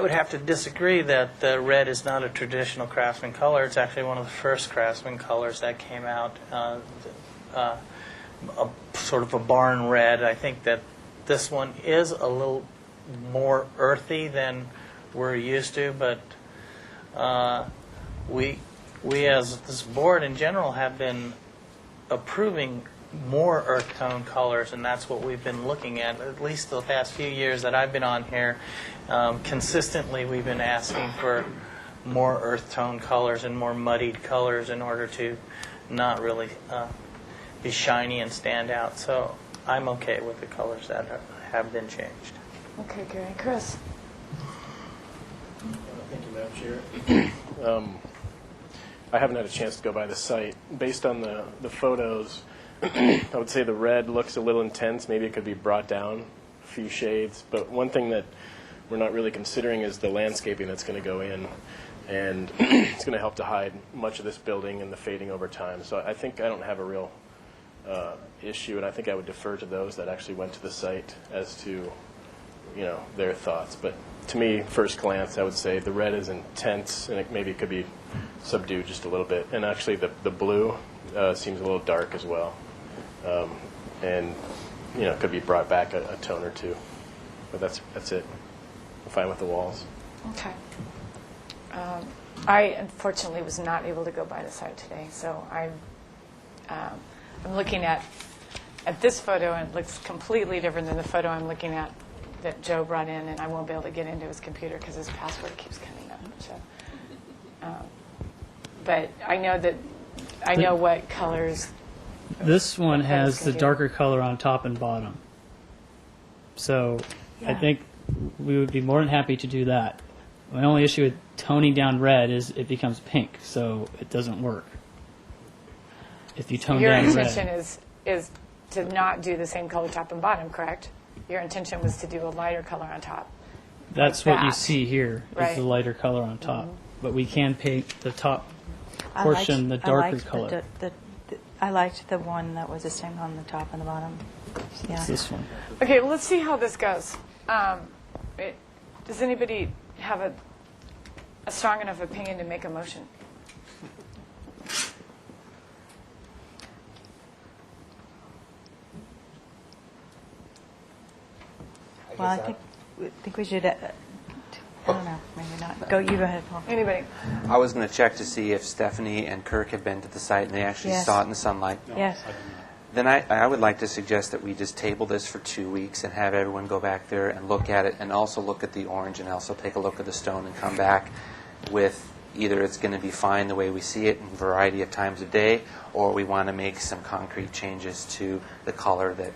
Speaker 21: would have to disagree that the red is not a traditional Craftsman color. It's actually one of the first Craftsman colors that came out, sort of a barn red. I think that this one is a little more earthy than we're used to, but we as this board in general have been approving more earth tone colors, and that's what we've been looking at least the past few years that I've been on here. Consistently, we've been asking for more earth tone colors and more muddied colors in order to not really be shiny and stand out. So I'm okay with the colors that have been changed.
Speaker 1: Okay, Gary. Chris?
Speaker 10: Thank you, Madam Chair. I haven't had a chance to go by the site. Based on the photos, I would say the red looks a little intense. Maybe it could be brought down a few shades. But one thing that we're not really considering is the landscaping that's going to go in. And it's going to help to hide much of this building and the fading over time. So I think I don't have a real issue, and I think I would defer to those that actually went to the site as to, their thoughts. But to me, first glance, I would say the red is intense, and maybe it could be subdued just a little bit. And actually, the blue seems a little dark as well, and it could be brought back a tone or two. But that's it. I'm fine with the walls.
Speaker 1: Okay. I unfortunately was not able to go by the site today, so I'm looking at this photo, and it looks completely different than the photo I'm looking at that Joe brought in, and I won't be able to get into his computer because his password keeps coming up. So, but I know what colors.
Speaker 4: This one has the darker color on top and bottom. So I think we would be more than happy to do that. My only issue with toning down red is it becomes pink, so it doesn't work. If you tone
Speaker 1: Your
Speaker 4: down
Speaker 1: intention
Speaker 4: red.
Speaker 1: is to not do the same color top and bottom, correct? Your intention was to do a lighter color on top.
Speaker 4: That's
Speaker 1: like
Speaker 4: what you
Speaker 1: that.
Speaker 4: see here,
Speaker 1: Right.
Speaker 4: is the lighter color on top. But we can paint the top
Speaker 20: I
Speaker 4: portion the
Speaker 20: liked-
Speaker 4: darker
Speaker 20: I liked
Speaker 4: color.
Speaker 20: I liked the one that was the same on the top and the bottom. Yeah.
Speaker 4: It's this one.
Speaker 1: Okay, well, let's see how this goes. Does anybody have a strong enough opinion to make a motion?
Speaker 20: Well, I think we should. I don't know. Maybe not. You go ahead, Paul.
Speaker 1: Anybody?
Speaker 12: I was going to check to see if Stephanie and Kirk have been to the site and they actually
Speaker 20: Yes.
Speaker 12: saw it in the sunlight.
Speaker 20: Yes.
Speaker 12: Then I would like to suggest that we just table this for 2 weeks and have everyone go back there and look at it, and also look at the orange, and also take a look at the stone, and come back with either it's going to be fine the way we see it in a variety of times of day, or we want to make some concrete changes to the color that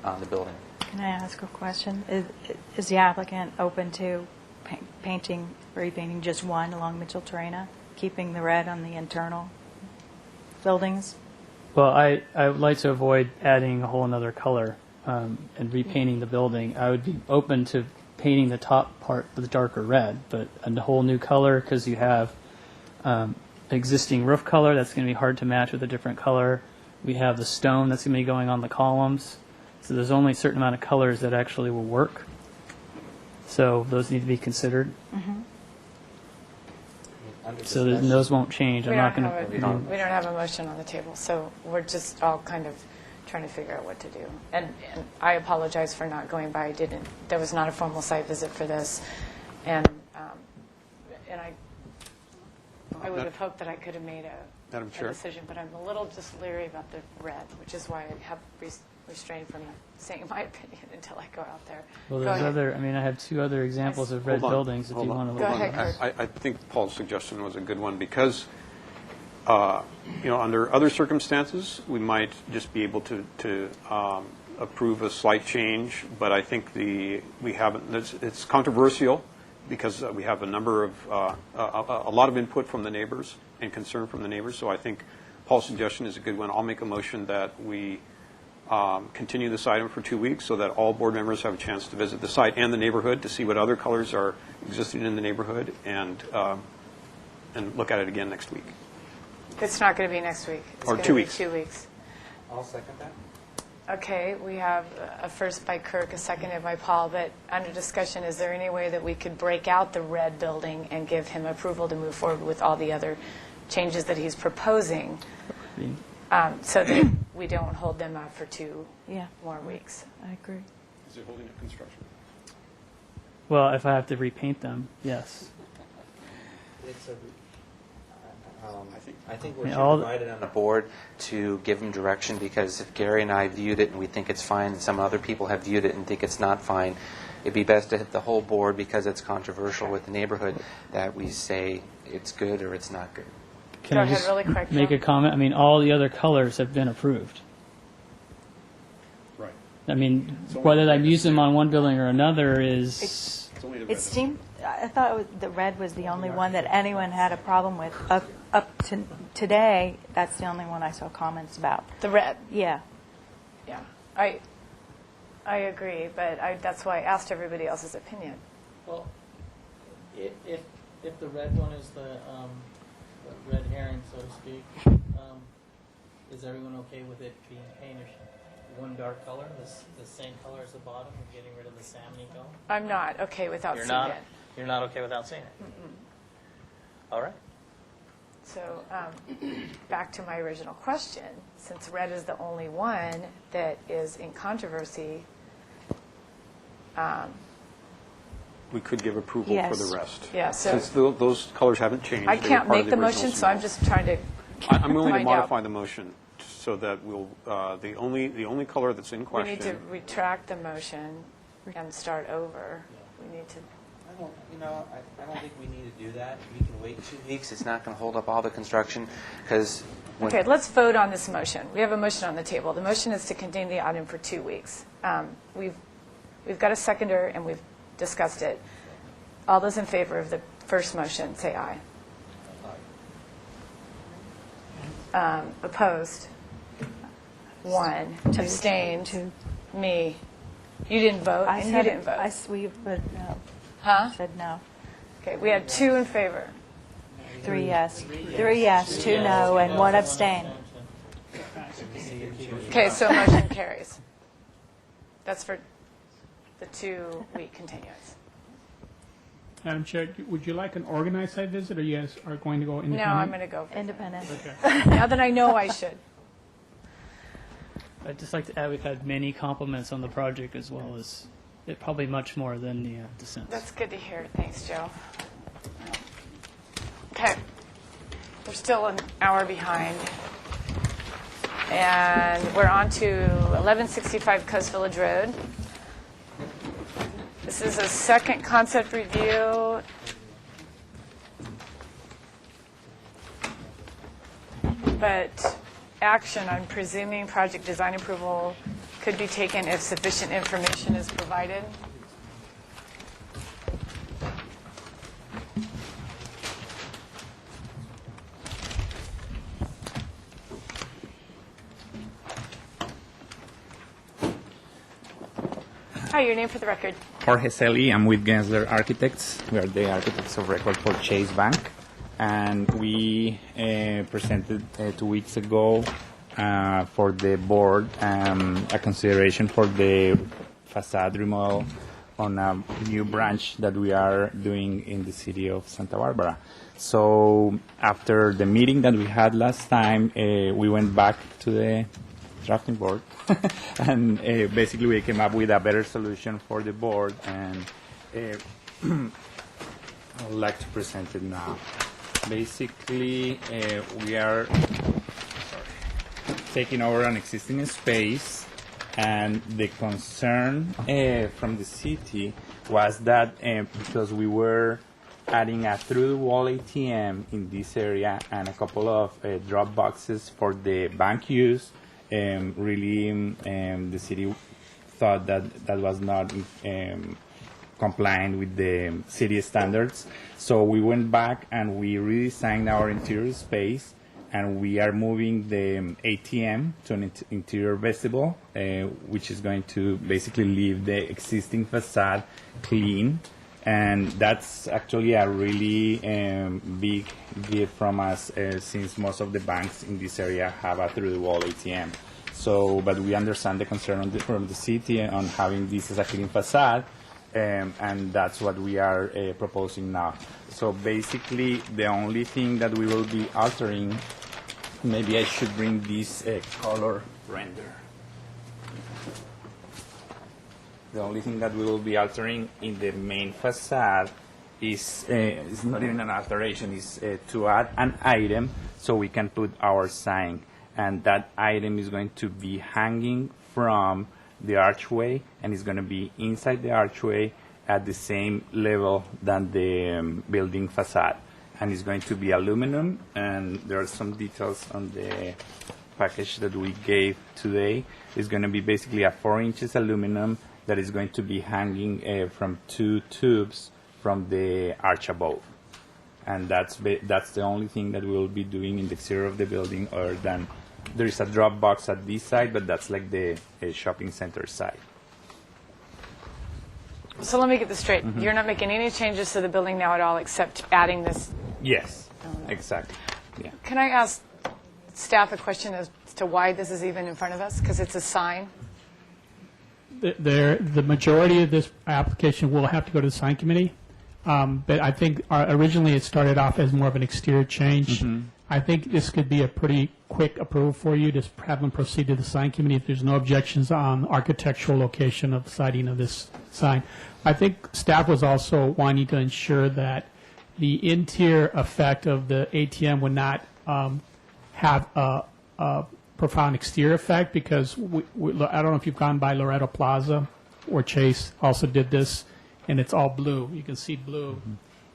Speaker 12: on the building.
Speaker 20: Can I ask a question? Is the applicant open to painting, repainting just one along Mitchell-Torrena, keeping the red on the internal buildings?
Speaker 4: Well, I would like to avoid adding a whole another color and repainting the building. I would be open to painting the top part with a darker red, but a whole new color, because you have existing roof color that's going to be hard to match with a different color. We have the stone that's going to be going on the columns. So there's only a certain amount of colors that actually will work. So those need to be considered.
Speaker 20: Mm-hmm.
Speaker 4: So those won't change.
Speaker 1: We
Speaker 4: I'm not going
Speaker 1: don't have a motion on the table, so we're just all kind of trying to figure out what to do. And I apologize for not going by. There was not a formal site visit for this, and I would have hoped that I could have made a decision, but I'm a little just leery about the red, which is why I have restrained from saying my opinion until I go out there.
Speaker 4: Well, there's I have two other examples of red buildings if you want to look at them.
Speaker 15: I think Paul's suggestion was a good one, because under other circumstances, we might just be able to approve a slight change, but I think it's controversial, because we have a lot of input from the neighbors and concern from the neighbors. So I think Paul's suggestion is a good one. I'll make a motion that we continue this item for 2 weeks, so that all board members have a chance to visit the site and the neighborhood to see what other colors are existing in the neighborhood and look at it again next week.
Speaker 1: It's not going to be next week. It's
Speaker 15: Or
Speaker 1: gonna
Speaker 15: 2
Speaker 1: be
Speaker 15: weeks.
Speaker 1: 2 weeks.
Speaker 12: I'll second that.
Speaker 1: Okay, we have a first by Kirk, a seconded by Paul, but under discussion, is there any way that we could break out the red building and give him approval to move forward with all the other changes that he's proposing, so that we don't hold them up for 2 more weeks?
Speaker 20: I agree.
Speaker 15: Is it holding up construction?
Speaker 4: Well, if I have to repaint them, yes.
Speaker 12: It's I think we
Speaker 4: Yeah,
Speaker 12: should
Speaker 4: all-
Speaker 12: provide it on the board to give him direction, because if Gary and I viewed it and we think it's fine, and some other people have viewed it and think it's not fine, it'd be best to hit the whole board, because it's controversial with the neighborhood, that we say it's good or it's not good.
Speaker 4: Can
Speaker 1: Go
Speaker 4: I
Speaker 1: ahead,
Speaker 4: just
Speaker 1: really quick,
Speaker 4: make
Speaker 1: Joe.
Speaker 4: a comment? I mean, all the other colors have been approved.
Speaker 15: Right.
Speaker 4: I mean, whether I use them on one building or another is...
Speaker 15: It's only the red.
Speaker 20: It seemed, I thought it was, the red was the only one that anyone had a problem with. Up to today, that's the only one I saw comments about.
Speaker 1: The red.
Speaker 20: Yeah.
Speaker 1: Yeah, I agree, but that's why I asked everybody else's opinion.
Speaker 5: Well, if the red one is the red herring, so to speak, is everyone okay with it being painted one dark color, the same color as the bottom, and getting rid of the salmon color?
Speaker 1: I'm not okay without
Speaker 21: You're
Speaker 1: seeing
Speaker 21: not.
Speaker 1: it.
Speaker 21: You're not okay without seeing it. All right.
Speaker 1: So back to my original question, since red is the only one that is in controversy,
Speaker 15: We could give approval for
Speaker 20: Yes.
Speaker 15: the rest.
Speaker 1: Yeah, so-
Speaker 15: Since those colors haven't changed.
Speaker 1: I
Speaker 15: they were
Speaker 1: can't
Speaker 15: part of
Speaker 1: make the
Speaker 15: original
Speaker 1: motion, so I'm
Speaker 15: submittal.
Speaker 1: just trying to
Speaker 15: I'm willing to
Speaker 1: find out.
Speaker 15: modify the motion so that we'll, the only color that's in
Speaker 1: We
Speaker 15: question.
Speaker 1: need to retract the motion and start over. We need to,
Speaker 12: I don't think we need to do that. We can wait 2 weeks. It's not going to hold up all the construction, because
Speaker 1: okay, let's vote on this motion. We have a motion on the table. The motion is to continue the item for 2 weeks. We've got a seconder, and we've discussed it. All those in favor of the first motion, say aye. Opposed? 1. Abstained?
Speaker 20: 2.
Speaker 1: Me. You didn't vote,
Speaker 20: I
Speaker 1: and you
Speaker 20: said
Speaker 1: didn't vote.
Speaker 20: but no.
Speaker 1: Huh?
Speaker 20: Said no.
Speaker 1: Okay, we had 2 in favor.
Speaker 20: 3 yes. 3 yes, 2 no, and 1 abstain.
Speaker 1: Okay, so motion carries. That's for the 2-week continuance.
Speaker 9: Madam Chair, would you like an organized site visit, or you guys are going to go
Speaker 1: No,
Speaker 9: independent?
Speaker 1: I'm going to go
Speaker 20: Independent.
Speaker 1: now that I know I should.
Speaker 4: I'd just like to add, we've had many compliments on the project, as well as probably much more than the dissents.
Speaker 1: That's good to hear. Thanks, Joe. Okay. We're still an hour behind. And we're on to 1165 Coast Village Road. This is a second concept review. But action, I'm presuming project design approval could be taken if sufficient information is provided. Hi, your name for the record.
Speaker 7: Jorge Celi, I'm with Gensler Architects. We are the architects of record for Chase Bank. And we presented 2 weeks ago for the board a consideration for the facade remodel on a new branch that we are doing in the city of Santa Barbara. So after the meeting that we had last time, we went back to the drafting board and basically we came up with a better solution for the board, and I would like to present it now. Basically, we are taking over an existing space, and the concern from the city was that because we were adding a through-the-wall ATM in this area and a couple of drop boxes for the bank use, really the city thought that that was not compliant with the city standards. So we went back and we redesigned our interior space, and we are moving the ATM to an interior vestibule, which is going to basically leave the existing facade clean And that's actually a really big gift from us since most of the banks in this area have a through-the-wall ATM. So, but we understand the concern from the city on having this as a clean facade, and that's what we are proposing now. So basically, the only thing that we will be altering, maybe I should bring this color render. The only thing that we will be altering in the main facade is not even an alteration, is to add an item so we can put our sign. And that item is going to be hanging from the archway, and it's going to be inside the archway at the same level than the building facade. And it's going to be aluminum, and there are some details on the package that we gave today. It's going to be basically a 4 inches aluminum that is going to be hanging from 2 tubes from the arch above. And that's the only thing that we will be doing in the exterior of the building, other than there is a drop box at this side, but that's like the shopping center side.
Speaker 1: So let me get this straight. You're not making any changes to the building now at all except adding this?
Speaker 7: Yes, exactly. Yeah.
Speaker 1: Can I ask staff a question as to why this is even in front of us? Because it's a sign.
Speaker 9: The majority of this application will have to go to the sign committee, but I think originally it started off as more of an exterior change. I think this could be a pretty quick approval for you. Just have them proceed to the sign committee if there's no objections on architectural location of siding of this sign. I think staff was also wanting to ensure that the interior effect of the ATM would not have a profound exterior effect, because I don't know if you've gone by Loretto Plaza or Chase also did this, and it's all blue. You can see blue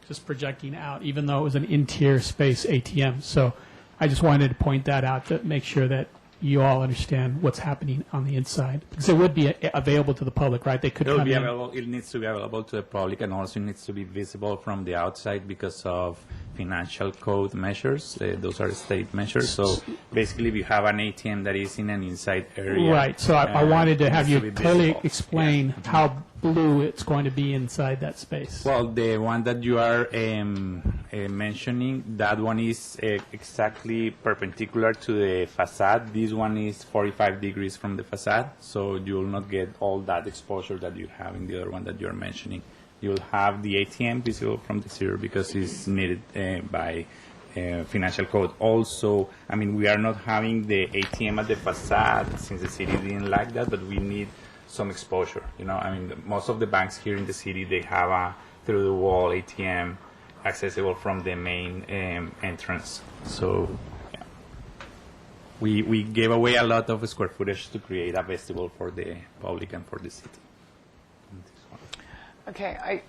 Speaker 9: just projecting out, even though it was an interior space ATM. So I just wanted to point that out to make sure that you all understand what's happening on the inside, because it would be available to the public, right? They could come in.
Speaker 7: It needs to be available to the public, and also needs to be visible from the outside because of financial code measures. Those are state measures. So basically, if you have an ATM that is in an inside area.
Speaker 9: Right. So I wanted to have you clearly explain how blue it's going to be inside that space.
Speaker 7: Well, the one that you are mentioning, that one is exactly perpendicular to the facade. This one is 45 degrees from the facade, so you will not get all that exposure that you have in the other one that you're mentioning. You'll have the ATM visible from the exterior because it's needed by financial code. Also, I mean, we are not having the ATM at the facade since the city didn't like that, but we need some exposure. You know, I mean, most of the banks here in the city, they have a through-the-wall ATM accessible from the main entrance. So, yeah. We gave away a lot of square footage to create a vestibule for the public and for the city.
Speaker 1: Okay,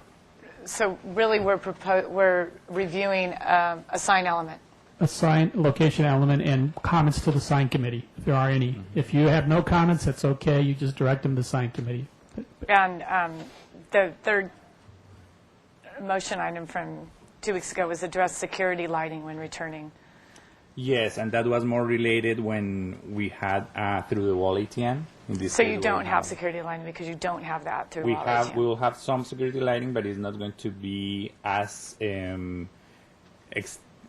Speaker 1: so really we're reviewing a sign element.
Speaker 9: A sign, location element, and comments to the sign committee, if there are any. If you have no comments, that's okay. You just direct them to the sign committee.
Speaker 1: And the third motion item from 2 weeks ago was address security lighting when returning.
Speaker 7: Yes, and that was more related when we had through-the-wall ATM. In this
Speaker 1: So you don't have security lighting because you don't have that through the wall ATM.
Speaker 7: We will have some security lighting, but it's not going to be as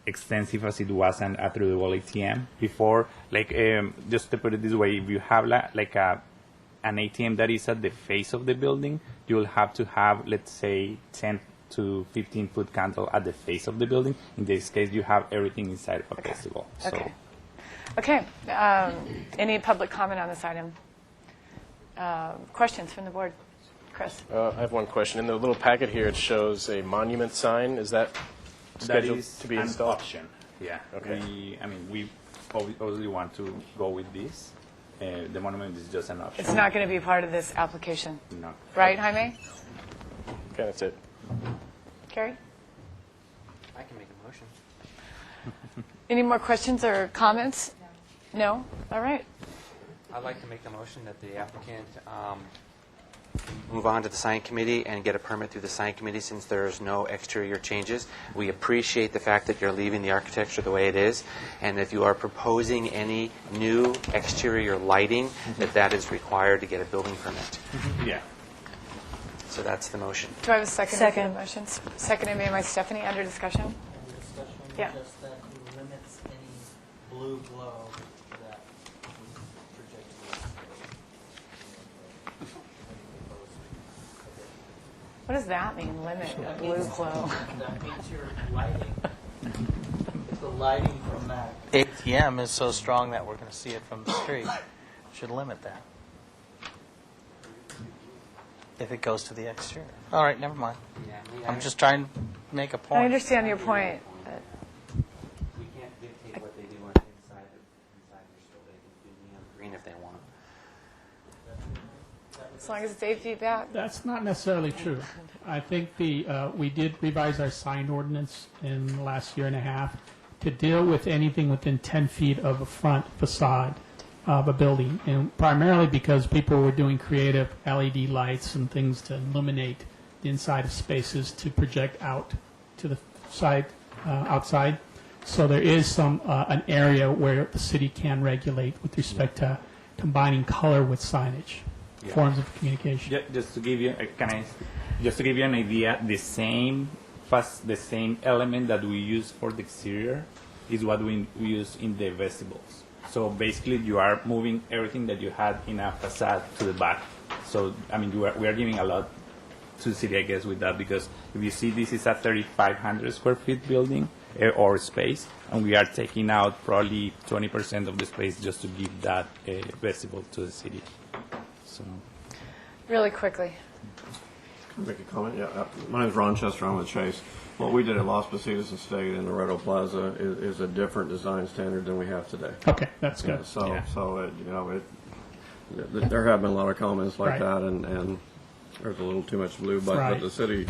Speaker 7: extensive as it was a through-the-wall ATM before. Like, just to put it this way, if you have like an ATM that is at the face of the building, you will have to have, let's say, 10 to 15-foot candle at the face of the building. In this case, you have everything inside of a festival.
Speaker 1: Okay. Okay. Any public comment on this item? Questions from the board? Chris?
Speaker 10: I have one question. In the little packet here, it shows a monument sign. Is that scheduled to be installed?
Speaker 7: That is an option. Yeah.
Speaker 10: Okay.
Speaker 7: We obviously want to go with this. The monument is just an option.
Speaker 1: It's not going to be part of this application.
Speaker 7: No.
Speaker 1: Right, Jaime?
Speaker 10: Okay, that's it.
Speaker 1: Carrie?
Speaker 12: I can make a motion.
Speaker 1: Any more questions or comments? No? All right.
Speaker 12: I'd like to make a motion that the applicant move on to the sign committee and get a permit through the sign committee since there's no exterior changes. We appreciate the fact that you're leaving the architecture the way it is, and if you are proposing any new exterior lighting, that is required to get a building permit.
Speaker 7: Yeah.
Speaker 12: So that's the motion.
Speaker 1: Do I have a second?
Speaker 20: Second.
Speaker 1: To the motion? Seconded made by Stephanie. Under discussion? Yeah.
Speaker 21: Just that he limits any blue glow that is projected.
Speaker 1: What does that mean, limit a blue glow?
Speaker 21: That means you're lighting. The lighting from that ATM is so strong that we're going to see it from the street. Should limit that. If it goes to the exterior. All right, never mind. I'm just trying to make a point.
Speaker 1: I understand your point.
Speaker 12: We can't dictate what they do on the inside their store. They can do neon green if they want.
Speaker 1: As long as it's 8 feet back.
Speaker 9: That's not necessarily true. I think we did revise our sign ordinance in the last year and a half to deal with anything within 10 feet of a front facade of a building, and primarily because people were doing creative LED lights and things to illuminate the inside of spaces to project out to the side, outside. So there is an area where the city can regulate with respect to combining color with signage, forms of communication.
Speaker 7: Just to give you, just to give you an idea, the same element that we use for the exterior is what we use in the vestibules. So basically, you are moving everything that you had in a facade to the back. So I mean, we are giving a lot to the city, I guess, with that, because if you see, this is a 3,500 square feet building or space, and we are taking out probably 20% of the space just to give that vestibule to the city. So,
Speaker 1: Really quickly.
Speaker 11: Can I make a comment? Yeah, my name is Ron Chester. I'm with Chase. What we did at Las Positas Estate in Loretto Plaza is a different design standard than we have today.
Speaker 9: Okay, that's good.
Speaker 11: There have been a lot of comments like
Speaker 9: Right.
Speaker 11: that, and there's a little too much blue, but the city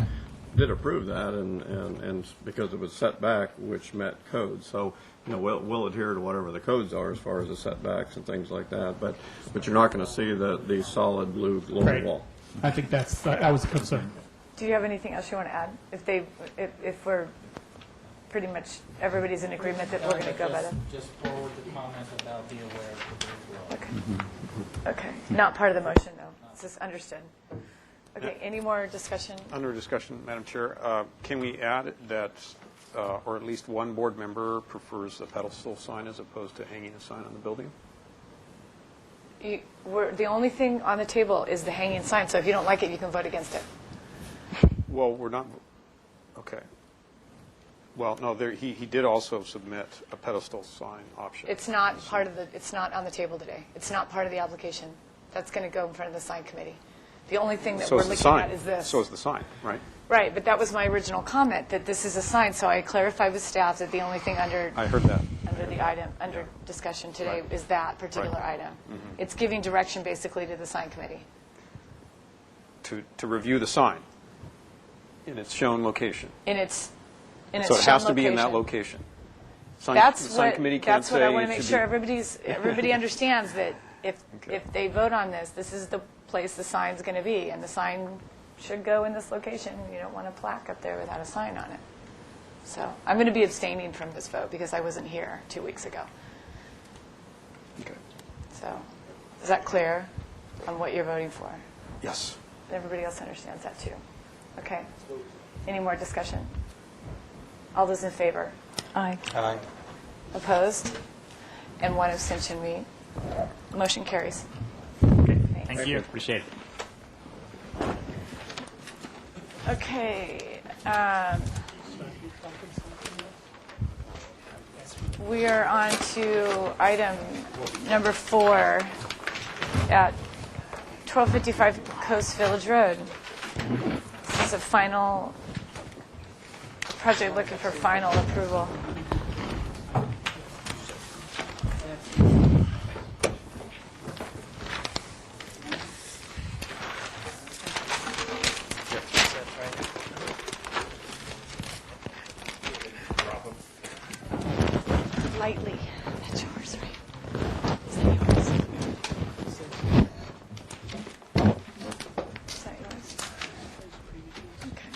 Speaker 11: did approve that, and because it was set back, which met code. So, we'll adhere to whatever the codes are as far as the setbacks and things like that. But you're not going to see the solid blue glowing
Speaker 9: Right.
Speaker 11: wall.
Speaker 9: I think that was a concern.
Speaker 1: Do you have anything else you want to add? If we're pretty much, everybody's in agreement that we're going to go by that?
Speaker 21: Just forward the comment about be aware of the blue glow.
Speaker 1: Okay. Not part of the motion, though. It's just understood. Okay, any more discussion?
Speaker 15: Under discussion, Madam Chair, can we add that, or at least one board member prefers a pedestal sign as opposed to hanging a sign on the building?
Speaker 1: The only thing on the table is the hanging sign, so if you don't like it, you can vote against it.
Speaker 15: Well, we're not, okay. Well, no, he did also submit a pedestal sign option.
Speaker 1: It's not it's not on the table today. It's not part of the application. That's going to go in front of the sign committee. The only thing that
Speaker 15: So
Speaker 1: we're
Speaker 15: is the
Speaker 1: looking
Speaker 15: sign.
Speaker 1: at is this.
Speaker 15: So is the sign, right?
Speaker 1: Right, but that was my original comment, that this is a sign, so I clarified with staff that the only thing under
Speaker 15: I heard that.
Speaker 1: the item, under discussion today is that particular item. It's giving direction basically to the sign committee.
Speaker 15: To review the sign in its shown location.
Speaker 1: In its
Speaker 15: So it has
Speaker 1: shown
Speaker 15: to be in that
Speaker 1: location.
Speaker 15: location.
Speaker 1: That's
Speaker 15: the sign
Speaker 1: what,
Speaker 15: committee can't
Speaker 1: that's what I
Speaker 15: say
Speaker 1: want to
Speaker 15: it
Speaker 1: make
Speaker 15: should
Speaker 1: sure
Speaker 15: be-
Speaker 1: everybody understands that if they vote on this, this is the place the sign's going to be, and the sign should go in this location. You don't want a plaque up there without a sign on it. So I'm going to be abstaining from this vote because I wasn't here 2 weeks ago.
Speaker 15: Okay.
Speaker 1: So is that clear on what you're voting for?
Speaker 15: Yes.
Speaker 1: Everybody else understands that too. Okay. Any more discussion? All those in favor?
Speaker 20: Aye.
Speaker 21: Aye.
Speaker 1: Opposed? And one abstention. Motion carries.
Speaker 7: thank you. Appreciate it.
Speaker 1: Okay. We are on to item number 4 at 1255 Coast Village Road. This is a final project looking for final approval. Lightly. That's yours, right? Is that yours? Is that yours? Okay.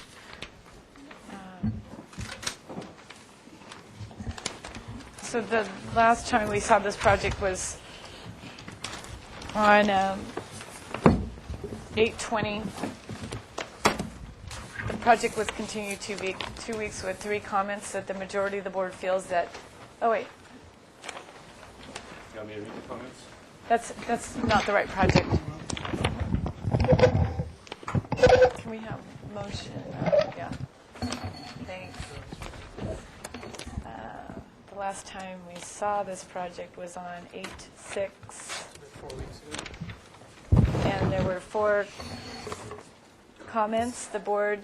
Speaker 1: So the last time we saw this project was on 8/20. project was continued 2 weeks with 3 comments that the majority of the board feels that, oh wait,
Speaker 10: You want me to read the comments?
Speaker 1: that's not the right project. Can we have motion? Yeah. Thanks. The last time we saw this project was on 8/6.
Speaker 4: 4 weeks ago.
Speaker 1: And there were 4 comments. The board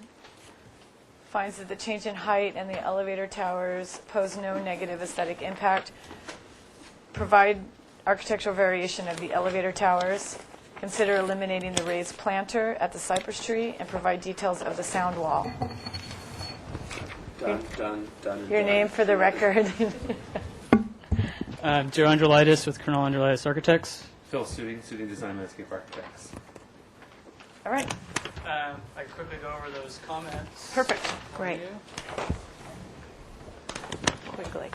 Speaker 1: finds that the change in height and the elevator towers pose no negative aesthetic impact. Provide architectural variation of the elevator towers. Consider eliminating the raised planter at the cypress tree and provide details of the sound wall.
Speaker 14: Done.
Speaker 1: Your name for the record.
Speaker 4: Joe Androlitis with Colonel Androlitis Architects.
Speaker 14: Phil Sooty Design Landscape Architects.
Speaker 1: All right.
Speaker 4: I can quickly go over those comments.
Speaker 1: Perfect.
Speaker 20: Great. Quickly.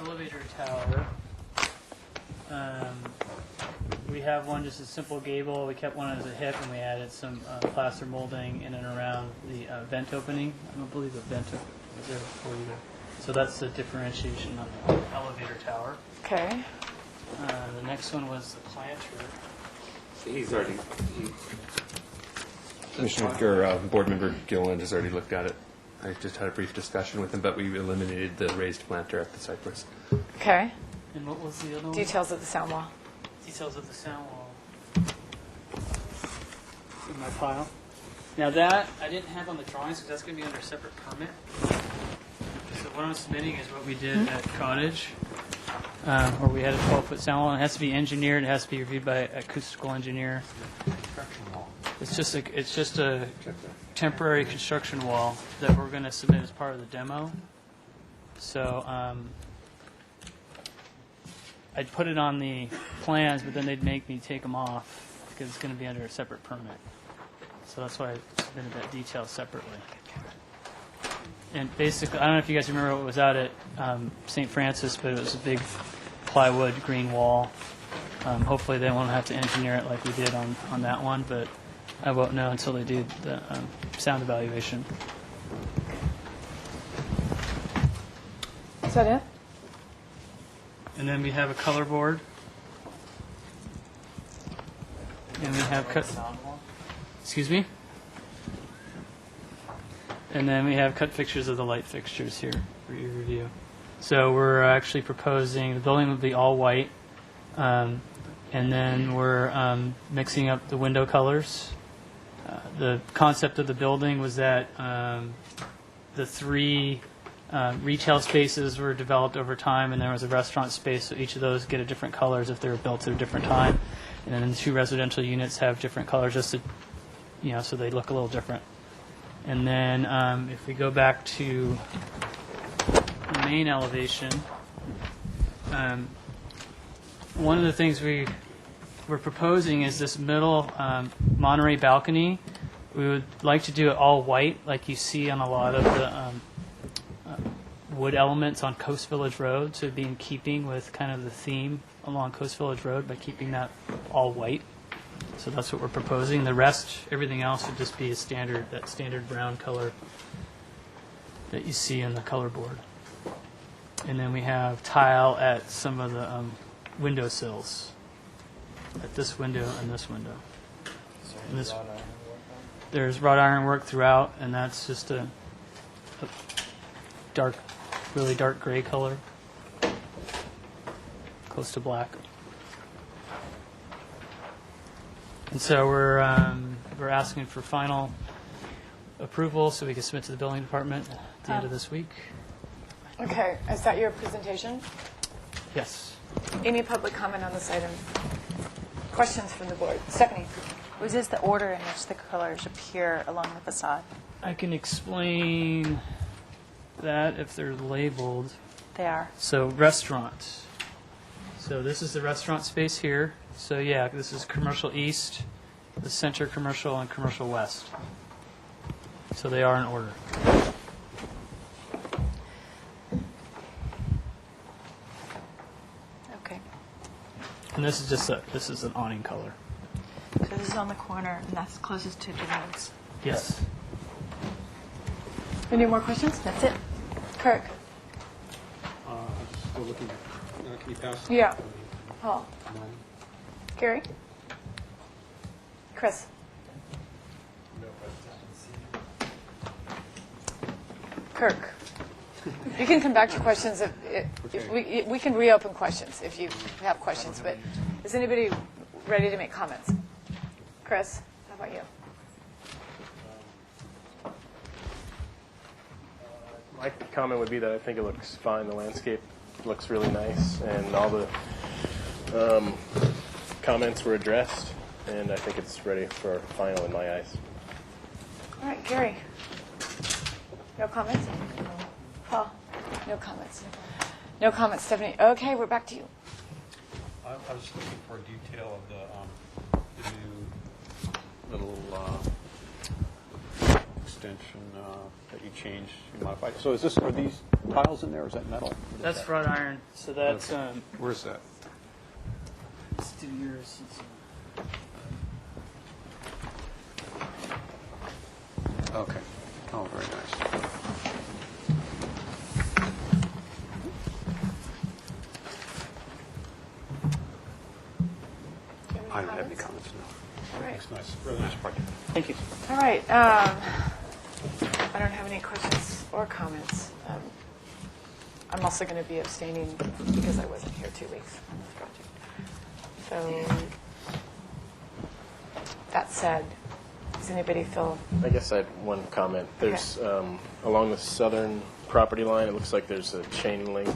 Speaker 4: Elevator tower. We have one just a simple gable. We kept one as a hip, and we added some plaster molding in and around the vent opening. I don't believe the vent is there for you. So that's the differentiation of the elevator tower.
Speaker 1: Okay.
Speaker 4: The next one was the planter.
Speaker 14: He's already. Commissioner or Board Member Gilliland has already looked at it. I just had a brief discussion with him, but we eliminated the raised planter at the cypress.
Speaker 1: Okay.
Speaker 4: And what was the other one?
Speaker 1: Details of the sound wall.
Speaker 4: Details of the sound wall. In my pile. Now that I didn't have on the drawings because that's going to be under a separate permit. So what I'm submitting is what we did at Cottage, where we had a 12-foot sound wall. It has to be engineered. It has to be reviewed by an acoustical engineer. It's just a temporary construction wall that we're going to submit as part of the demo. So I'd put it on the plans, but then they'd make me take them off because it's going to be under a separate permit. So that's why I submitted that detail separately. And basically, I don't know if you guys remember what was out at St. Francis, but it was a big plywood green wall. Hopefully they won't have to engineer it like we did on that one, but I won't know until they do the sound evaluation.
Speaker 1: Is that it?
Speaker 4: And then we have a color board. And we have cut. Excuse me. And then we have cut fixtures of the light fixtures here for your review. So we're actually proposing the building would be all white, and then we're mixing up the window colors. The concept of the building was that the 3 retail spaces were developed over time, and there was a restaurant space, so each of those get a different colors if they were built at a different time. And then the 2 residential units have different colors just to, so they look a little different. And then if we go back to the main elevation, one of the things we're proposing is this middle Monterey balcony. We would like to do it all white, like you see on a lot of the wood elements on Coast Village Road, to be in keeping with kind of the theme along Coast Village Road by keeping that all white. So that's what we're proposing. The rest, everything else would just be that standard brown color that you see in the color board. And then we have tile at some of the window sills, at this window and this window. And this, there's wrought iron work throughout, and that's just a really dark gray color, close to black. And so we're asking for final approval so we can submit to the building department at the end of this week.
Speaker 1: Okay. Is that your presentation?
Speaker 4: Yes.
Speaker 1: Any public comment on this item? Questions from the board? Stephanie?
Speaker 20: Was this the order in which the colors appear along the facade?
Speaker 4: I can explain that if they're labeled.
Speaker 20: They are.
Speaker 4: So restaurant. So this is the restaurant space here. So yeah, this is commercial east, the center commercial, and commercial west. So they are in order.
Speaker 20: Okay.
Speaker 4: And this is just this is an awning color.
Speaker 20: So this is on the corner, and that's closest to Jerome.
Speaker 4: Yes.
Speaker 1: Any more questions? That's it. Kirk?
Speaker 15: I'm still looking. Can you pass?
Speaker 1: Yeah. Paul? Gary? Chris? Kirk? You can come back to questions if we can reopen questions if you have questions, but is anybody ready to make comments? Chris, how about you?
Speaker 10: My comment would be that I think it looks fine. The landscape looks really nice, and all the comments were addressed, and I think it's ready for final in my eyes.
Speaker 1: All right, Gary. No comments? Paul? No comments. No comments, Stephanie. Okay, we're back to you.
Speaker 15: I was looking for a detail of the new little extension that you changed, you modified. So are these tiles in there, or is that metal?
Speaker 4: That's wrought iron. So that's
Speaker 15: Where's that?
Speaker 4: let's do yours.
Speaker 15: Okay. Oh, very nice. I don't have any comments, no.
Speaker 1: All right.
Speaker 15: It's nice. Really nice project.
Speaker 4: Thank you.
Speaker 1: All right. I don't have any questions or comments. I'm also going to be abstaining because I wasn't here 2 weeks on this project. So that said, does anybody feel?
Speaker 10: I guess I had one comment. There's along the southern property line, it looks like there's a chain link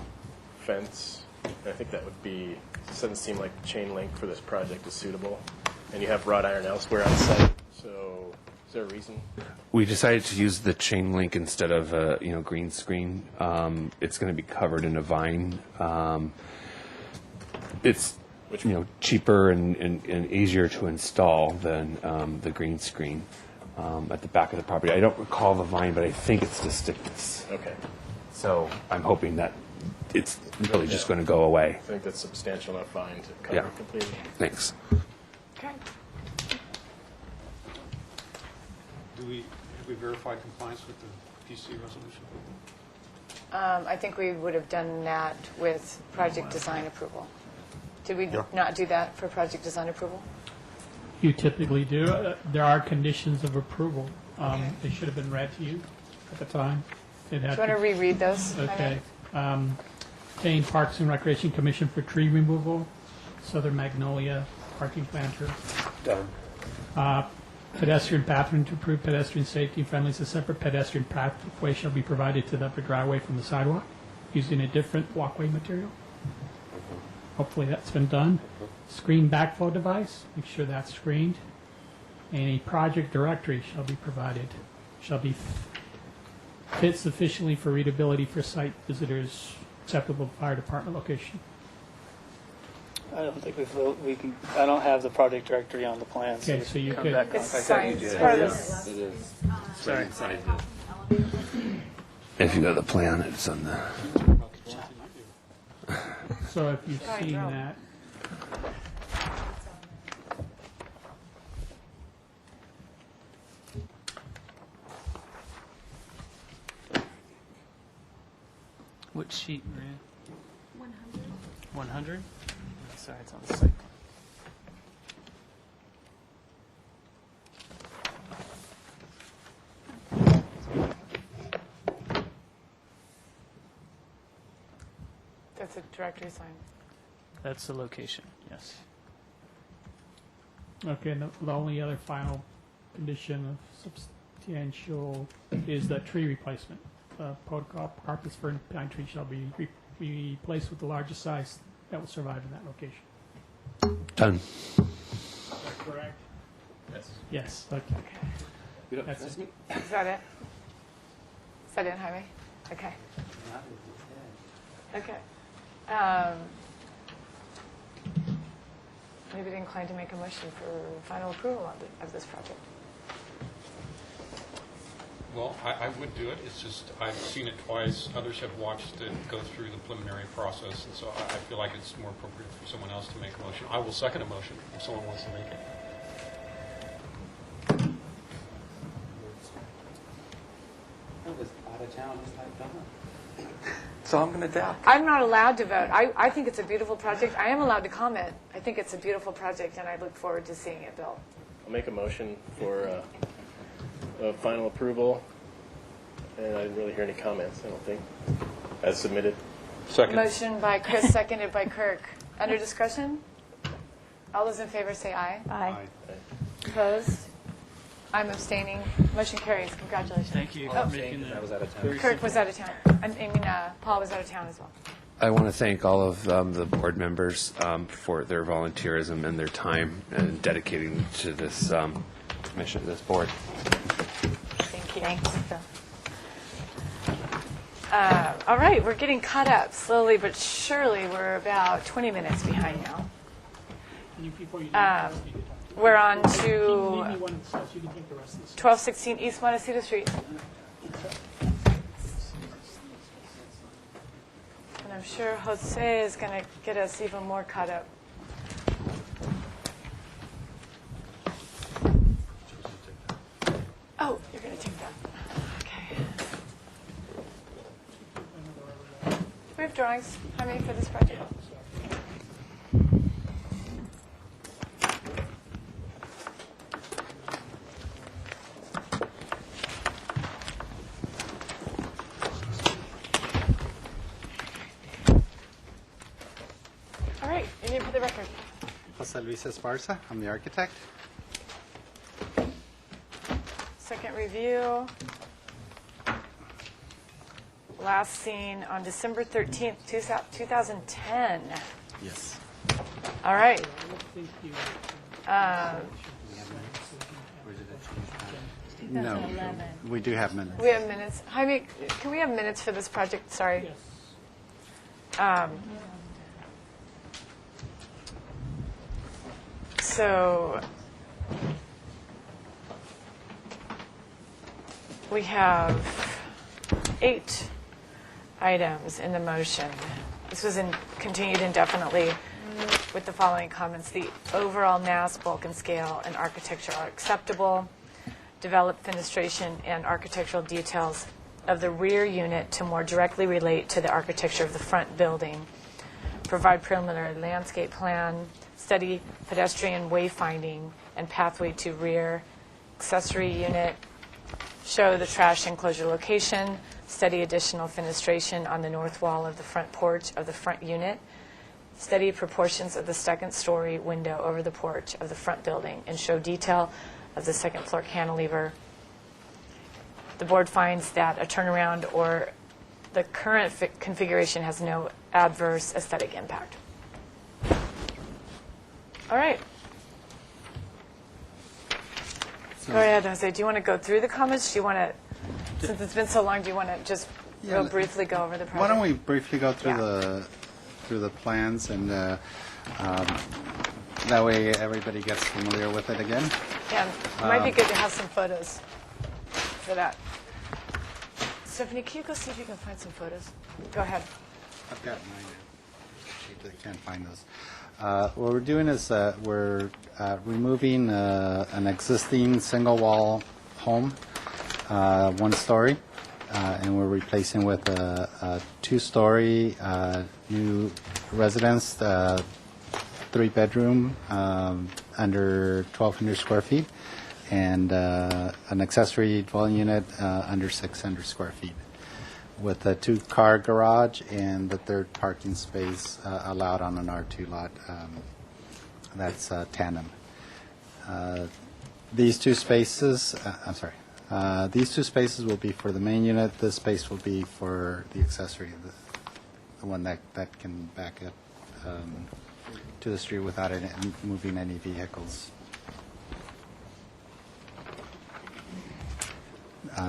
Speaker 10: fence. And I think that would be, it doesn't seem like chain link for this project is suitable. And you have wrought iron elsewhere on site, so is there a reason?
Speaker 14: We decided to use the chain link instead of green screen. It's going to be covered in a vine. It's cheaper and easier to install than the green screen at the back of the property. I don't recall the vine, but I think it's the stickness.
Speaker 10: Okay.
Speaker 14: So I'm hoping that it's really just going to go away.
Speaker 10: I think that's substantial enough vine to cover
Speaker 14: Yeah.
Speaker 10: it completely.
Speaker 14: Thanks.
Speaker 1: Okay.
Speaker 15: Have we verified compliance with the PC resolution?
Speaker 1: I think we would have done that with project design approval. Did we not do that for project design approval?
Speaker 9: You typically do. There are conditions of approval. They should have been read to you at the time.
Speaker 1: Do you want to reread those?
Speaker 9: Okay. Obtain Parks and Recreation Commission for tree removal, Southern Magnolia parking planter.
Speaker 14: Done.
Speaker 9: Pedestrian bathroom to improve pedestrian safety and friendliness. A separate pedestrian pathway shall be provided to the upper driveway from the sidewalk using a different walkway material. Hopefully that's been done. Screen backflow device, make sure that's screened. And a project directory shall be provided. Shall be fit sufficiently for readability for site visitors, acceptable fire department location.
Speaker 4: I don't think we can. I don't have the project directory on the plan.
Speaker 9: Okay, so you
Speaker 4: come
Speaker 9: could.
Speaker 4: back on.
Speaker 1: It's signed. It's part of this.
Speaker 14: It is.
Speaker 4: Sorry.
Speaker 14: If you go to the plan, it's on the.
Speaker 9: So if you've
Speaker 1: Sorry,
Speaker 9: seen
Speaker 1: Jerome.
Speaker 9: that, what sheet, Maria? 100. 100? Sorry, it's on the site.
Speaker 1: That's a directory sign.
Speaker 4: That's the location. Yes.
Speaker 9: Okay, and the only other final condition of substantial is the tree replacement. Protocol carpets fern pine tree shall be replaced with the largest size that will survive in that location.
Speaker 14: Done.
Speaker 9: Is that correct?
Speaker 10: Yes.
Speaker 9: Yes, okay. That's it.
Speaker 1: Is that it? Is that it, Jaime? Okay. Okay. Anybody inclined to make a motion for final approval of this project?
Speaker 15: Well, I would do it. It's just, I've seen it twice. Others have watched it go through the preliminary process, and so I feel like it's more appropriate for someone else to make a motion. I will second a motion if someone wants to make it.
Speaker 12: I was out of town, just like Donna.
Speaker 14: So I'm going to doubt.
Speaker 1: I'm not allowed to vote. I think it's a beautiful project. I am allowed to comment. I think it's a beautiful project, and I look forward to seeing it built.
Speaker 10: I'll make a motion for final approval, and I didn't really hear any comments, I don't think, as submitted.
Speaker 15: Second.
Speaker 1: Motion by Chris, seconded by Kirk. Under discussion? All those in favor say aye.
Speaker 20: Aye.
Speaker 1: Opposed? I'm abstaining. Motion carries. Congratulations.
Speaker 9: Thank you
Speaker 1: Oh,
Speaker 9: for making that.
Speaker 12: I was out of town.
Speaker 1: Kirk was out of town. Paul was out of town as well.
Speaker 14: I want to thank all of the board members for their volunteerism and their time and dedicating to this mission, this board.
Speaker 1: Thank you. All right, we're getting caught up slowly but surely. We're about 20 minutes behind now. We're on to 1216 East Montecito Street. And I'm sure Jose is going to get us even more caught up. Oh, you're going to take that. Okay. Do we have drawings? How many for this project? All right, your name for the record.
Speaker 8: Jose Luis Esparza, I'm the architect.
Speaker 1: Second review. Last seen on December 13th, 2010.
Speaker 8: Yes.
Speaker 1: All right.
Speaker 8: No, we do have minutes.
Speaker 1: We have minutes. Jaime, can we have minutes for this project? Sorry. So we have 8 items in the motion. This was continued indefinitely with the following comments. The overall mass, bulk, and scale and architecture are acceptable. Develop fenestration and architectural details of the rear unit to more directly relate to the architecture of the front building. Provide preliminary landscape plan. Study pedestrian wayfinding and pathway to rear accessory unit. Show the trash enclosure location. Study additional fenestration on the north wall of the front porch of the front unit. Study proportions of the second-story window over the porch of the front building and show detail of the second-floor cantilever. The board finds that a turnaround or the current configuration has no adverse aesthetic impact. All right. Go ahead, Jose. Do you want to go through the comments? Do you want to, since it's been so long, do you want to just real briefly go over the project?
Speaker 8: Why don't we briefly go through the plans, and that way everybody gets familiar with it again.
Speaker 1: Yeah, it might be good to have some photos for that. Stephanie, can you go see if you can find some photos? Go ahead.
Speaker 8: I've got mine. I can't find those. What we're doing is we're removing an existing single-wall home, 1-story, and we're replacing with a 2-story new residence, 3-bedroom, under 1,200 square feet, and an accessory dwelling unit under 600 square feet, with a 2-car garage and the 3rd parking space allowed on an R2 lot. That's tandem. These two spaces, these 2 spaces will be for the main unit. This space will be for the accessory, the one that can back up to the street without moving any vehicles.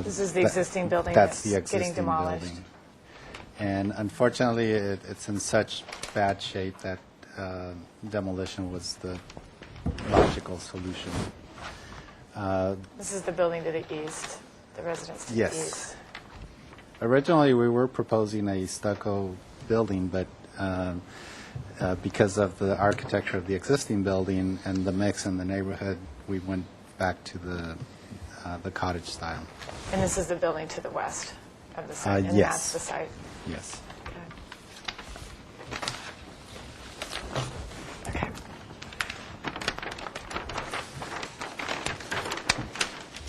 Speaker 1: This is the existing building
Speaker 8: that's
Speaker 1: that's
Speaker 8: the existing
Speaker 1: getting demolished.
Speaker 8: building. And unfortunately, it's in such bad shape that demolition was the logical solution.
Speaker 1: This is the building to the east. the residents to
Speaker 8: Yes.
Speaker 1: use?
Speaker 8: Originally, we were proposing a stucco building, but because of the architecture of the existing building and the mix in the neighborhood, we went back to the cottage style.
Speaker 1: And this is the building to the west of the site? And
Speaker 8: Yes.
Speaker 1: that's the site?
Speaker 8: Yes.
Speaker 1: Okay.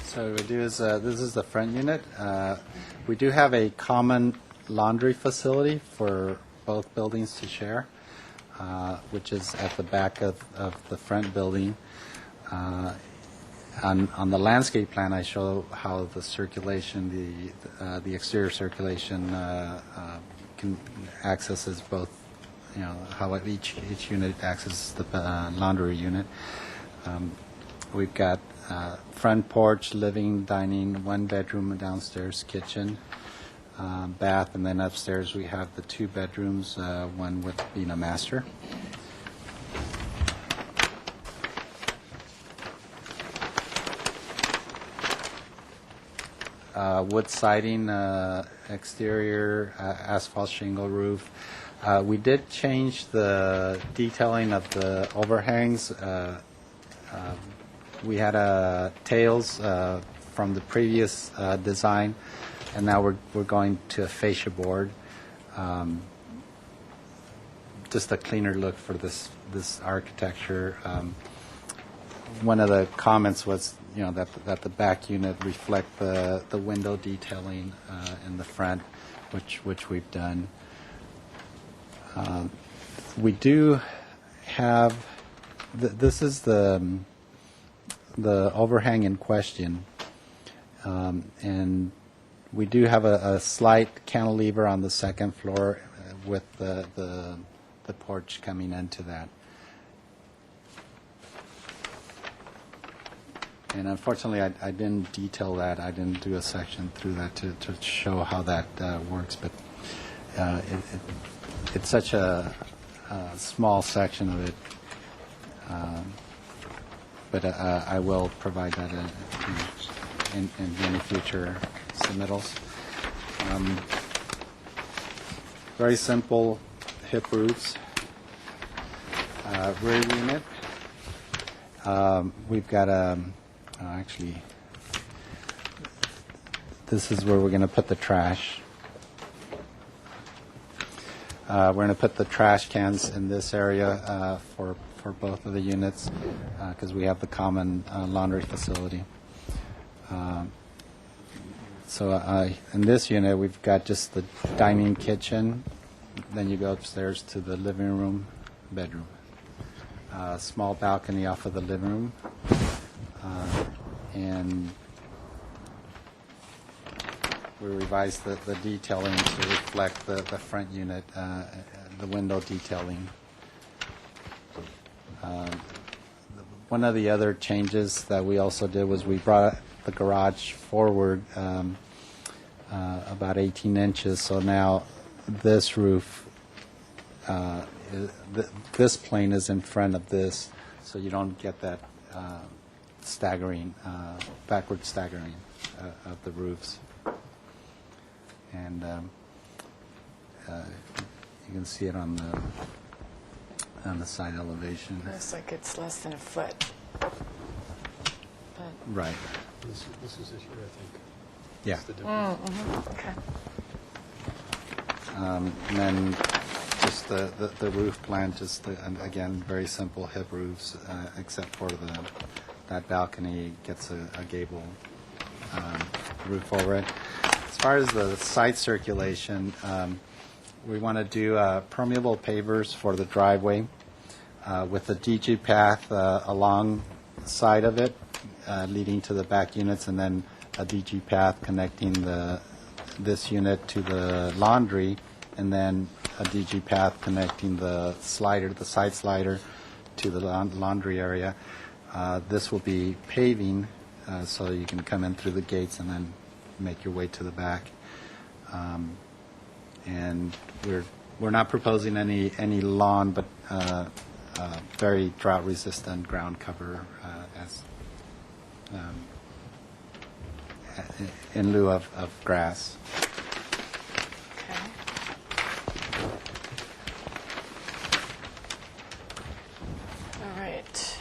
Speaker 8: So what we do is, this is the front unit. We do have a common laundry facility for both buildings to share, which is at the back of the front building. On the landscape plan, I show how the circulation, the exterior circulation can accesses both, how each unit accesses the laundry unit. We've got front porch, living, dining, one bedroom, a downstairs kitchen, bath, and then upstairs we have the two bedrooms, one with being a master. Wood siding, exterior, asphalt shingle roof. We did change the detailing of the overhangs. We had tails from the previous design, and now we're going to a fascia board. Just a cleaner look for this architecture. One of the comments was, that the back unit reflect the window detailing in the front, which we've done. We do have this is the overhang in question, and we do have a slight cantilever on the second floor with the porch coming into that. And unfortunately, I didn't detail that. I didn't do a section through that to show how that works. But it's such a small section of it. But I will provide that in any future submittals. Very simple hip roofs. Rear unit. We've got actually, this is where we're going to put the trash. We're going to put the trash cans in this area for both of the units because we have the common laundry facility. So in this unit, we've got just the dining kitchen. Then you go upstairs to the living room, bedroom. Small balcony off of the living room. And we revised the detailing to reflect the front unit, the window detailing. One of the other changes that we also did was we brought the garage forward about 18 inches. So now this roof, this plane is in front of this, so you don't get that staggering, backward staggering of the roofs. And you can see it on the side elevation.
Speaker 1: Looks like it's less than a foot. But
Speaker 8: right.
Speaker 11: This is this year, I think.
Speaker 8: Yeah.
Speaker 11: That's the difference.
Speaker 1: Okay.
Speaker 8: And then just the roof plan, just again, very simple hip roofs, except for that balcony gets a gable roof over it. As far as the site circulation, we want to do permeable pavers for the driveway with a DG path along the side of it, leading to the back units, and then a DG path connecting this unit to the laundry, and then a DG path connecting the side slider to the laundry area. This will be paving, so you can come in through the gates and then make your way to the back. And we're not proposing any lawn, but very in lieu of grass.
Speaker 1: Okay. All right.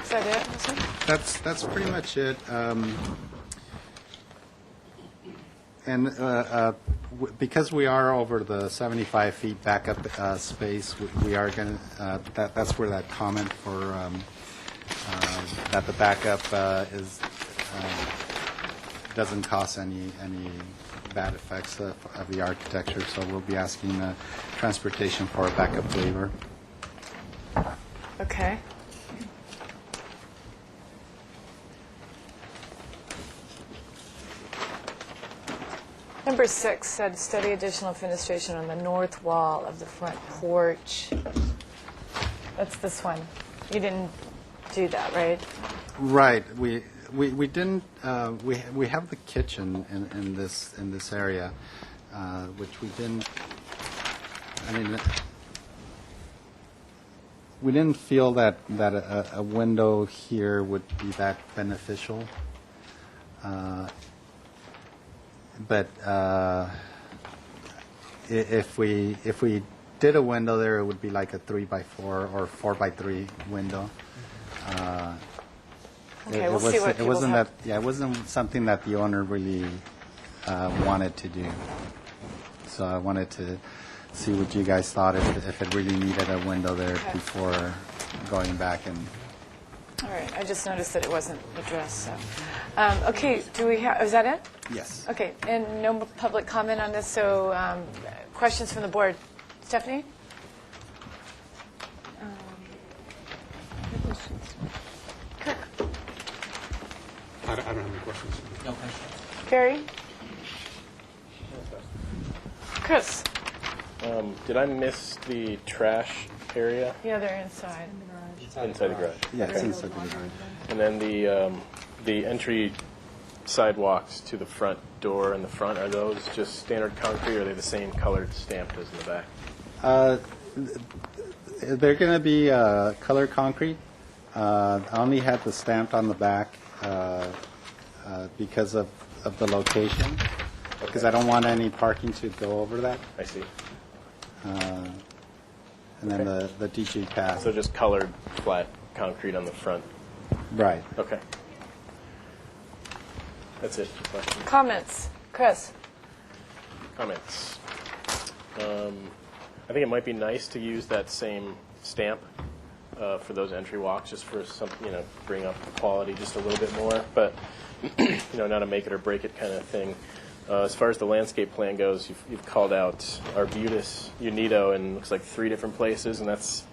Speaker 1: Is that it?
Speaker 8: That's pretty much it. Because we are over the 75 feet backup space, we are going to, that's where that comment for that the backup doesn't cause any bad effects of the architecture. So we'll be asking transportation for a backup waiver.
Speaker 1: Okay. Number 6 said study additional fenestration on the north wall of the front porch. That's this one. You didn't do that, right?
Speaker 8: Right. We didn't. We have the kitchen in this area, which we didn't. I mean, we didn't feel that a window here would be that beneficial. But if we did a window there, it would be like a 3x4 or 4x3 window.
Speaker 1: Okay, we'll see what people have.
Speaker 8: It wasn't something that the owner really wanted to do. So I wanted to see what you guys thought if it really needed a window there before going back and.
Speaker 1: All right. I just noticed that it wasn't addressed. So, okay. Do we have? Is that it?
Speaker 8: Yes.
Speaker 1: Okay. And no public comment on this. So, questions from the board. Stephanie.
Speaker 10: I don't have any questions.
Speaker 5: No questions.
Speaker 1: Carrie. Chris.
Speaker 10: Did I miss the trash area?
Speaker 1: Yeah, they're inside.
Speaker 10: Inside the garage.
Speaker 8: Yeah, it's inside the garage.
Speaker 10: And then the entry sidewalks to the front door in the front, are those just standard concrete, or are they the same colored stamped as in the back?
Speaker 8: They're going to be color concrete. I only had the stamped on the back because of the location, because I don't want any parking to go over that.
Speaker 10: I see.
Speaker 8: And then the DG pad.
Speaker 10: So just colored flat concrete on the front.
Speaker 8: Right.
Speaker 10: Okay. That's it. Questions?
Speaker 1: Comments. Chris.
Speaker 10: Comments. I think it might be nice to use that same stamp for those entry walks, just for some, bring up the quality just a little bit more, but not a make it or break it kind of thing. As far as the landscape plan goes, you've called out Arbutus, Unido, in looks like 3 different places, and that's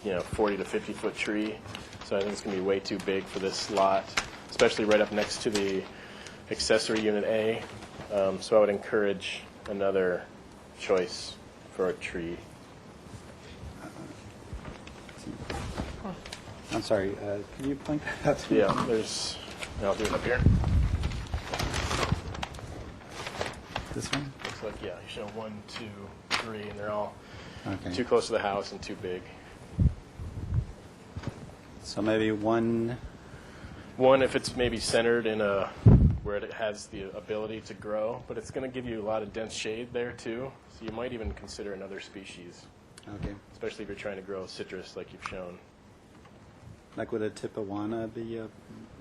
Speaker 10: 40 to 50 foot tree. So I think it's going to be way too big for this lot, especially right up next to the accessory unit A. So I would encourage another choice for a tree.
Speaker 8: I'm sorry, can you point that out to me?
Speaker 10: Yeah, I'll do it up here.
Speaker 8: This one?
Speaker 10: Looks like, you show 1, 2, 3, and they're all
Speaker 8: Okay.
Speaker 10: too close to the house and too big.
Speaker 8: So maybe one
Speaker 10: if it's maybe centered in where it has the ability to grow, but it's going to give you a lot of dense shade there too, so you might even consider another species.
Speaker 8: Okay.
Speaker 10: Especially if you're trying to grow citrus like you've shown.
Speaker 8: Like would a Tipawana be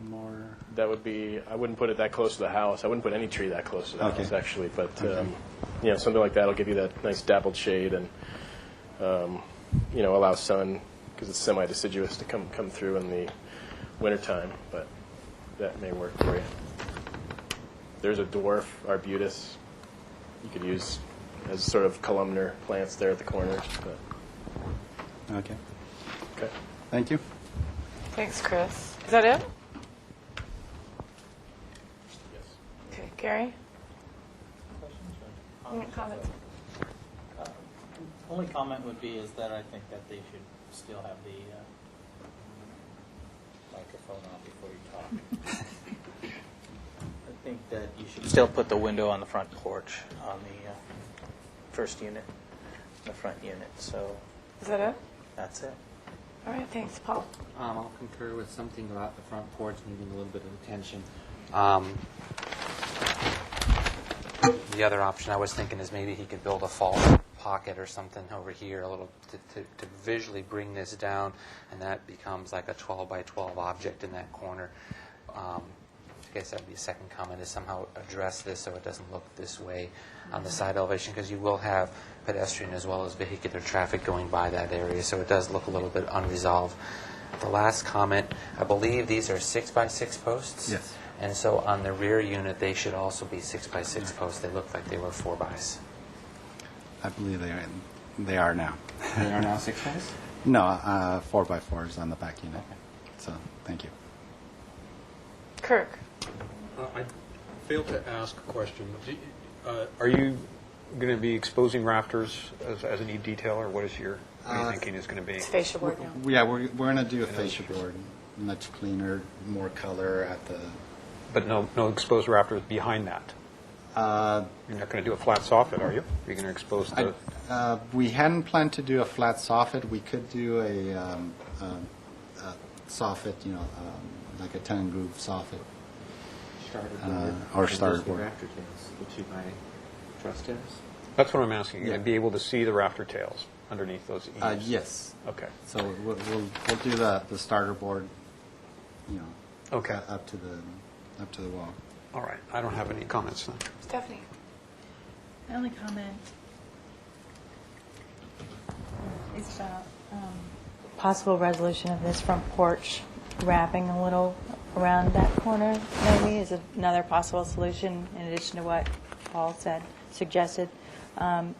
Speaker 8: more?
Speaker 10: That would be, I wouldn't put it that close to the house. I wouldn't put any tree that close to the house actually, but something like that will give you that nice dappled shade and allow sun, because it's semi-deciduous, to come through in the wintertime, but that may work for you. There's a dwarf arbutus you could use as sort of columnar plants there at the corners. But.
Speaker 8: Okay.
Speaker 10: Okay.
Speaker 8: Thank you.
Speaker 1: Thanks, Chris. Is that it?
Speaker 10: Yes.
Speaker 1: Okay, Gary? Comments?
Speaker 5: Only comment would be is that I think that they should still have the microphone on before you talk. I think that you should still put the window on the front porch on the first unit, the front unit. So
Speaker 1: Is that it?
Speaker 5: that's it.
Speaker 1: All right, thanks, Paul.
Speaker 12: I'll concur with something about the front porch needing a little bit of attention. The other option I was thinking is maybe he could build a fall pocket or something over here, a little to visually bring this down, and that becomes like a 12 by 12 object in that corner. I guess that would be a second comment, is somehow address this so it doesn't look this way on the side elevation, because you will have pedestrian as well as vehicular traffic going by that area, so it does look a little bit unresolved. The last comment, I believe these are 6 by 6 posts.
Speaker 8: Yes.
Speaker 12: And so on the rear unit, they should also be 6 by 6 posts. They look like they were 4 bys.
Speaker 8: I believe they are now.
Speaker 12: They are now 6 bys?
Speaker 8: No, 4 by 4s on the back unit.
Speaker 12: Okay.
Speaker 8: So, thank you.
Speaker 1: Kirk.
Speaker 15: I failed to ask a question. Are you going to be exposing rafters as a neat detail, or what are you thinking is going to be?
Speaker 1: It's fascia board now.
Speaker 8: Yeah, we're going to do a fascia board, much cleaner, more color at the.
Speaker 15: But no exposed rafters behind that. You're not going to do a flat soffit, are you? You're going to expose the.
Speaker 8: We hadn't planned to do a flat soffit. We could do a soffit, like a 10 groove soffit. Or starter board.
Speaker 12: Rafter tails, the 2 by truss tails?
Speaker 15: That's what I'm asking. You're
Speaker 8: Yeah.
Speaker 15: going to be able to see the rafter tails underneath those eaves?
Speaker 8: Yes.
Speaker 15: Okay.
Speaker 8: So we'll do the starter board,
Speaker 15: Okay.
Speaker 8: up to the wall.
Speaker 15: All right. I don't have any comments then.
Speaker 1: Stephanie.
Speaker 20: My only comment is about possible resolution of this front porch wrapping a little around that corner, maybe, is another possible solution in addition to what Paul suggested.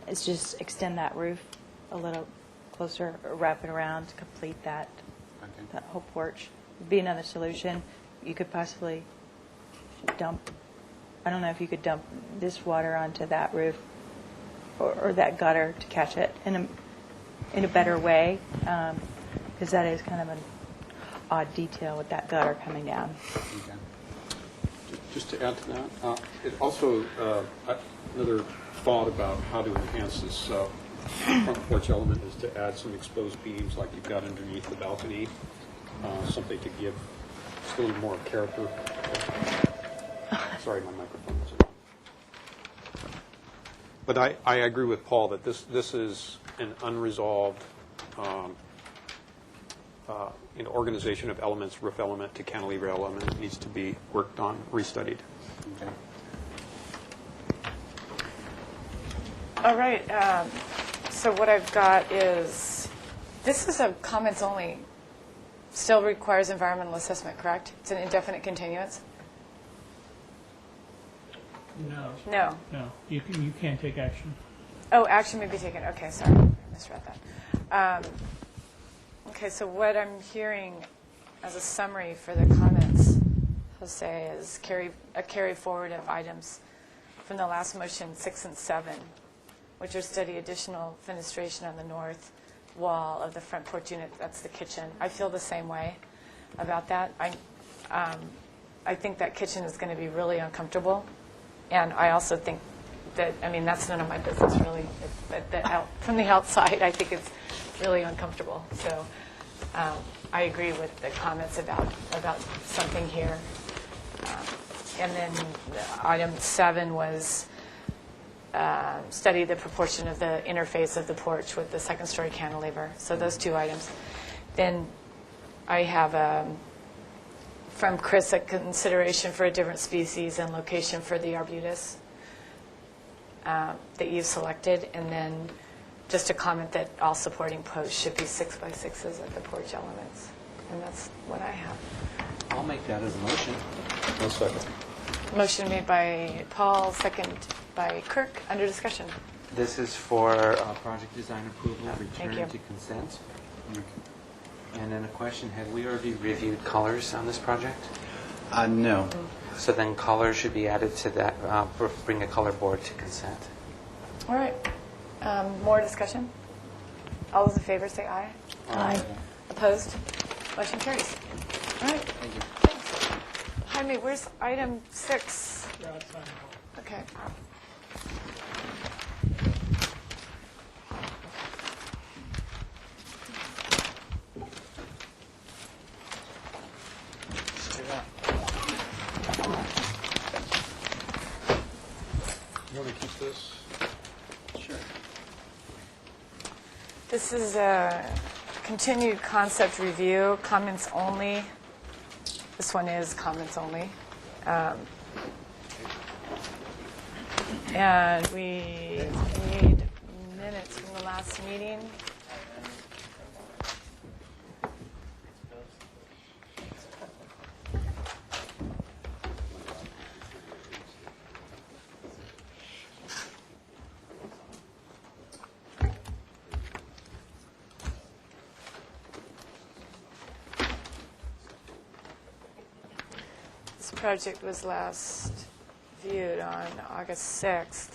Speaker 20: Is just extend that roof a little closer, or wrap it around to complete that whole porch. Would be another solution. You could possibly dump, I don't know if you could dump this water onto that roof or that gutter to catch it in a better way, because that is kind of an odd detail with that gutter coming down.
Speaker 15: Just to add to that, it also, another thought about how to enhance this front porch element is to add some exposed beams like you've got underneath the balcony, something to give just a little more character. Sorry, my microphone wasn't on. But I agree with Paul that this is an unresolved organization of elements, roof element to cantilever element, needs to be worked on, restudied.
Speaker 8: Okay.
Speaker 1: All right. So what I've got is, this is a comments only, still requires environmental assessment, correct? It's an indefinite continuance?
Speaker 9: No.
Speaker 1: No.
Speaker 9: No, you can't take action.
Speaker 1: Oh, action may be taken. Okay, sorry. I misread that. Okay, so what I'm hearing as a summary for the comments, Jose, is a carry forward of items from the last motion, 6 and 7, which are study additional fenestration on the north wall of the front porch unit. That's the kitchen. I feel the same way about that. I think that kitchen is going to be really uncomfortable, and I also think that, that's none of my business really. From the outside, I think it's really uncomfortable. So I agree with the comments about something here. And then item 7 was study the proportion of the interface of the porch with the second-story cantilever. So those 2 items. Then I have from Chris a consideration for a different species and location for the arbutus that you've selected, and then just a comment that all supporting posts should be 6 by 6s at the porch elements. And that's what I have.
Speaker 12: I'll make that as a motion.
Speaker 15: One second.
Speaker 1: Motion made by Paul, second by Kirk. Under discussion.
Speaker 12: This is for project design approval,
Speaker 1: Thank
Speaker 12: return
Speaker 1: you.
Speaker 12: to consent. And then a question, have we already reviewed colors on this project?
Speaker 8: No.
Speaker 12: So then color should be added to that, bring a color board to consent.
Speaker 1: All right. More discussion? All those in favor say aye.
Speaker 12: Aye.
Speaker 1: Opposed? Motion carries. All right.
Speaker 8: Thank you.
Speaker 1: Thanks. Jaime, where's item 6? Okay. This is a continued concept review, comments only. This one is comments only. And we need minutes from the last meeting. This project was last viewed on August 6th.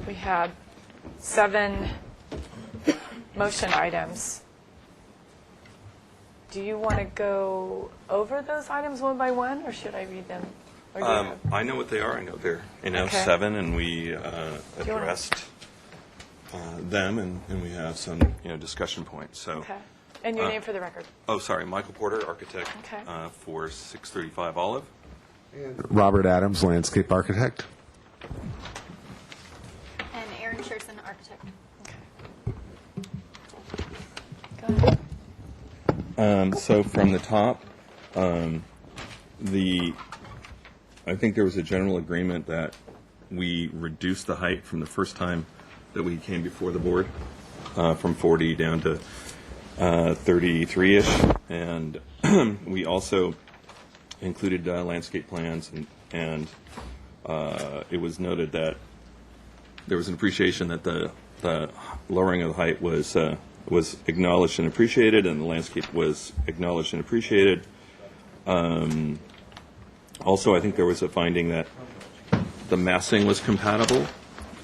Speaker 1: We had 7 motion items. Do you want to go over those items one by one, or should I read them? Or do you have-
Speaker 16: I know what they are. I know they're
Speaker 1: Okay.
Speaker 16: 7, and we
Speaker 1: you wanna-
Speaker 16: addressed them, and we have some discussion points. So.
Speaker 1: Okay. And your name for the record?
Speaker 16: Oh, sorry, Michael Porter, architect,
Speaker 1: Okay.
Speaker 16: for 635 Olive.
Speaker 17: Robert Adams, landscape architect.
Speaker 18: And Aaron Sherson, architect.
Speaker 16: So from the top, I think there was a general agreement that we reduced the height from the first time that we came before the board, from 40 down to 33-ish, and we also included landscape plans, and it was noted that there was an appreciation that the lowering of the height was acknowledged and appreciated, and the landscape was acknowledged and appreciated. Also, I think there was a finding that the massing was compatible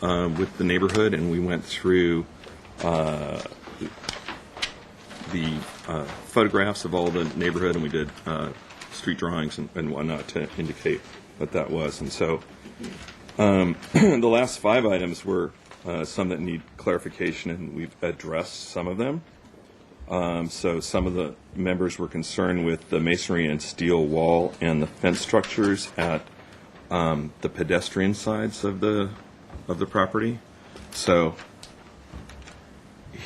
Speaker 16: with the neighborhood, and we went through the photographs of all the neighborhood, and we did street drawings and whatnot to indicate what that was. And so the last 5 items were some that need clarification, and we've addressed some of them. So some of the members were concerned with the masonry and steel wall and the fence structures at the pedestrian sides of the property. So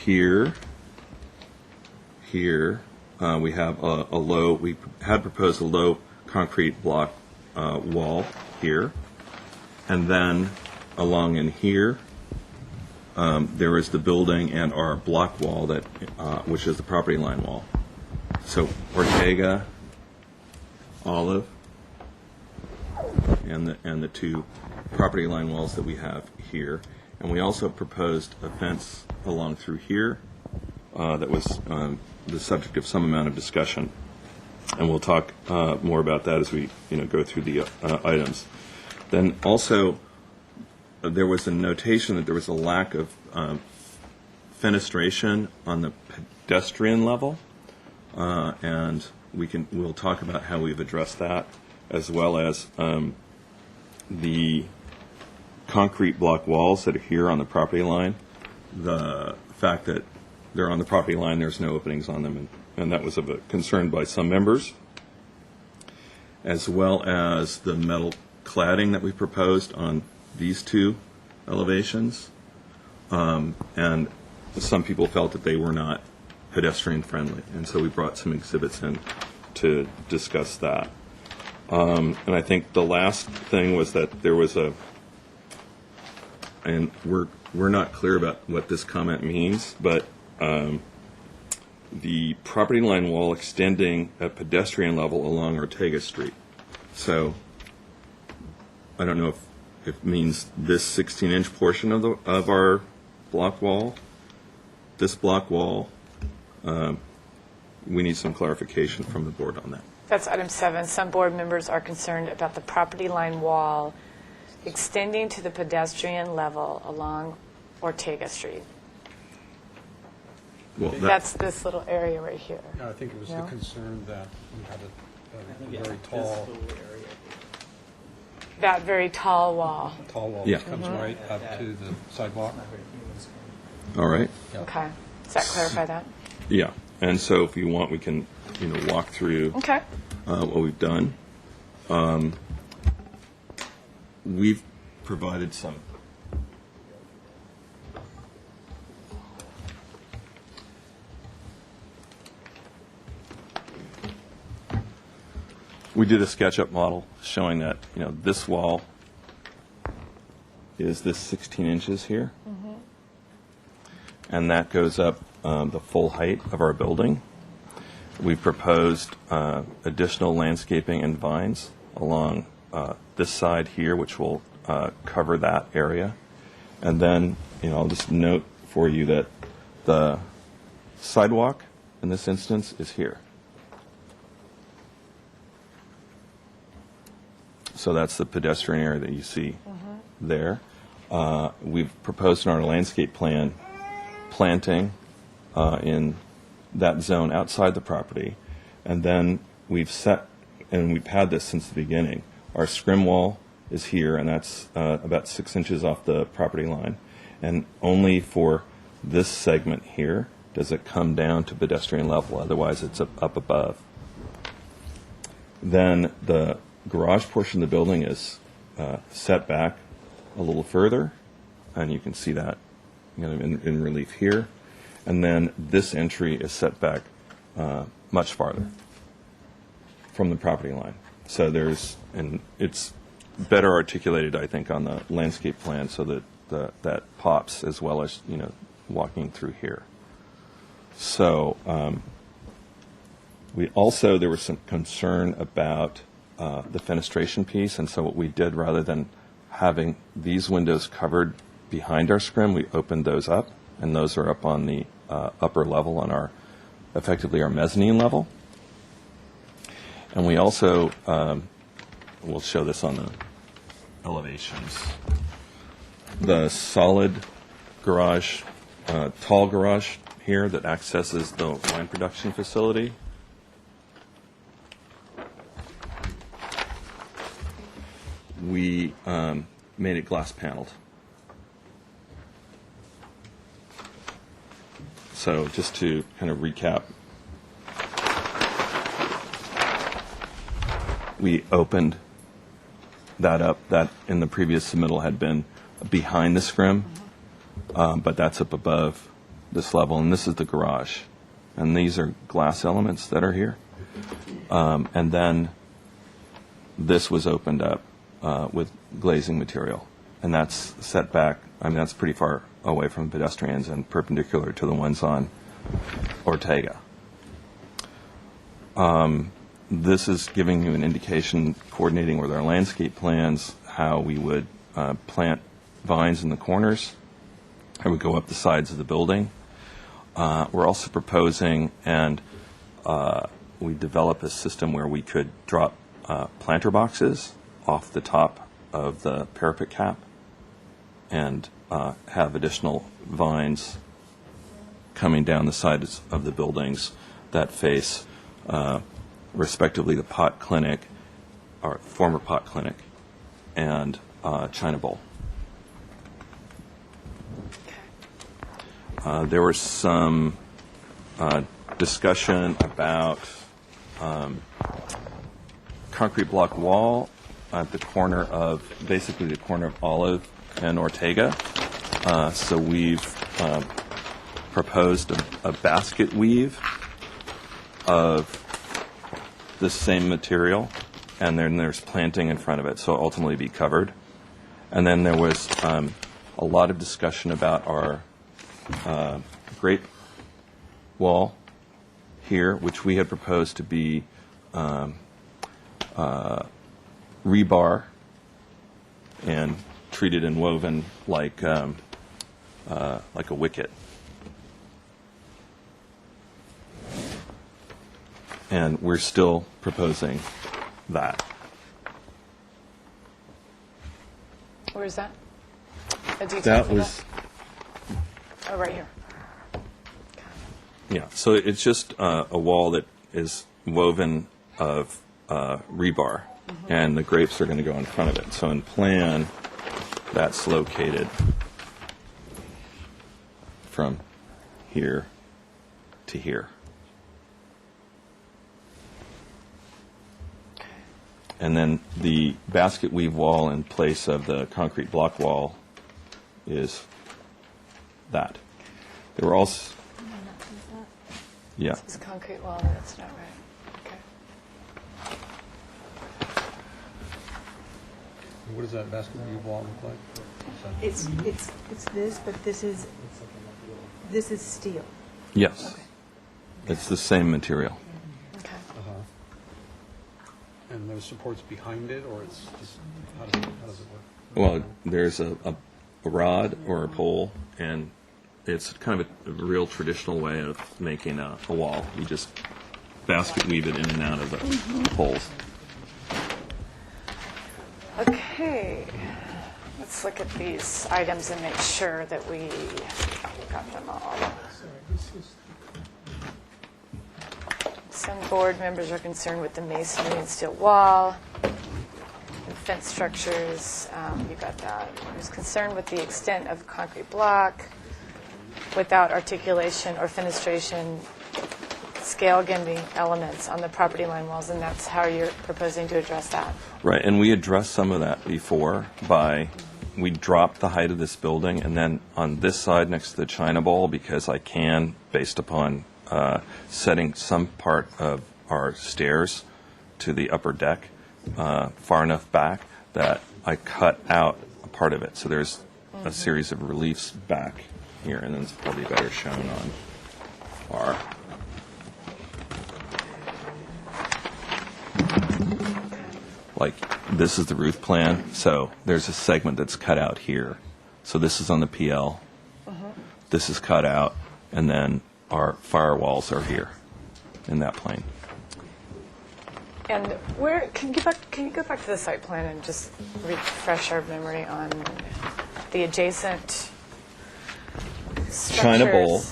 Speaker 16: here we have a low. We had proposed a low concrete block wall here, and then along in here, there is the building and our block wall that, which is the property line wall. So Ortega, Olive, and the 2 property line walls that we have here, and we also proposed a fence along through here that was the subject of some amount of discussion, and we'll talk more about that as we go through the items. Then also, there was a notation that there was a lack of fenestration on the pedestrian level, and we'll talk about how we've addressed that, as well as the concrete block walls that are here on the property line. The fact that they're on the property line, there's no openings on them, and that was of a concern by some members, as well as the metal cladding that we proposed on these 2 elevations, and some people felt that they were not pedestrian friendly, and so we brought some exhibits in to discuss that. And I think the last thing was that there was and we're not clear about what this comment means, but the property line wall extending at pedestrian level along Ortega Street. So I don't know if it means this 16-inch portion of our block wall, this block wall. We need some clarification from the board on that.
Speaker 1: That's item 7. Some board members are concerned about the property line wall extending to the pedestrian level along Ortega Street.
Speaker 16: Well,
Speaker 1: That's this little area right here.
Speaker 15: No, I think it was
Speaker 1: No?
Speaker 15: the concern that we had a very
Speaker 5: This
Speaker 15: tall
Speaker 5: little area.
Speaker 1: That very tall wall.
Speaker 15: wall
Speaker 16: Yeah.
Speaker 15: that comes right up to the sidewalk.
Speaker 16: All right.
Speaker 1: Okay. Does that clarify that?
Speaker 16: Yeah. And so if you want, we can walk through
Speaker 1: Okay.
Speaker 16: what we've done. We've provided some we did a SketchUp model showing that, this wall is this 16 inches here. And that goes up the full height of our building. We've proposed additional landscaping and vines along this side here, which will cover that area. And then, I'll just note for you that the sidewalk in this instance is here. So that's the pedestrian area that you see there. We've proposed in our landscape plan planting in that zone outside the property. And then we've set, and we've had this since the beginning, our scrim wall is here, and that's about 6 inches off the property line. And only for this segment here does it come down to pedestrian level. Otherwise, it's up above. Then the garage portion of the building is set back a little further, and you can see that in relief here. And then this entry is set back much farther from the property line. So it's better articulated, I think, on the landscape plan, so that that pops as well as walking through here. So there was some concern about the fenestration piece, and so what we did, rather than having these windows covered behind our scrim, we opened those up, and those are up on the upper level on effectively our mezzanine level. And we also, we'll show this on the elevations, the solid garage, tall garage here that accesses the wine production facility. We made it glass paneled. So just to kind of recap, we opened that up. That in the previous submittal had been behind the scrim, but that's up above this level, and this is the garage. And these are glass elements that are here. And then this was opened up with glazing material, and that's set back. I mean, that's pretty far away from pedestrians and perpendicular to the ones on Ortega. This is giving you an indication, coordinating with our landscape plans, how we would plant vines in the corners, how we go up the sides of the building. We're also proposing, and we develop a system where we could drop planter boxes off the top of the parapet cap and have additional vines coming down the sides of the buildings that face respectively the Pot Clinic, or former Pot Clinic, and China Bowl. There was some discussion about concrete block wall at the corner of, basically the corner of Olive and Ortega. So we've proposed a basket weave of this same material, and then there's planting in front of it, so it'll ultimately be covered. And then there was a lot of discussion about our grape wall here, which we had proposed to be rebar and treated and woven like a wicket. And we're still proposing that.
Speaker 1: Where is that? A detail
Speaker 16: That
Speaker 1: for
Speaker 16: was,
Speaker 1: Oh, right here.
Speaker 16: yeah. So it's just a wall that is woven of rebar, and the grapes are going to go in front of it. So in plan, that's located from here to here. And then the basket weave wall in place of the concrete block wall is that. There were also, yeah.
Speaker 1: This is concrete wall, but that's not right. Okay.
Speaker 15: What does that basketball wall look like?
Speaker 20: It's this, but this is steel.
Speaker 16: Yes. It's the same material.
Speaker 1: Okay.
Speaker 15: And those supports behind it, or it's just, how does it work?
Speaker 16: Well, there's a rod or a pole, and it's kind of a real traditional way of making a wall. You just basket weave it in and out of the poles.
Speaker 1: Okay, let's look at these items and make sure that we got them all. Some board members are concerned with the masonry and steel wall, and fence structures. You got that. There's concern with the extent of concrete block without articulation or fenestration, scale giving elements on the property line walls, and that's how you're proposing to address that.
Speaker 16: Right, and we addressed some of that before we dropped the height of this building, and then on this side next to the China Bowl, because I can, based upon setting some part of our stairs to the upper deck far enough back that I cut out a part of it. So there's a series of reliefs back here, and then it's probably better shown on our... Like, this is the roof plan, so there's a segment that's cut out here. So this is on the PL. This is cut out, and then our firewalls are here in that plane.
Speaker 1: And where can you go back to the site plan and just refresh our memory on the adjacent structures?
Speaker 16: China Bowl.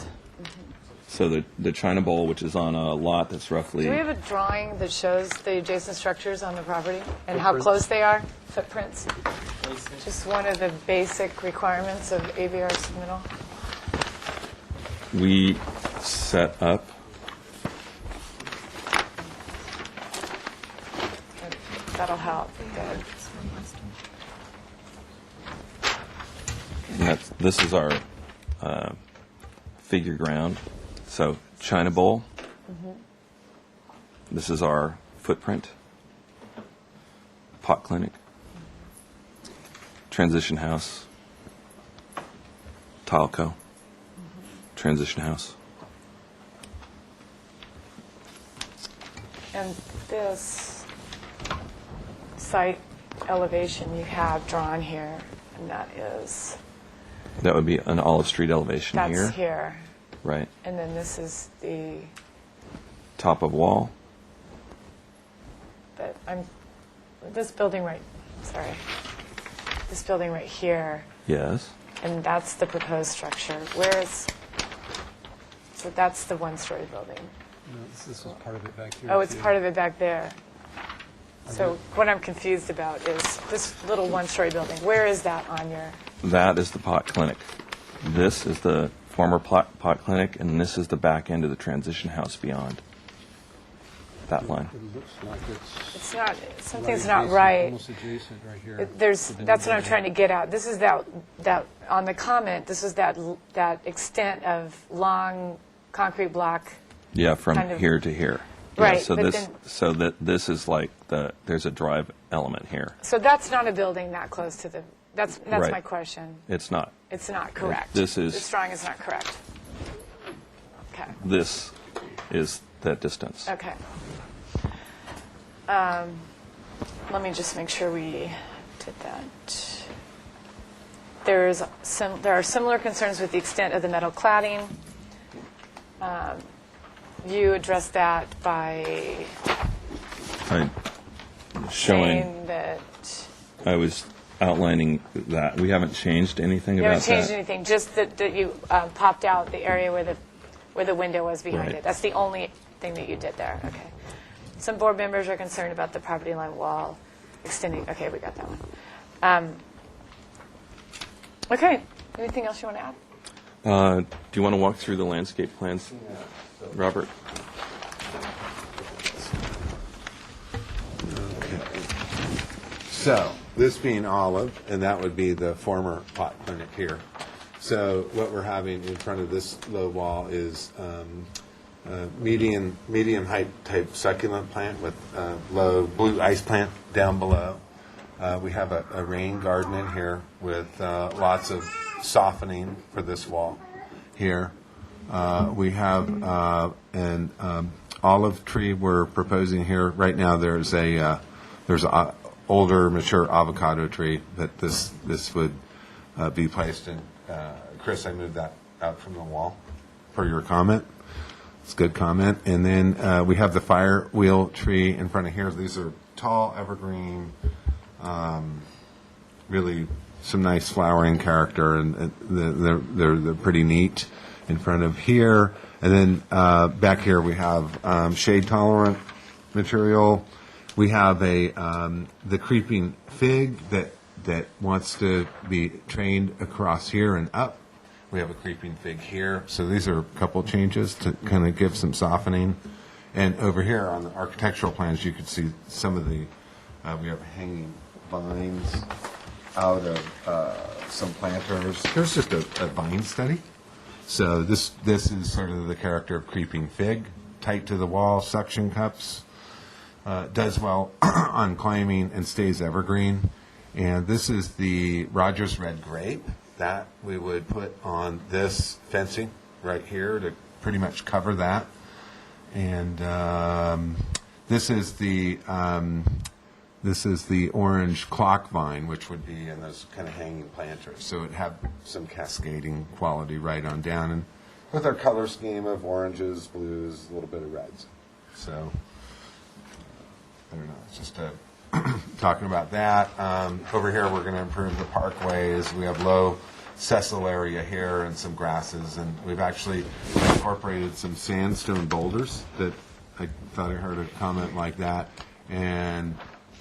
Speaker 16: So the China Bowl, which is on a lot that's roughly...
Speaker 1: Do we have a drawing that shows the adjacent structures on the property and how close they are? Footprints? Just one of the basic requirements of AVR submittal.
Speaker 16: We set up...
Speaker 1: That'll help.
Speaker 16: This is our figure ground. So China Bowl. This is our footprint. Pot clinic. Transition house. Tileco. Transition house.
Speaker 1: And this site elevation you have drawn here, and that is...
Speaker 16: That would be an Olive Street elevation here.
Speaker 1: That's here.
Speaker 16: Right.
Speaker 1: And then this is the...
Speaker 16: Top of wall.
Speaker 1: But this building right... Sorry. This building right here.
Speaker 16: Yes.
Speaker 1: And that's the proposed structure. Where is... So that's the one-story building.
Speaker 15: No, this is part of it back here.
Speaker 1: Oh, it's part of it back there. So what I'm confused about is this little one-story building. Where is that on your...
Speaker 16: That is the pot clinic. This is the former pot clinic, and this is the back end of the transition house beyond that line.
Speaker 15: It looks like
Speaker 1: It's not... Something's not right.
Speaker 15: Almost adjacent right here.
Speaker 1: That's what I'm trying to get at. This is that on the comment, this is that extent of long concrete block.
Speaker 16: Yeah, from
Speaker 1: kind of-
Speaker 16: here to here.
Speaker 1: Right,
Speaker 16: Yeah, so
Speaker 1: but
Speaker 16: this is like there's a drive element here.
Speaker 1: So that's not a building that close to the... That's
Speaker 16: Right.
Speaker 1: my question.
Speaker 16: It's not.
Speaker 1: It's not correct.
Speaker 16: This is-
Speaker 1: This drawing is not correct. Okay.
Speaker 16: This is that distance.
Speaker 1: Okay. Let me just make sure we did that. There are similar concerns with the extent of the metal cladding. You addressed that by saying that
Speaker 16: I was outlining that. We haven't changed anything
Speaker 1: you
Speaker 16: about
Speaker 1: haven't changed
Speaker 16: that.
Speaker 1: anything, just that you popped out the area where the window was behind
Speaker 16: Right.
Speaker 1: it. That's the only thing that you did there. Okay. Some board members are concerned about the property line wall extending. Okay, we got that one. Okay. Anything else you want to add?
Speaker 16: Do you want to walk through the landscape plans, Robert?
Speaker 17: So, this being Olive, and that would be the former pot clinic here. So, what we're having in front of this low wall is medium height type succulent plant with low blue ice plant down below. We have a rain garden in here with lots of softening for this wall here. We have an olive tree we're proposing here. Right now there's a older mature avocado tree that this would be placed in. Chris, I moved that out from the wall per your comment. It's a good comment. And then we have the firewheel tree in front of here. These are tall evergreen, really some nice flowering character, and they're pretty neat in front of here. And then back here we have shade tolerant material. We have the creeping fig that wants to be trained across here and up. We have a creeping fig here. So these are a couple changes to kind of give some softening. And over here on the architectural plans, you can see some of the, we have hanging vines out of some planters. Here's just a vine study. So this is sort of the character of creeping fig, tight to the wall, suction cups, does well on climbing and stays evergreen. And this is the Rogers Red Grape that we would put on this fencing right here to pretty much cover that. And this is the orange clock vine, which would be in those kind of hanging planters. So it'd have some cascading quality right on down, and with our color scheme of oranges, blues, a little bit of reds. So I don't know. It's just talking about that. Over here, we're going to improve the parkways. We have low sessile area here and some grasses, and we've actually incorporated some sandstone boulders that I thought I heard a comment like that, and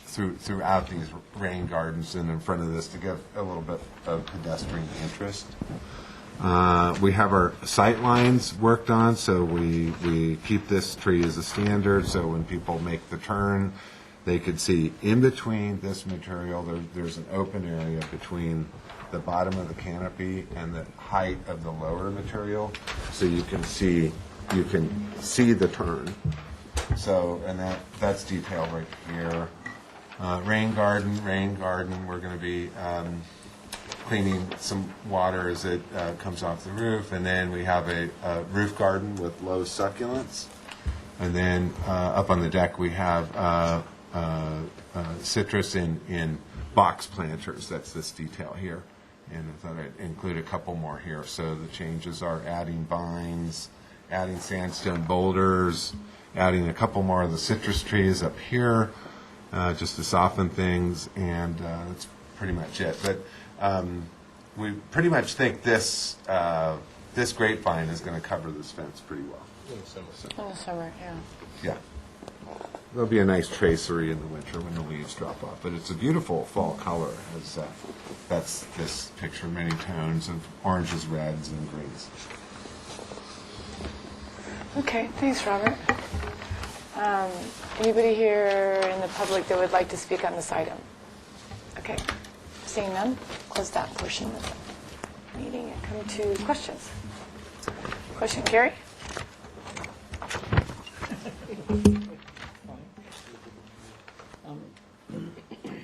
Speaker 17: throughout these rain gardens and in front of this to give a little bit of pedestrian interest. We have our sight lines worked on, so we keep this tree as a standard, so when people make the turn, they could see in between this material, there's an open area between the bottom of the canopy and the height of the lower material, so you can see the turn. So, and that's detailed right here. Rain garden, we're going to be cleaning some water as it comes off the roof, and then we have a roof garden with low succulents, and then up on the deck we have citrus in box planters. That's this detail here, and I thought I'd include a couple more here. So the changes are adding vines, adding sandstone boulders, adding a couple more of the citrus trees up here, just to soften things, and that's pretty much it. But we pretty much think this grapevine is going to cover this fence pretty well.
Speaker 21: In the summer, yeah.
Speaker 17: Yeah. There'll be a nice tracery in the winter when the leaves drop off, but it's a beautiful fall color. That's this picture, many tones of oranges, reds, and greens.
Speaker 1: Okay, thanks, Robert. Anybody here in the public that would like to speak on this item? Okay, seeing none, close that portion of the meeting and come to questions. Question, Carrie?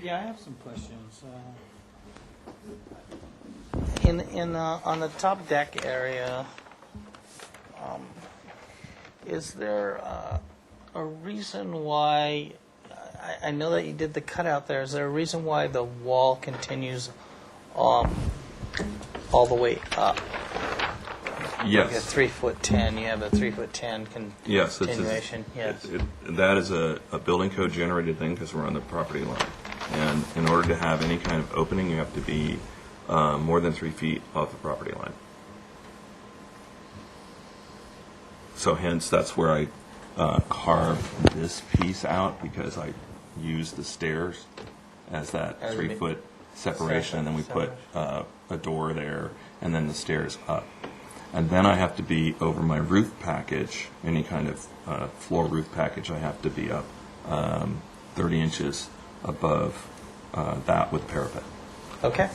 Speaker 5: Yeah, I have some questions.
Speaker 21: On the top deck area, is there a reason why? I know that you did the cutout there. Is there a reason why the wall continues all the way up?
Speaker 16: Yes.
Speaker 21: Like a 3'10". You have a 3'10" continuation. Yes.
Speaker 16: That is a building code generated thing because we're on the property line. And in order to have any kind of opening, you have to be more than 3 feet off the property line. So hence, that's where I carved this piece out, because I used the stairs as that 3 foot separation, and then we put a door there, and then the stairs up. And then I have to be over my roof package, any kind of floor roof package, I have to be up 30 inches above that with parapet.
Speaker 21: Okay.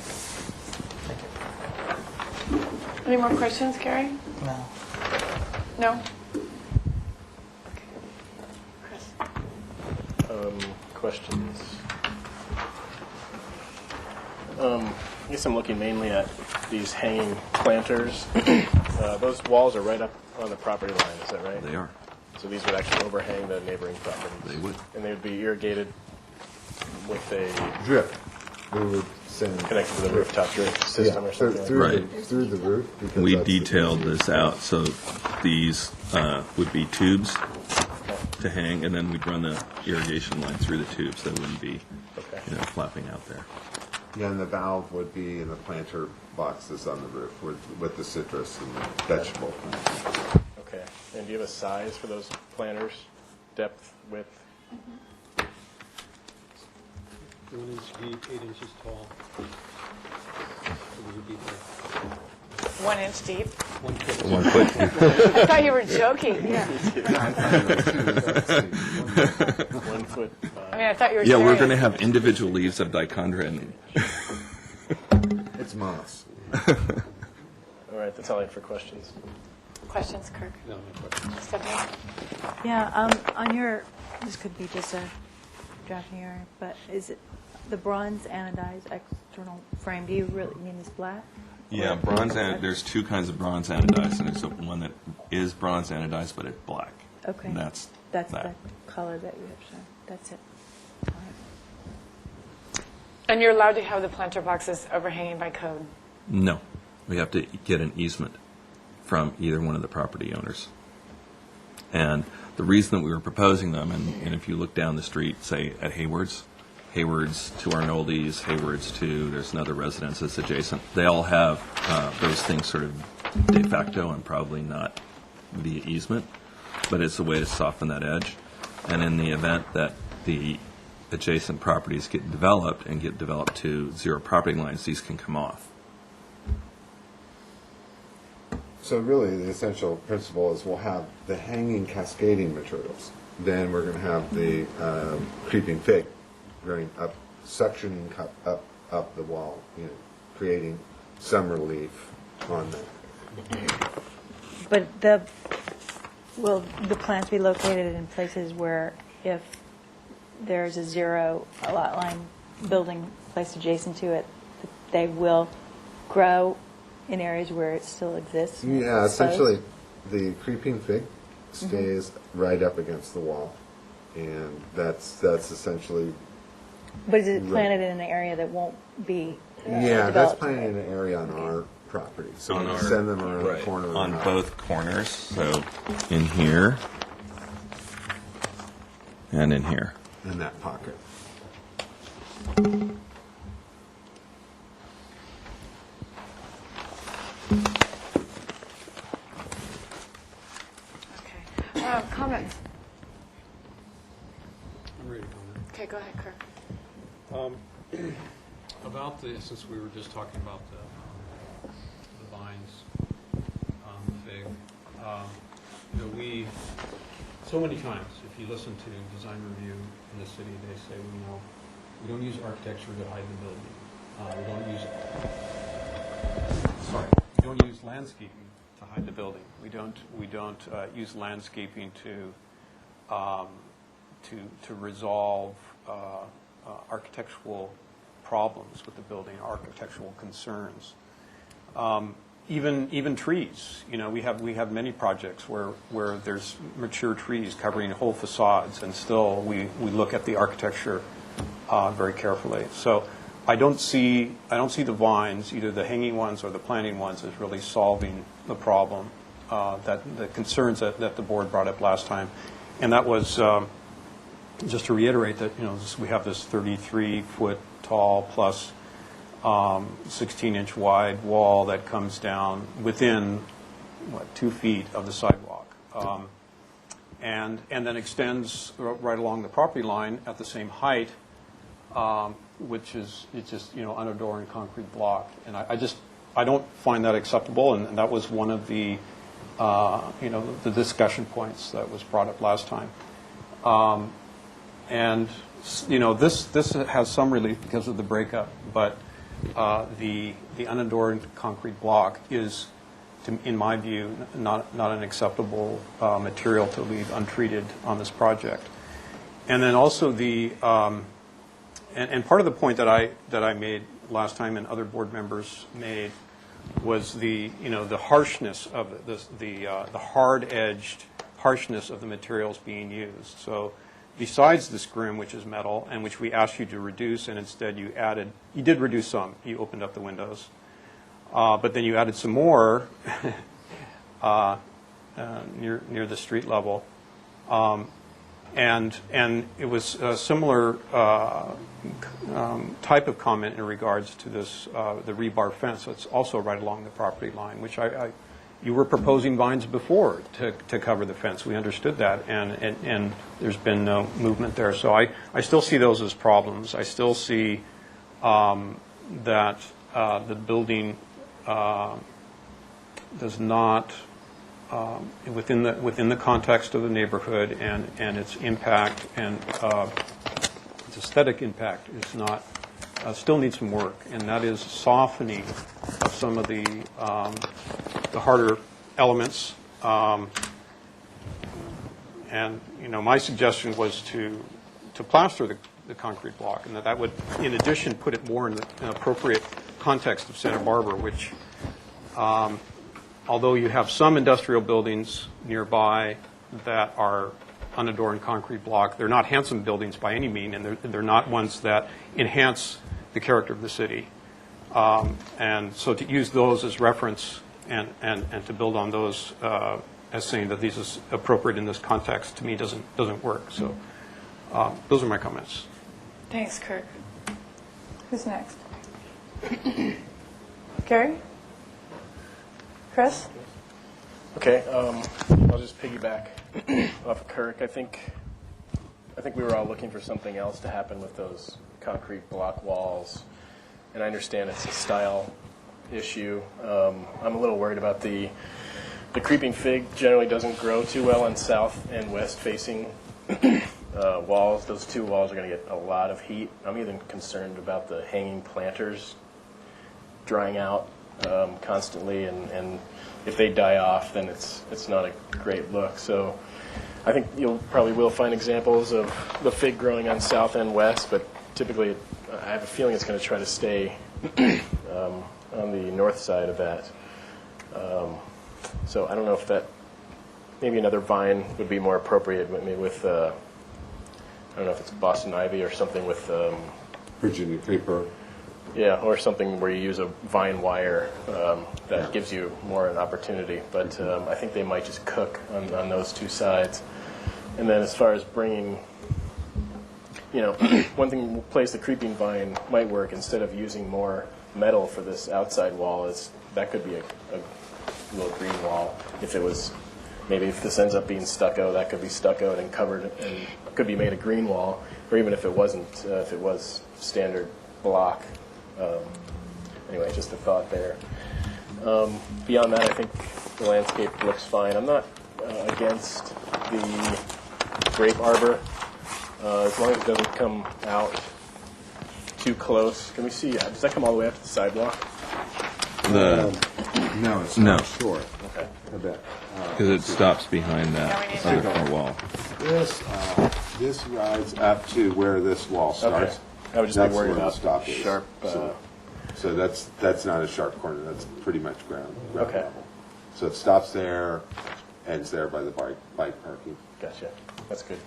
Speaker 1: Any more questions, Carrie?
Speaker 21: No.
Speaker 1: No? Okay. Chris?
Speaker 10: Questions. I guess I'm looking mainly at these hanging planters. Those walls are right up on the property line, is that right?
Speaker 16: They are.
Speaker 10: So these would actually overhang the neighboring properties?
Speaker 16: They would.
Speaker 10: And they would be irrigated with a...
Speaker 17: Drip. We would send...
Speaker 10: Connected to the rooftop drip system or something
Speaker 17: through
Speaker 10: like that?
Speaker 17: through the roof. because
Speaker 16: We
Speaker 17: that's the
Speaker 16: detailed
Speaker 17: easiest
Speaker 16: this out, so these would be tubes to hang, and then we'd run the irrigation line through the tubes. That wouldn't be, flapping out there.
Speaker 17: Yeah, and the valve would be in the planter boxes on the roof with the citrus and the vegetable plants.
Speaker 10: Okay. And do you have a size for those planters? Depth, width?
Speaker 3: 1 inch deep, 8 inches tall. What would it be there?
Speaker 1: 1 inch deep.
Speaker 3: 1 foot.
Speaker 16: 1 foot.
Speaker 1: I thought you were joking. Yeah.
Speaker 10: 1 foot.
Speaker 1: I mean, I thought you were
Speaker 16: Yeah, we're
Speaker 1: serious.
Speaker 16: going to have individual leaves of dichondra.
Speaker 17: It's moss.
Speaker 10: All right, that's all I have for questions.
Speaker 1: Questions, Kirk?
Speaker 3: No, no question.
Speaker 1: Stephanie?
Speaker 20: Yeah, on your, this could be just a drafting error, but is it the bronze anodized external frame? Do you really mean this black?
Speaker 16: Yeah, bronze. There's two kinds of bronze anodized, and there's one that is bronze anodized, but it's black.
Speaker 20: Okay.
Speaker 16: And that's
Speaker 20: That's
Speaker 16: that.
Speaker 20: the color that you have shown. That's it. All right.
Speaker 1: And you're allowed to have the planter boxes overhanging by code?
Speaker 16: No, we have to get an easement from either one of the property owners. And the reason that we were proposing them, and if you look down the street, say at Hayward's to Arnoldi's, Hayward's to, there's another residence that's adjacent, they all have those things sort of de facto and probably not via easement, but it's a way to soften that edge. And in the event that the adjacent properties get developed to zero property lines, these can come off.
Speaker 17: So really, the essential principle is we'll have the hanging cascading materials. Then we're going to have the creeping fig growing up, suctioning up the wall, creating some relief on that.
Speaker 20: But will the plants be located in places where if there's a zero lot line building placed adjacent to it, they will grow in areas where it still exists?
Speaker 17: Yeah, essentially, the creeping fig stays right up against the wall, and that's essentially.
Speaker 20: But is it planted in an area that won't be
Speaker 17: Yeah, that's
Speaker 20: developed?
Speaker 17: planted in an area on our property, so
Speaker 16: On
Speaker 17: we
Speaker 16: our-
Speaker 17: send them around
Speaker 16: right,
Speaker 17: the corner.
Speaker 16: on
Speaker 17: and
Speaker 16: both corners, so in here and in here.
Speaker 17: in that pocket.
Speaker 1: Okay. Comments?
Speaker 3: I'm ready to comment.
Speaker 1: Okay, go ahead, Kirk.
Speaker 3: About since we were just talking about the vines, the fig, we, so many times, if you listen to design review in the city, they say, we don't use architecture to hide the building. We don't use landscaping to hide the building. We don't use landscaping to resolve architectural problems with the building, architectural concerns. Even trees. We have many projects where there's mature trees covering whole facades, and still we look at the architecture very carefully. So I don't see the vines, either the hanging ones or the planting ones, as really solving the problem that the concerns that the board brought up last time, and that was. Just to reiterate that, we have this 33-foot tall plus 16-inch wide wall that comes down within 2 feet of the sidewalk, and then extends right along the property line at the same height, which is just unadorned concrete block. And I don't find that acceptable, and that was one of the the discussion points that was brought up last time. And this has some relief because of the breakup, but the unadorned concrete block is, in my view, not an acceptable material to leave untreated on this project. And then also and part of the point that I made
Speaker 15: last time and other board members made was the harshness of it, the hard-edged harshness of the materials being used. So besides the scrim, which is metal, and which we asked you to reduce, and instead you did reduce some. You opened up the windows. But then you added some more near the street level. And it was a similar type of comment in regards to this, the rebar fence that's also right along the property line, which you were proposing vines before to cover the fence. We understood that, and there's been no movement there. So I still see those as problems. I still see that the building does not, within the context of the neighborhood and its impact and its aesthetic impact, is not, still needs some work, and that is softening of some of the harder elements. And my suggestion was to plaster the concrete block, and that would, in addition, put it more in the appropriate context of Santa Barbara, which, although you have some industrial buildings nearby that are unadorned concrete block, they're not handsome buildings by any means, and they're not ones that enhance the character of the city. And so to use those as reference and to build on those as saying that these is appropriate in this context, to me doesn't work. So those are my comments.
Speaker 1: Thanks, Kirk. Who's next? Gary? Chris?
Speaker 10: Okay, I'll just piggyback off of Kirk. I think we were all looking for something else to happen with those concrete block walls, and I understand it's a style issue. I'm a little worried about the creeping fig. Generally doesn't grow too well on south and west facing walls. Those two walls are going to get a lot of heat. I'm even concerned about the hanging planters drying out constantly, and if they die off, then it's not a great look. So I think you'll probably will find examples of the fig growing on south and west, but typically I have a feeling it's going to try to stay on the north side of that. So I don't know if that, maybe another vine would be more appropriate, maybe with, I don't know if it's Boston ivy or something with
Speaker 17: Virginia creeper.
Speaker 10: Yeah, or something where you use a vine wire that gives you more an opportunity. But I think they might just cook on those two sides. And then as far as bringing, one thing, place the creeping vine might work instead of using more metal for this outside wall, is that could be a little green wall. If it was, maybe if this ends up being stucco, that could be stuccoed and covered and could be made a green wall. Or even if it wasn't, if it was standard block. Anyway, just a thought there. Beyond that, I think the landscape looks fine. I'm not against the grape arbor, as long as it doesn't come out too close. Can we see, does that come all the way up to the sidewalk?
Speaker 17: No, it's not short.
Speaker 10: Okay.
Speaker 17: I bet.
Speaker 16: Because it stops behind that other far wall.
Speaker 17: This rides up to where this wall starts.
Speaker 10: Okay. I would just be worried about
Speaker 17: stop
Speaker 10: sharp.
Speaker 17: So that's not a sharp corner. That's pretty much ground
Speaker 10: Okay.
Speaker 17: level. So it stops there, ends there by the bike parking.
Speaker 10: Gotcha. That's good.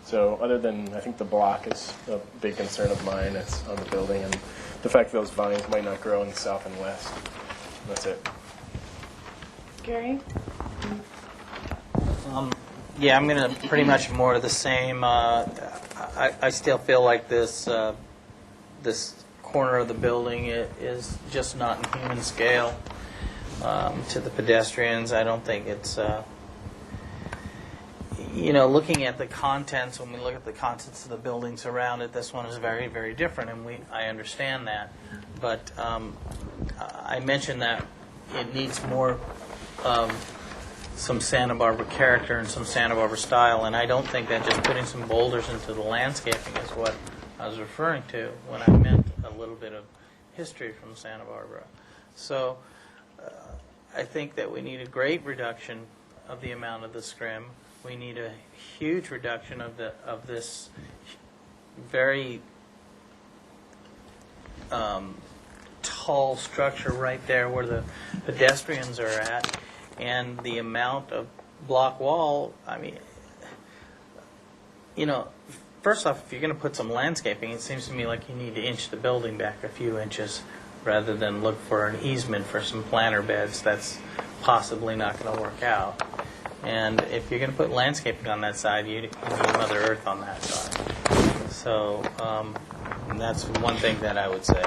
Speaker 10: So other than, I think the block is a big concern of mine. It's on the building, and the fact that those vines might not grow in the south and west. That's it.
Speaker 1: Gary?
Speaker 21: Yeah, I'm going to pretty much more of the same. I still feel like this corner of the building is just not in human scale to the pedestrians. I don't think it's, looking at the contents, when we look at the contents of the buildings around it, this one is very, very different, and I understand that. But I mentioned that it needs more some Santa Barbara character and some Santa Barbara style, and I don't think that just putting some boulders into the landscaping is what I was referring to when I meant a little bit of history from Santa Barbara. So I think that we need a great reduction of the amount of the scrim. We need a huge reduction of this very tall structure right there where the pedestrians are at, and the amount of block wall, I mean, you know, first off, if you're going to put some landscaping, it seems to me like you need to inch the building back a few inches rather than look for an easement for some planter beds. That's possibly not going to work out. And if you're going to put landscaping on that side, you need Mother Earth on that side. So and that's one thing that I would say.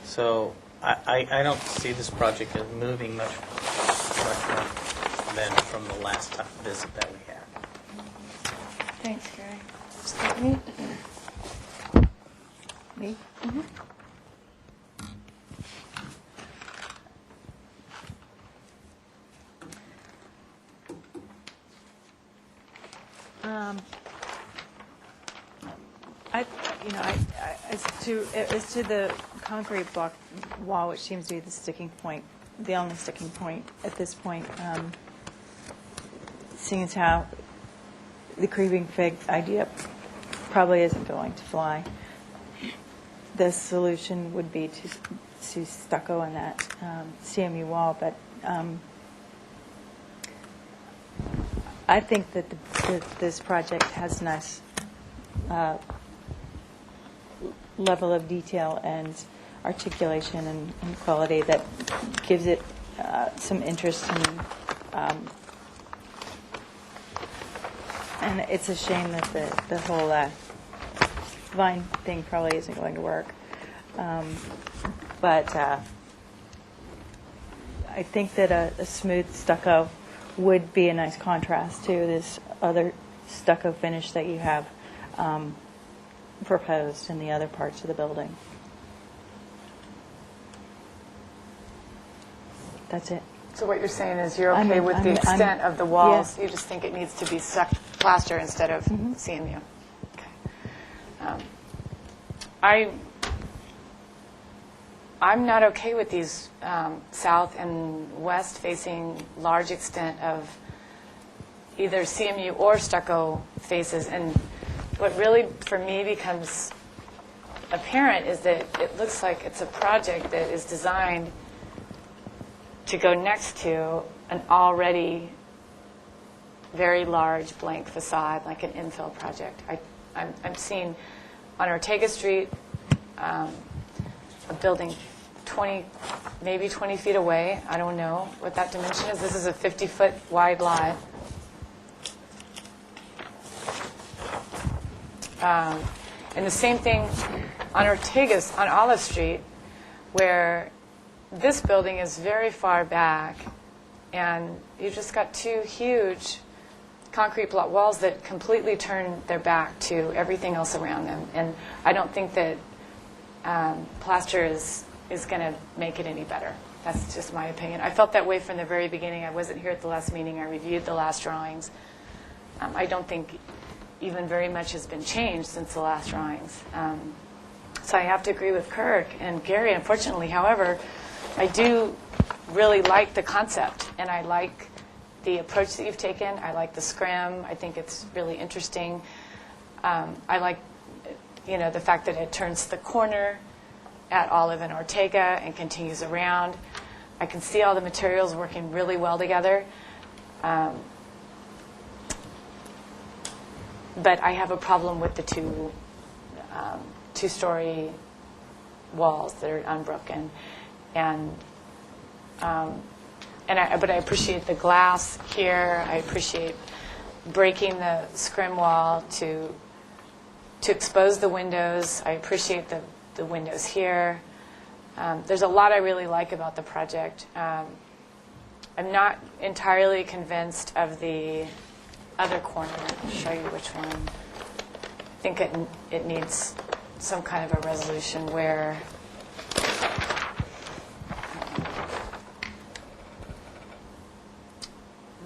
Speaker 21: So I don't see this project as moving much more than from the last time visit that we had.
Speaker 20: Thanks, Gary. Stephanie? Me? Mm-hmm. As to the concrete block wall, which seems to be the sticking point, the only sticking point at this point, seeing as how the creeping fig idea probably isn't going to fly, the solution would be to stucco on that CMU wall, but I think that this project has a nice level of detail and articulation and quality that gives it some interest and it's a shame that the whole vine thing probably isn't going to work. But I think that a smooth stucco would be a nice contrast to this other stucco finish that you have proposed in the other parts of the building. That's it.
Speaker 1: So what you're saying is you're okay with the extent of the walls, you just think it needs to be stuck plaster instead of CMU. Okay. I'm not okay with these south and west facing large extent of either CMU or stucco faces. And what really, for me, becomes apparent is that it looks like it's a project that is designed to go next to an already very large blank facade, like an infill project. I'm seeing on Ortega Street a building 20, maybe 20 feet away. I don't know what that dimension is. This is a 50-foot wide lot. And the same thing on on Olive Street, where this building is very far back, and you've just got two huge concrete block walls that completely turn their back to everything else around them. And I don't think that plaster is going to make it any better. That's just my opinion. I felt that way from the very beginning. I wasn't here at the last meeting. I reviewed the last drawings. I don't think even very much has been changed since the last drawings. So I have to agree with Kirk and Gary, unfortunately. However, I do really like the concept, and I like the approach that you've taken. I like the scrim. I think it's really interesting. I like, the fact that it turns the corner at Olive and Ortega and continues around. I can see all the materials working really well together. But I have a problem with the two-story walls that are unbroken, but I appreciate the glass here. I appreciate breaking the scrim wall to expose the windows. I appreciate the windows here. There's a lot I really like about the project. I'm not entirely convinced of the other corner. I'll show you which one. I think it needs some kind of a resolution where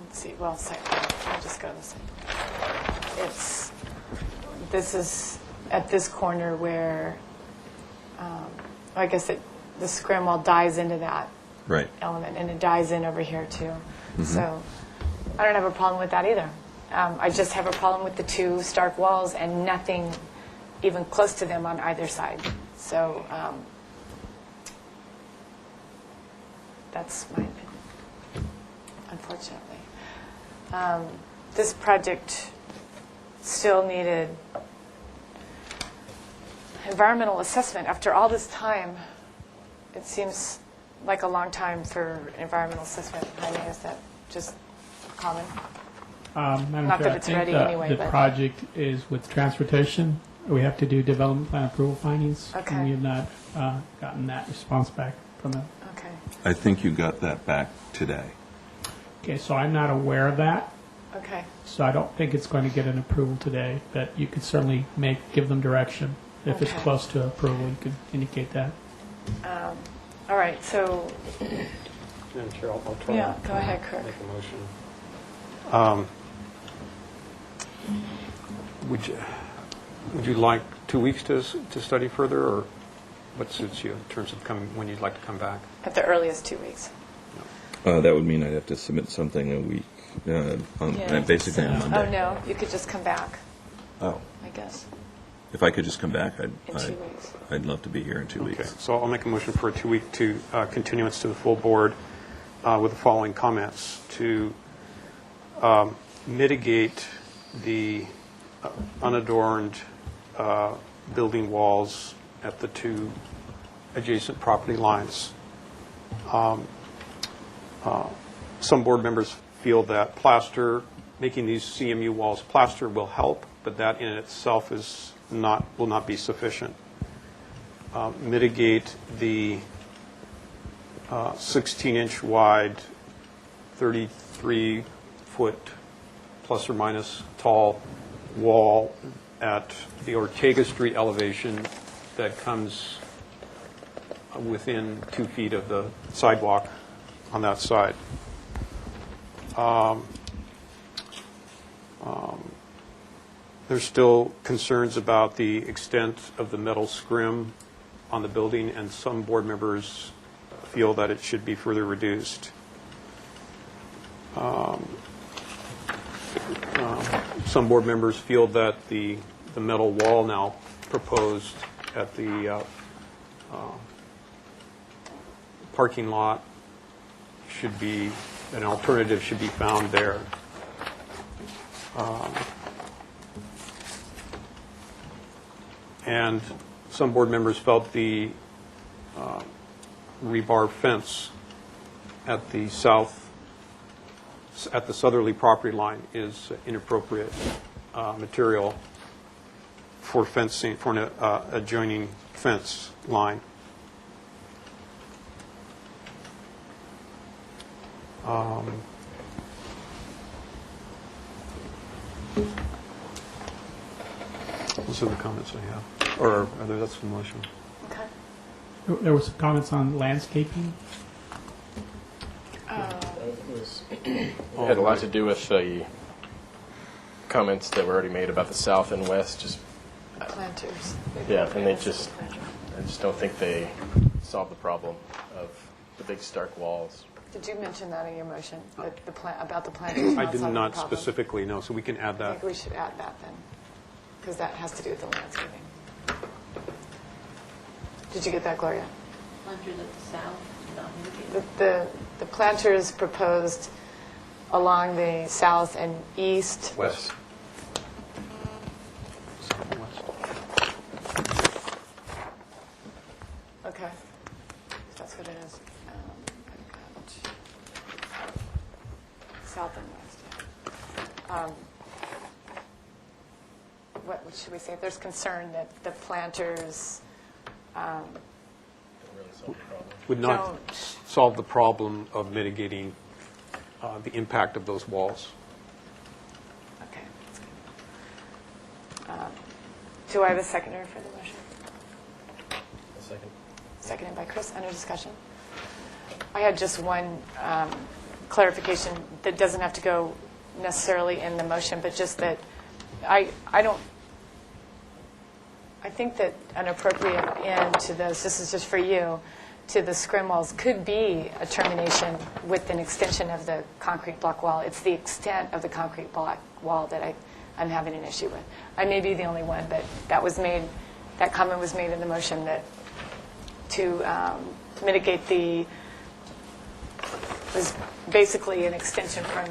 Speaker 1: let's see. Well, I'll just go this way. This is at this corner where I guess the scrim wall dies into that element, and it dies in over here too. Mm-hmm. So I don't have a problem with that either. I just have a problem with the two stark walls and nothing even close to them on either side. So That's my opinion, unfortunately. This project still needed environmental assessment. After all this time, it seems like a long time for environmental assessment. Jaime, is that just common?
Speaker 9: Madam
Speaker 1: Not
Speaker 9: Chair,
Speaker 1: that it's
Speaker 9: I think
Speaker 1: ready anyway,
Speaker 9: the
Speaker 1: but-
Speaker 9: project is with transportation. We have to do development plan approval findings.
Speaker 1: Okay.
Speaker 9: And we have not gotten that response back from them.
Speaker 1: Okay.
Speaker 16: I think you got that back today.
Speaker 9: Okay, so I'm not aware of that.
Speaker 1: Okay.
Speaker 9: So I don't think it's going to get an approval today, but you could certainly give them direction. If it's
Speaker 1: Okay.
Speaker 9: close to approval, you could indicate that.
Speaker 1: All right, so,
Speaker 15: Madam Chair, I'll try.
Speaker 1: Yeah, go ahead, Kirk.
Speaker 15: Make a motion. Would you like 2 weeks to study further, or what suits you in terms of when you'd like to come back?
Speaker 1: at the earliest 2 weeks.
Speaker 16: That would mean I'd have to submit something a week, basically on Monday.
Speaker 1: Oh, no, you could just come back,
Speaker 16: Oh,
Speaker 1: I guess.
Speaker 16: if I could just come back,
Speaker 1: In 2 weeks.
Speaker 16: I'd love to be here in 2
Speaker 15: Okay,
Speaker 16: weeks.
Speaker 15: so I'll make a motion for a 2-week continuance to the full board with the following comments: to mitigate the unadorned building walls at the 2 adjacent property lines. Some board members feel that making these CMU walls plaster will help, but that in itself will not be sufficient. Mitigate the 16-inch wide, 33-foot plus or minus tall wall at the Ortega Street elevation that comes within 2 feet of the sidewalk on that side. There's still concerns about the extent of the metal scrim on the building, and some board members feel that it should be further reduced. Some board members feel that the metal wall now proposed at the parking lot should be, an alternative should be found there. And some board members felt the rebar fence at the southerly property line is inappropriate material for fencing, for an adjoining fence line. Those are the comments I have, or that's the motion.
Speaker 1: Okay.
Speaker 9: There were some comments on landscaping.
Speaker 10: It had a lot to do with the comments that were already made about the south and west. Just
Speaker 1: Planters.
Speaker 10: yeah, and I just don't think they solved the problem of the big stark walls.
Speaker 1: Did you mention that in your motion, about the planters?
Speaker 15: I did
Speaker 1: solving the
Speaker 15: not
Speaker 1: problem?
Speaker 15: specifically, no, so we can add
Speaker 1: I
Speaker 15: that.
Speaker 1: think we should add that then, because that has to do with the landscaping. Did you get that, Gloria?
Speaker 6: Planters at the south, not indicated.
Speaker 1: The planters proposed along the south and east.
Speaker 15: West.
Speaker 1: Okay. That's what it is. South and west. What should we say? If there's concern that the planters
Speaker 15: Would not solve the problem of mitigating the impact of those walls.
Speaker 1: Okay, that's good. Do I have a seconder for the motion?
Speaker 10: A second.
Speaker 1: Seconded by Chris. Under discussion. I had just one clarification that doesn't have to go necessarily in the motion, but just that I think that an appropriate end to this is just for you, to the scrim walls could be a termination with an extension of the concrete block wall. It's the extent of the concrete block wall that I'm having an issue with. I may be the only one, but that comment was made in the motion that to mitigate the was basically an extension from,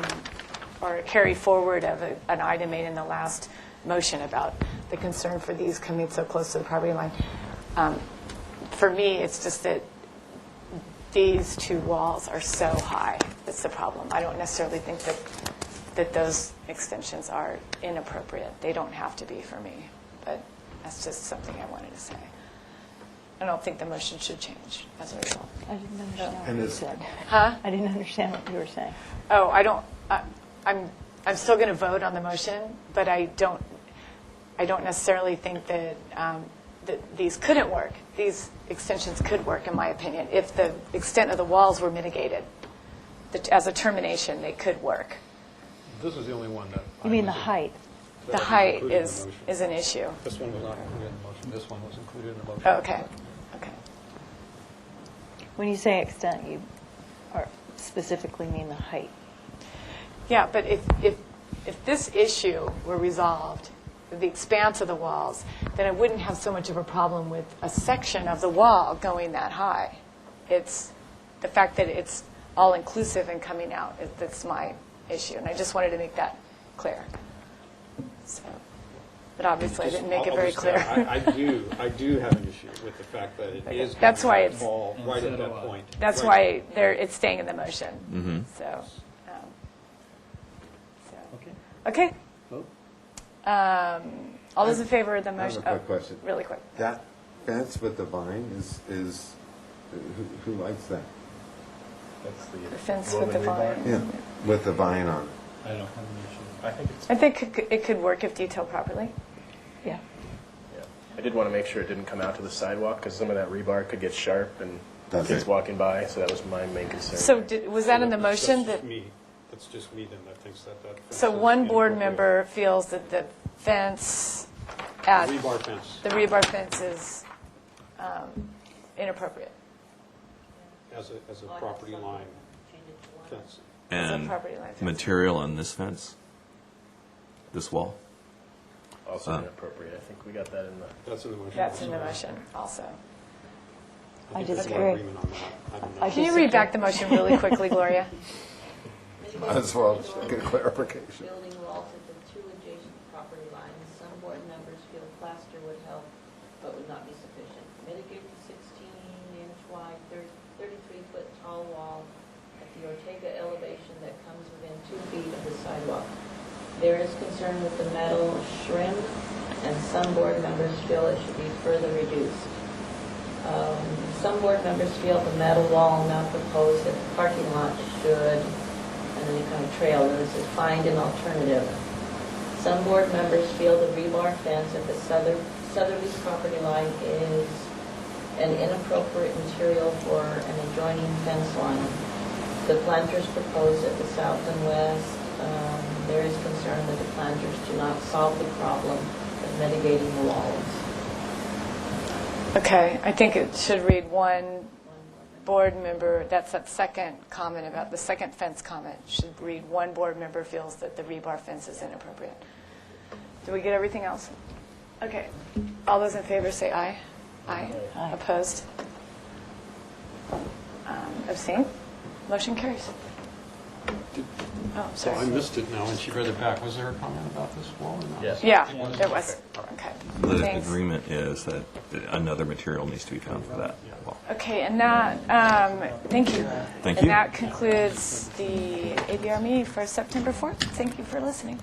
Speaker 1: or carry forward of an item made in the last motion about the concern for these coming so close to the property line. For me, it's just that these two walls are so high. That's the problem. I don't necessarily think that those extensions are inappropriate. They don't have to be for me, but that's just something I wanted to say. I don't think the motion should change as a result.
Speaker 20: I didn't understand
Speaker 17: And
Speaker 20: what you
Speaker 17: it's-
Speaker 20: said.
Speaker 1: Huh?
Speaker 20: I didn't understand what you were saying.
Speaker 1: Oh, I'm still going to vote on the motion, but I don't necessarily think that that these couldn't work. These extensions could work, in my opinion, if the extent of the walls were mitigated. As a termination, they could work.
Speaker 15: This is the only one that.
Speaker 20: You mean the height?
Speaker 1: The height is an issue.
Speaker 15: This one was not included in the motion. This one was included in the motion.
Speaker 1: Oh, okay. Okay.
Speaker 20: When you say extent, you specifically mean the height.
Speaker 1: Yeah, but if this issue were resolved, the expanse of the walls, then I wouldn't have so much of a problem with a section of the wall going that high. It's the fact that it's all-inclusive and coming out, that's my issue, and I just wanted to make that clear. So, but obviously I didn't make it very clear.
Speaker 15: I do have an issue with the fact that it is.
Speaker 1: That's why
Speaker 15: going to
Speaker 1: it's-
Speaker 15: fall right at that point.
Speaker 1: That's
Speaker 15: Right.
Speaker 1: why it's staying in the motion. So. Okay. All those in favor of the motion?
Speaker 17: I have a quick question.
Speaker 1: Really quick.
Speaker 17: That fence with the vine is who likes that?
Speaker 10: That's the
Speaker 1: fence with the vine.
Speaker 17: Yeah, with the vine on it.
Speaker 10: I don't have an issue. I think it's.
Speaker 1: I think it could work if detailed properly. Yeah.
Speaker 10: Yeah. I did want to make sure it didn't come out to the sidewalk because some of that rebar could get sharp and
Speaker 17: Does
Speaker 10: kids
Speaker 17: it?
Speaker 10: walking by. So that was my main concern.
Speaker 1: So was that in the motion?
Speaker 15: That's just me then that thinks that.
Speaker 1: So one board member feels that the fence at.
Speaker 15: Rebar fence.
Speaker 1: The rebar fence is inappropriate.
Speaker 15: As a property line fence.
Speaker 16: And
Speaker 1: property line fence.
Speaker 16: material on this fence, this wall.
Speaker 10: Also inappropriate. I think we got that in the.
Speaker 15: That's in the motion.
Speaker 1: That's in the motion also.
Speaker 20: I
Speaker 15: think there's
Speaker 20: disagree.
Speaker 15: agreement on that. I don't know.
Speaker 1: Can you read back the motion really quickly, Gloria?
Speaker 17: Might as well get clarification.
Speaker 6: Building walls at the two adjacent property lines. Some board members feel plaster would help, but would not be sufficient. Mitigate the 16-inch wide, 33-foot tall wall at the Ortega elevation that comes within 2 feet of the sidewalk. There is concern with the metal shrimp, and some board members feel it should be further reduced. Some board members feel the metal wall now proposed at the parking lot should, and then you kind of trail, and it says find an alternative. Some board members feel the rebar fence at the southerly property line is an inappropriate material for an adjoining fence line. The planters proposed at the south and west, there is concern that the planters do not solve the problem of mitigating the walls.
Speaker 1: Okay, I think it should read one board member, that's that second comment about, the second fence comment, should read one board member feels that the rebar fence is inappropriate. Did we get everything else? Okay. All those in favor say aye. Aye. Opposed? Abstain? Motion carries. Oh,
Speaker 15: So I
Speaker 1: sorry.
Speaker 15: missed it now when she read it back. Was there a comment about this wall or not?
Speaker 10: Yes.
Speaker 1: Yeah, there was. Okay.
Speaker 16: The
Speaker 1: Thanks.
Speaker 16: agreement is that another material needs to be found for that wall.
Speaker 1: Okay, and that, thank you.
Speaker 16: Thank
Speaker 1: And
Speaker 16: you.
Speaker 1: that concludes the ABR meeting for September 4th. Thank you for listening.